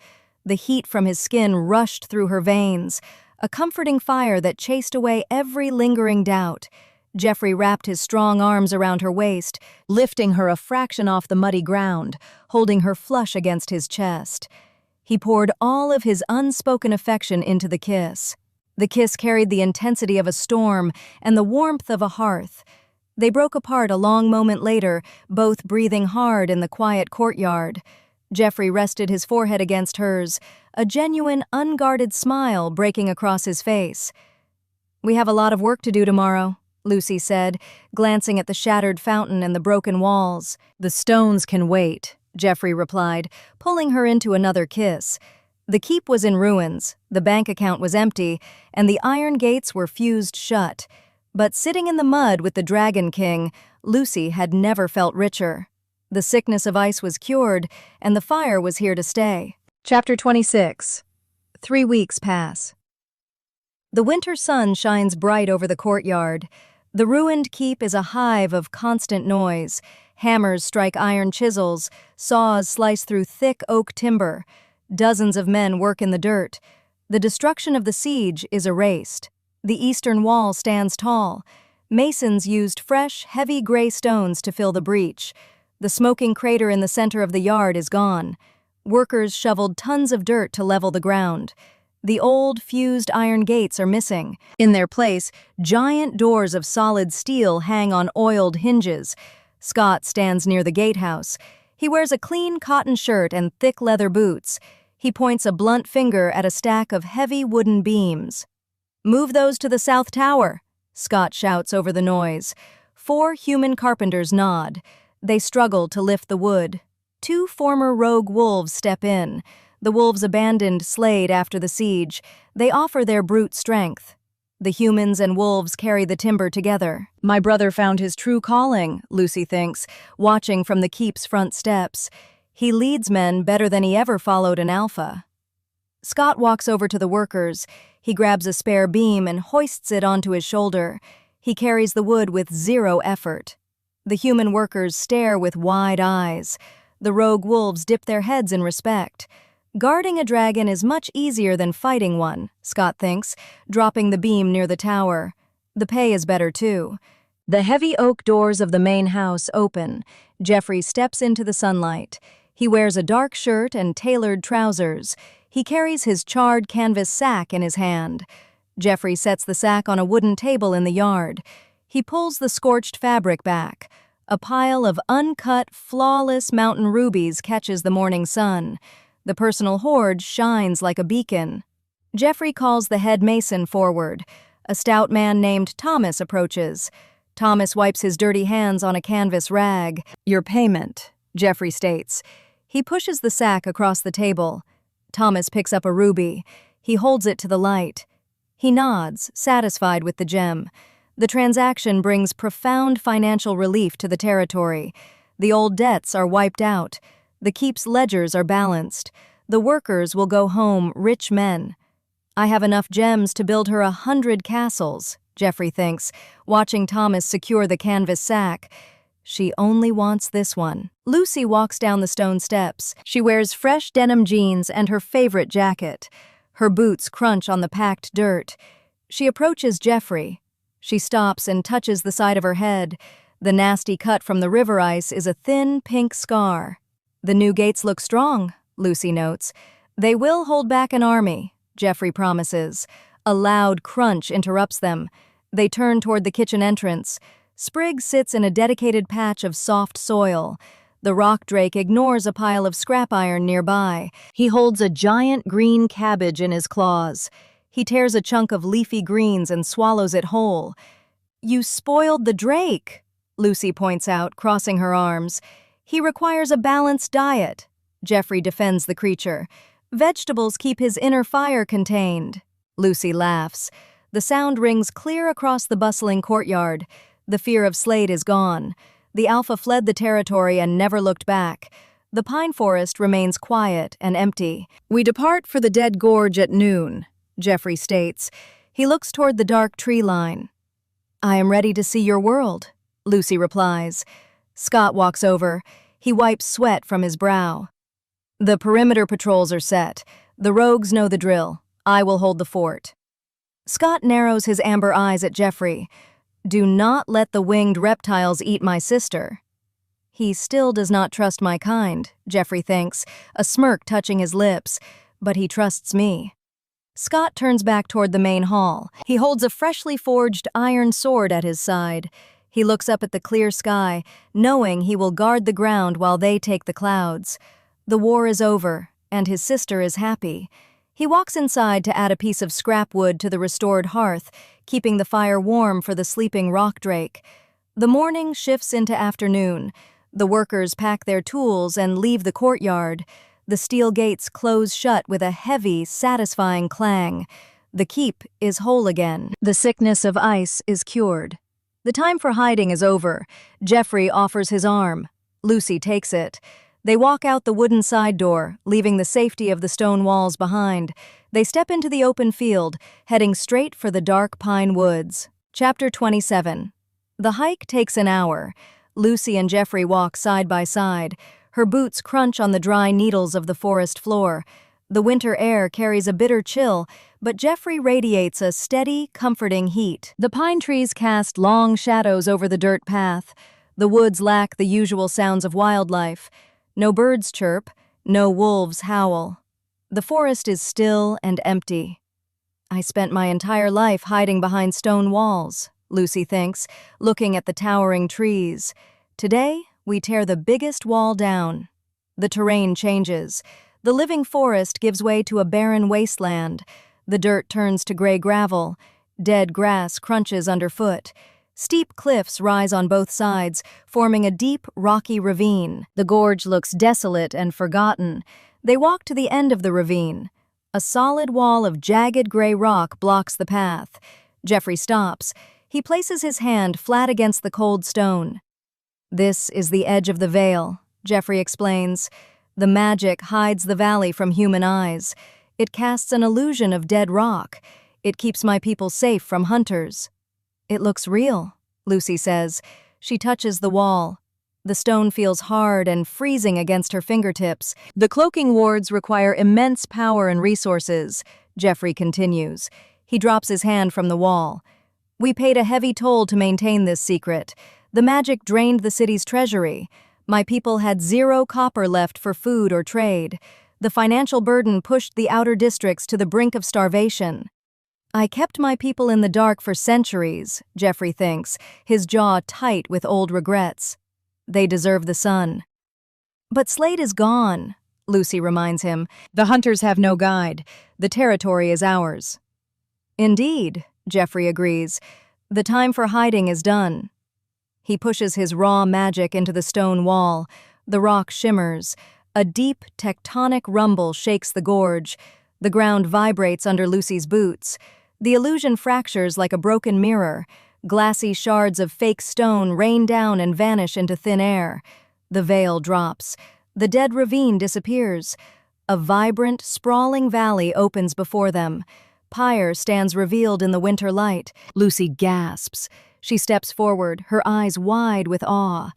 The heat from his skin rushed through her veins, a comforting fire that chased away every lingering doubt. Jeffrey wrapped his strong arms around her waist, lifting her a fraction off the muddy ground, holding her flush against his chest. He poured all of his unspoken affection into the kiss. The kiss carried the intensity of a storm and the warmth of a hearth. They broke apart a long moment later, both breathing hard in the quiet courtyard. Jeffrey rested his forehead against hers, a genuine, unguarded smile breaking across his face. "We have a lot of work to do tomorrow," Lucy said, glancing at the shattered fountain and the broken walls. "The stones can wait," Jeffrey replied, pulling her into another kiss. The keep was in ruins, the bank account was empty, and the iron gates were fused shut. But sitting in the mud with the Dragon King, Lucy had never felt richer. The sickness of ice was cured, and the fire was here to stay. Chapter 26. 3 weeks pass. The winter sun shines bright over the courtyard. The ruined keep is a hive of constant noise. Hammers strike iron chisels, saws slice through thick oak timber. Dozens of men work in the dirt. The destruction of the siege is erased. The eastern wall stands tall. Masons used fresh, heavy gray stones to fill the breach. The smoking crater in the center of the yard is gone. Workers shoveled tons of dirt to level the ground. The old, fused iron gates are missing. In their place, giant doors of solid steel hang on oiled hinges. Scott stands near the gatehouse. He wears a clean cotton shirt and thick leather boots. He points a blunt finger at a stack of heavy wooden beams. "Move those to the south tower," Scott shouts over the noise. 4 human carpenters nod. They struggle to lift the wood. 2 former rogue wolves step in. The wolves abandoned Slade after the siege. They offer their brute strength. The humans and wolves carry the timber together. "My brother found his true calling," Lucy thinks, watching from the keep's front steps. "He leads men better than he ever followed an alpha." Scott walks over to the workers. He grabs a spare beam and hoists it onto his shoulder. He carries the wood with 0 effort. The human workers stare with wide eyes. The rogue wolves dip their heads in respect. Guarding a dragon is much easier than fighting one, Scott thinks, dropping the beam near the tower. The pay is better, too. The heavy oak doors of the main house open. Jeffrey steps into the sunlight. He wears a dark shirt and tailored trousers. He carries his charred canvas sack in his hand. Jeffrey sets the sack on a wooden table in the yard. He pulls the scorched fabric back. A pile of uncut, flawless mountain rubies catches the morning sun. The personal hoard shines like a beacon. Jeffrey calls the head mason forward. A stout man named Thomas approaches. Thomas wipes his dirty hands on a canvas rag. "Your payment," Jeffrey states. He pushes the sack across the table. Thomas picks up a ruby. He holds it to the light. He nods, satisfied with the gem. The transaction brings profound financial relief to the territory. The old debts are wiped out. The keep's ledgers are balanced. The workers will go home rich men. "I have enough gems to build her 100 castles," Jeffrey thinks, watching Thomas secure the canvas sack. She only wants this one. Lucy walks down the stone steps. She wears fresh denim jeans and her favorite jacket. Her boots crunch on the packed dirt. She approaches Jeffrey. She stops and touches the side of her head. The nasty cut from the river ice is a thin, pink scar. "The new gates look strong," Lucy notes. "They will hold back an army," Jeffrey promises. A loud crunch interrupts them. They turn toward the kitchen entrance. Sprig sits in a dedicated patch of soft soil. The rock drake ignores a pile of scrap iron nearby. He holds a giant green cabbage in his claws. He tears a chunk of leafy greens and swallows it whole. "You spoiled the drake," Lucy points out, crossing her arms. "He requires a balanced diet." Jeffrey defends the creature. "Vegetables keep his inner fire contained." Lucy laughs. The sound rings clear across the bustling courtyard. The fear of Slade is gone. The alpha fled the territory and never looked back. The pine forest remains quiet and empty. "We depart for the Dead Gorge at noon," Jeffrey states. He looks toward the dark tree line. "I am ready to see your world," Lucy replies. Scott walks over. He wipes sweat from his brow. "The perimeter patrols are set. The rogues know the drill. I will hold the fort." Scott narrows his amber eyes at Jeffrey. "Do not let the winged reptiles eat my sister." "He still does not trust my kind," Jeffrey thinks, a smirk touching his lips, "but he trusts me." Scott turns back toward the main hall. He holds a freshly forged iron sword at his side. He looks up at the clear sky, knowing he will guard the ground while they take the clouds. The war is over, and his sister is happy. He walks inside to add a piece of scrap wood to the restored hearth, keeping the fire warm for the sleeping rock drake. The morning shifts into afternoon. The workers pack their tools and leave the courtyard. The steel gates close shut with a heavy, satisfying clang. The keep is whole again. The sickness of ice is cured. The time for hiding is over. Jeffrey offers his arm. Lucy takes it. They walk out the wooden side door, leaving the safety of the stone walls behind. They step into the open field, heading straight for the dark pine woods. Chapter 27. The hike takes an hour. Lucy and Jeffrey walk side by side. Her boots crunch on the dry needles of the forest floor. The winter air carries a bitter chill, but Jeffrey radiates a steady, comforting heat. The pine trees cast long shadows over the dirt path. The woods lack the usual sounds of wildlife. No birds chirp, no wolves howl. The forest is still and empty. "I spent my entire life hiding behind stone walls," Lucy thinks, looking at the towering trees. "Today, we tear the biggest wall down." The terrain changes. The living forest gives way to a barren wasteland. The dirt turns to gray gravel. Dead grass crunches underfoot. Steep cliffs rise on both sides, forming a deep, rocky ravine. The gorge looks desolate and forgotten. They walk to the end of the ravine. A solid wall of jagged gray rock blocks the path. Jeffrey stops. He places his hand flat against the cold stone. "This is the edge of the veil," Jeffrey explains. "The magic hides the valley from human eyes. It casts an illusion of dead rock. It keeps my people safe from hunters." "It looks real," Lucy says. She touches the wall. The stone feels hard and freezing against her fingertips. "The cloaking wards require immense power and resources," Jeffrey continues. He drops his hand from the wall. "We paid a heavy toll to maintain this secret. The magic drained the city's treasury. My people had 0 copper left for food or trade. The financial burden pushed the outer districts to the brink of starvation." "I kept my people in the dark for centuries," Jeffrey thinks, his jaw tight with old regrets. "They deserve the sun." "But Slade is gone," Lucy reminds him. "The hunters have no guide. The territory is ours." "Indeed," Jeffrey agrees. "The time for hiding is done." He pushes his raw magic into the stone wall. The rock shimmers. A deep, tectonic rumble shakes the gorge. The ground vibrates under Lucy's boots. The illusion fractures like a broken mirror. Glassy shards of fake stone rain down and vanish into thin air. The veil drops. The dead ravine disappears. A vibrant, sprawling valley opens before them. Pyre stands revealed in the winter light. Lucy gasps. She steps forward, her eyes wide with awe.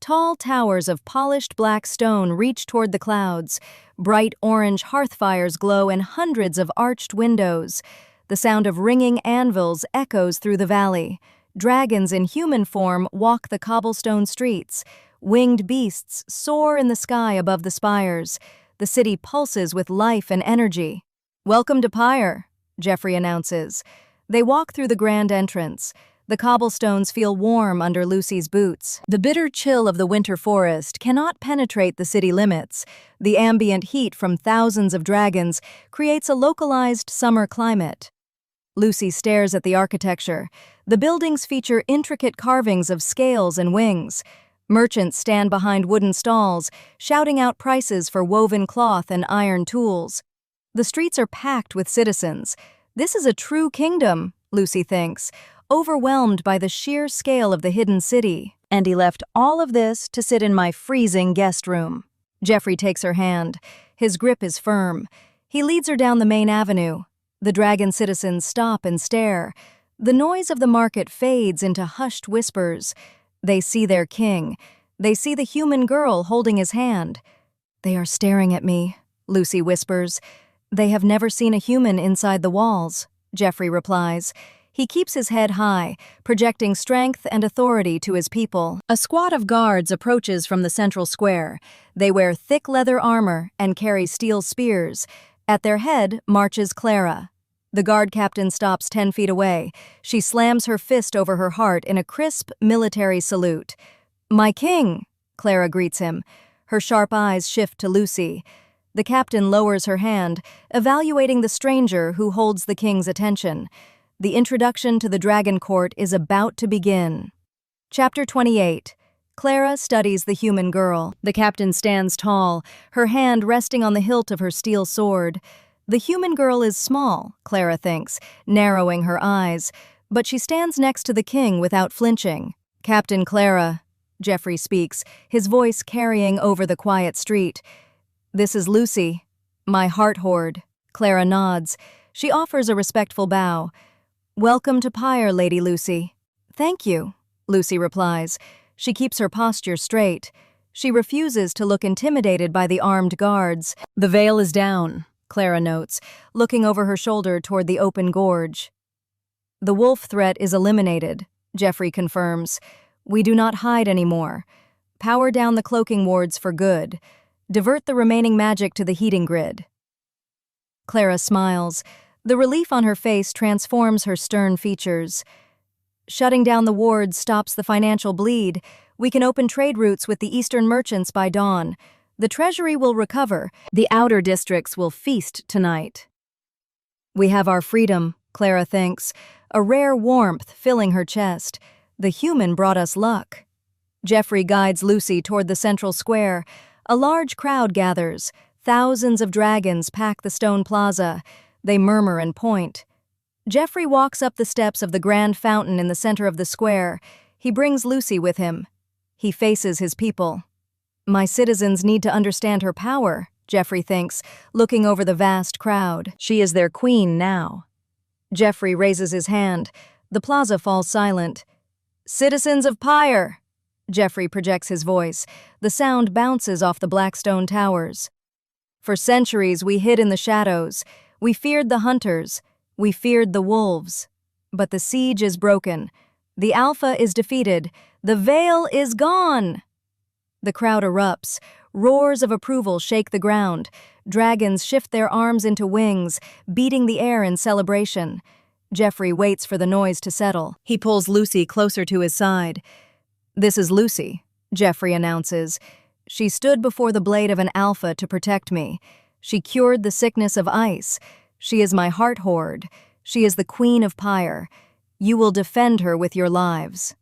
Tall towers of polished black stone reach toward the clouds. Bright orange hearth fires glow in hundreds of arched windows. The sound of ringing anvils echoes through the valley. Dragons in human form walk the cobblestone streets. Winged beasts soar in the sky above the spires. The city pulses with life and energy. "Welcome to Pyre," Jeffrey announces. They walk through the grand entrance. The cobblestones feel warm under Lucy's boots. The bitter chill of the winter forest cannot penetrate the city limits. The ambient heat from thousands of dragons creates a localized summer climate. Lucy stares at the architecture. The buildings feature intricate carvings of scales and wings. Merchants stand behind wooden stalls, shouting out prices for woven cloth and iron tools. The streets are packed with citizens. This is a true kingdom, Lucy thinks, overwhelmed by the sheer scale of the hidden city. And he left all of this to sit in my freezing guest room. Jeffrey takes her hand. His grip is firm. He leads her down the main avenue. The dragon citizens stop and stare. The noise of the market fades into hushed whispers. They see their king. They see the human girl holding his hand. "They are staring at me," Lucy whispers. "They have never seen a human inside the walls," Jeffrey replies. He keeps his head high, projecting strength and authority to his people. A squad of guards approaches from the central square. They wear thick leather armor and carry steel spears. At their head marches Clara. The guard captain stops 10 feet away. She slams her fist over her heart in a crisp military salute. "My king," Clara greets him. Her sharp eyes shift to Lucy. The captain lowers her hand, evaluating the stranger who holds the king's attention. The introduction to the Dragon Court is about to begin. Chapter 28. Clara studies the human girl. The captain stands tall, her hand resting on the hilt of her steel sword. The human girl is small, Clara thinks, narrowing her eyes, but she stands next to the king without flinching. "Captain Clara," Jeffrey speaks, his voice carrying over the quiet street. "This is Lucy, my heart hoard." Clara nods. She offers a respectful bow. "Welcome to Pyre, Lady Lucy." "Thank you," Lucy replies. She keeps her posture straight. She refuses to look intimidated by the armed guards. "The veil is down," Clara notes, looking over her shoulder toward the open gorge. "The wolf threat is eliminated," Jeffrey confirms. "We do not hide anymore. Power down the cloaking wards for good. Divert the remaining magic to the heating grid." Clara smiles. The relief on her face transforms her stern features. "Shutting down the wards stops the financial bleed. We can open trade routes with the eastern merchants by dawn. The treasury will recover. The outer districts will feast tonight." "We have our freedom," Clara thinks, a rare warmth filling her chest. "The human brought us luck." Jeffrey guides Lucy toward the central square. A large crowd gathers. Thousands of dragons pack the stone plaza. They murmur and point. Jeffrey walks up the steps of the grand fountain in the center of the square. He brings Lucy with him. He faces his people. "My citizens need to understand her power," Jeffrey thinks, looking over the vast crowd. "She is their queen now." Jeffrey raises his hand. The plaza falls silent. "Citizens of Pyre!" Jeffrey projects his voice. The sound bounces off the black stone towers. "For centuries we hid in the shadows. We feared the hunters. We feared the wolves. But the siege is broken. The Alpha is defeated. The veil is gone!" The crowd erupts. Roars of approval shake the ground. Dragons shift their arms into wings, beating the air in celebration. Jeffrey waits for the noise to settle. He pulls Lucy closer to his side. "This is Lucy," Jeffrey announces. "She stood before the blade of an alpha to protect me. She cured the sickness of ice. She is my heart hoard. She is the queen of Pyre. You will defend her with your lives."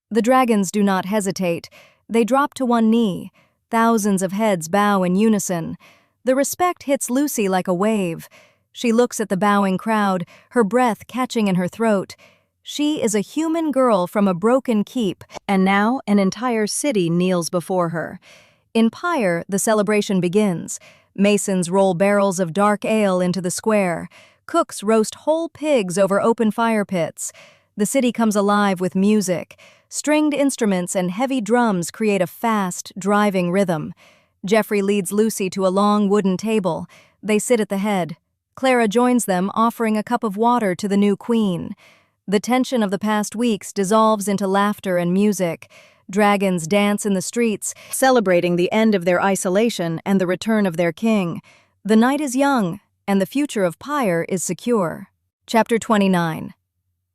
The dragons do not hesitate. They drop to one knee. Thousands of heads bow in unison. The respect hits Lucy like a wave. She looks at the bowing crowd, her breath catching in her throat. She is a human girl from a broken keep, and now an entire city kneels before her. In Pyre, the celebration begins. Masons roll barrels of dark ale into the square. Cooks roast whole pigs over open fire pits. The city comes alive with music. Stringed instruments and heavy drums create a fast, driving rhythm. Jeffrey leads Lucy to a long wooden table. They sit at the head. Clara joins them, offering a cup of water to the new queen. The tension of the past weeks dissolves into laughter and music. Dragons dance in the streets, celebrating the end of their isolation and the return of their king. The night is young, and the future of Pyre is secure. Chapter 29.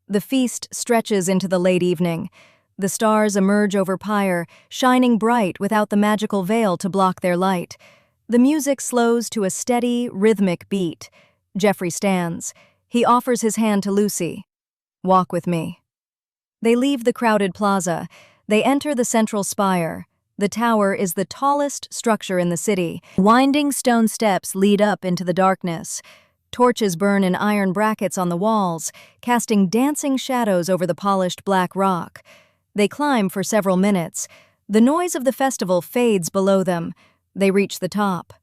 The feast stretches into the late evening. The stars emerge over Pyre, shining bright without the magical veil to block their light. The music slows to a steady, rhythmic beat. Jeffrey stands. He offers his hand to Lucy. "Walk with me." They leave the crowded plaza. They enter the central spire. The tower is the tallest structure in the city. Winding stone steps lead up into the darkness. Torches burn in iron brackets on the walls, casting dancing shadows over the polished black rock. They climb for several minutes. The noise of the festival fades below them. They reach the top.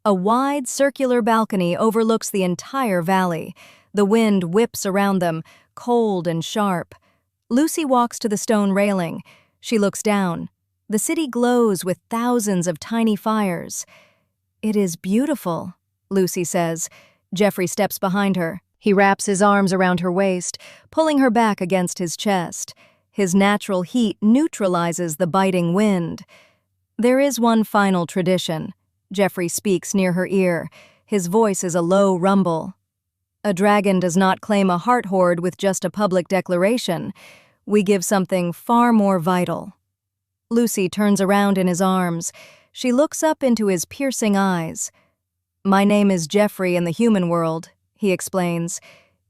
A wide, circular balcony overlooks the entire valley. The wind whips around them, cold and sharp. Lucy walks to the stone railing. She looks down. The city glows with thousands of tiny fires. "It is beautiful," Lucy says. Jeffrey steps behind her. He wraps his arms around her waist, pulling her back against his chest. His natural heat neutralizes the biting wind. "There is one final tradition." Jeffrey speaks near her ear. His voice is a low rumble. "A dragon does not claim a heart hoard with just a public declaration. We give something far more vital." Lucy turns around in his arms. She looks up into his piercing eyes. "My name is Jeffrey in the human world," he explains.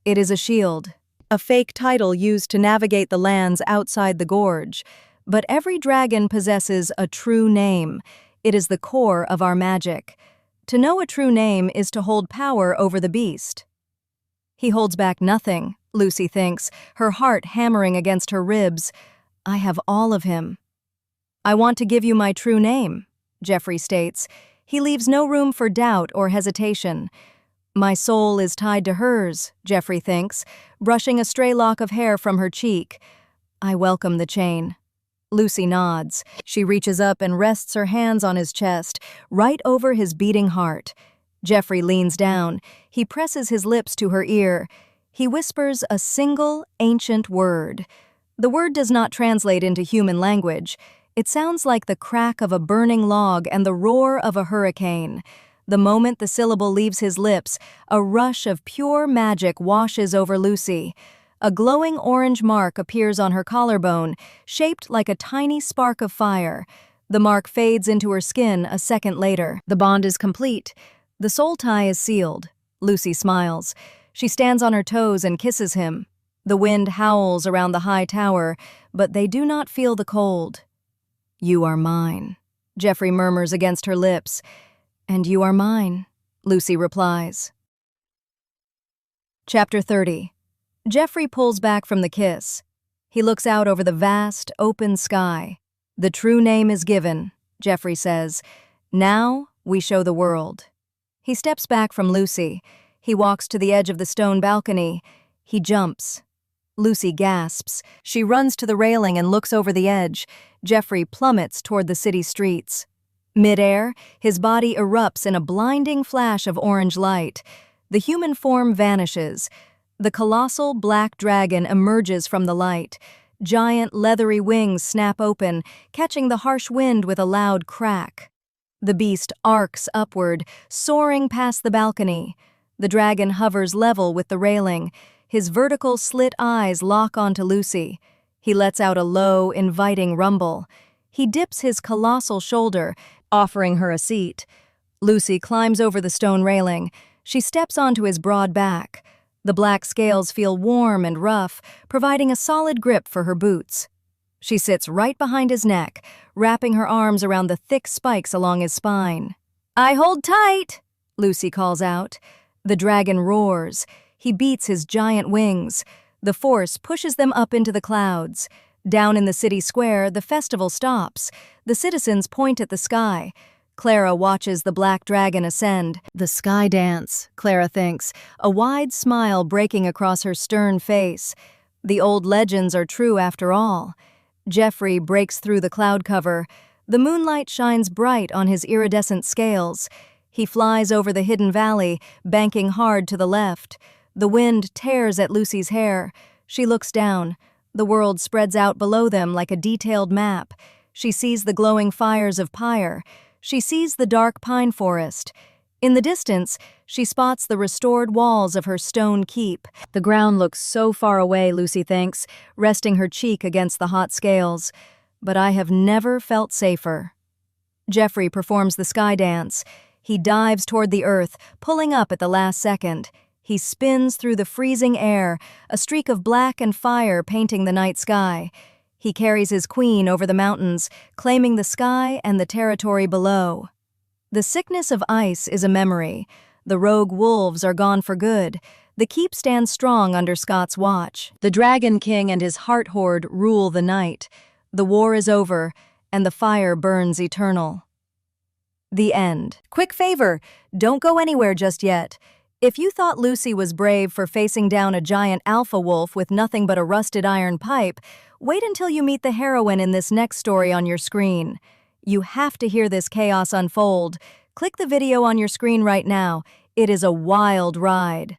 "It is a shield, a fake title used to navigate the lands outside the gorge. But every dragon possesses a true name. It is the core of our magic. To know a true name is to hold power over the beast." He holds back nothing, Lucy thinks, her heart hammering against her ribs. "I have all of him." "I want to give you my true name," Jeffrey states. He leaves no room for doubt or hesitation. "My soul is tied to hers," Jeffrey thinks, brushing a stray lock of hair from her cheek. "I welcome the chain." Lucy nods. She reaches up and rests her hands on his chest, right over his beating heart. Jeffrey leans down. He presses his lips to her ear. He whispers a single, ancient word. The word does not translate into human language. It sounds like the crack of a burning log and the roar of a hurricane. The moment the syllable leaves his lips, a rush of pure magic washes over Lucy. A glowing orange mark appears on her collarbone, shaped like a tiny spark of fire. The mark fades into her skin a second later. The bond is complete. The soul tie is sealed. Lucy smiles. She stands on her toes and kisses him. The wind howls around the high tower, but they do not feel the cold. "You are mine," Jeffrey murmurs against her lips. "And you are mine," Lucy replies. Chapter 30. Jeffrey pulls back from the kiss. He looks out over the vast, open sky. "The true name is given," Jeffrey says. "Now we show the world." He steps back from Lucy. He walks to the edge of the stone balcony. He jumps. Lucy gasps. She runs to the railing and looks over the edge. Jeffrey plummets toward the city streets. Mid-air, his body erupts in a blinding flash of orange light. The human form vanishes. The colossal black dragon emerges from the light. Giant leathery wings snap open, catching the harsh wind with a loud crack. The beast arcs upward, soaring past the balcony. The dragon hovers level with the railing. His vertical slit eyes lock onto Lucy. He lets out a low, inviting rumble. He dips his colossal shoulder, offering her a seat. Lucy climbs over the stone railing. She steps onto his broad back. The black scales feel warm and rough, providing a solid grip for her boots. She sits right behind his neck, wrapping her arms around the thick spikes along his spine. "I hold tight," Lucy calls out. The dragon roars. He beats his giant wings. The force pushes them up into the clouds. Down in the city square, the festival stops. The citizens point at the sky. Clara watches the black dragon ascend. The sky dance, Clara thinks, a wide smile breaking across her stern face. The old legends are true after all. Jeffrey breaks through the cloud cover. The moonlight shines bright on his iridescent scales. He flies over the hidden valley, banking hard to the left. The wind tears at Lucy's hair. She looks down. The world spreads out below them like a detailed map. She sees the glowing fires of pyre. She sees the dark pine forest. In the distance, she spots the restored walls of her stone keep. The ground looks so far away, Lucy thinks, resting her cheek against the hot scales. But I have never felt safer. Jeffrey performs the sky dance. He dives toward the earth, pulling up at the last second. He spins through the freezing air, a streak of black and fire painting the night sky. He carries his queen over the mountains, claiming the sky and the territory below. The sickness of ice is a memory. The rogue wolves are gone for good. The keep stands strong under Scott's watch. The Dragon King and his heart horde rule the night. The war is over, and the fire burns eternal. The end. Quick favor, don't go anywhere just yet. If you thought Lucy was brave for facing down a giant alpha wolf with nothing but a rusted iron pipe, wait until you meet the heroine in this next story on your screen. You have to hear this chaos unfold. Click the video on your screen right now. It is a wild ride.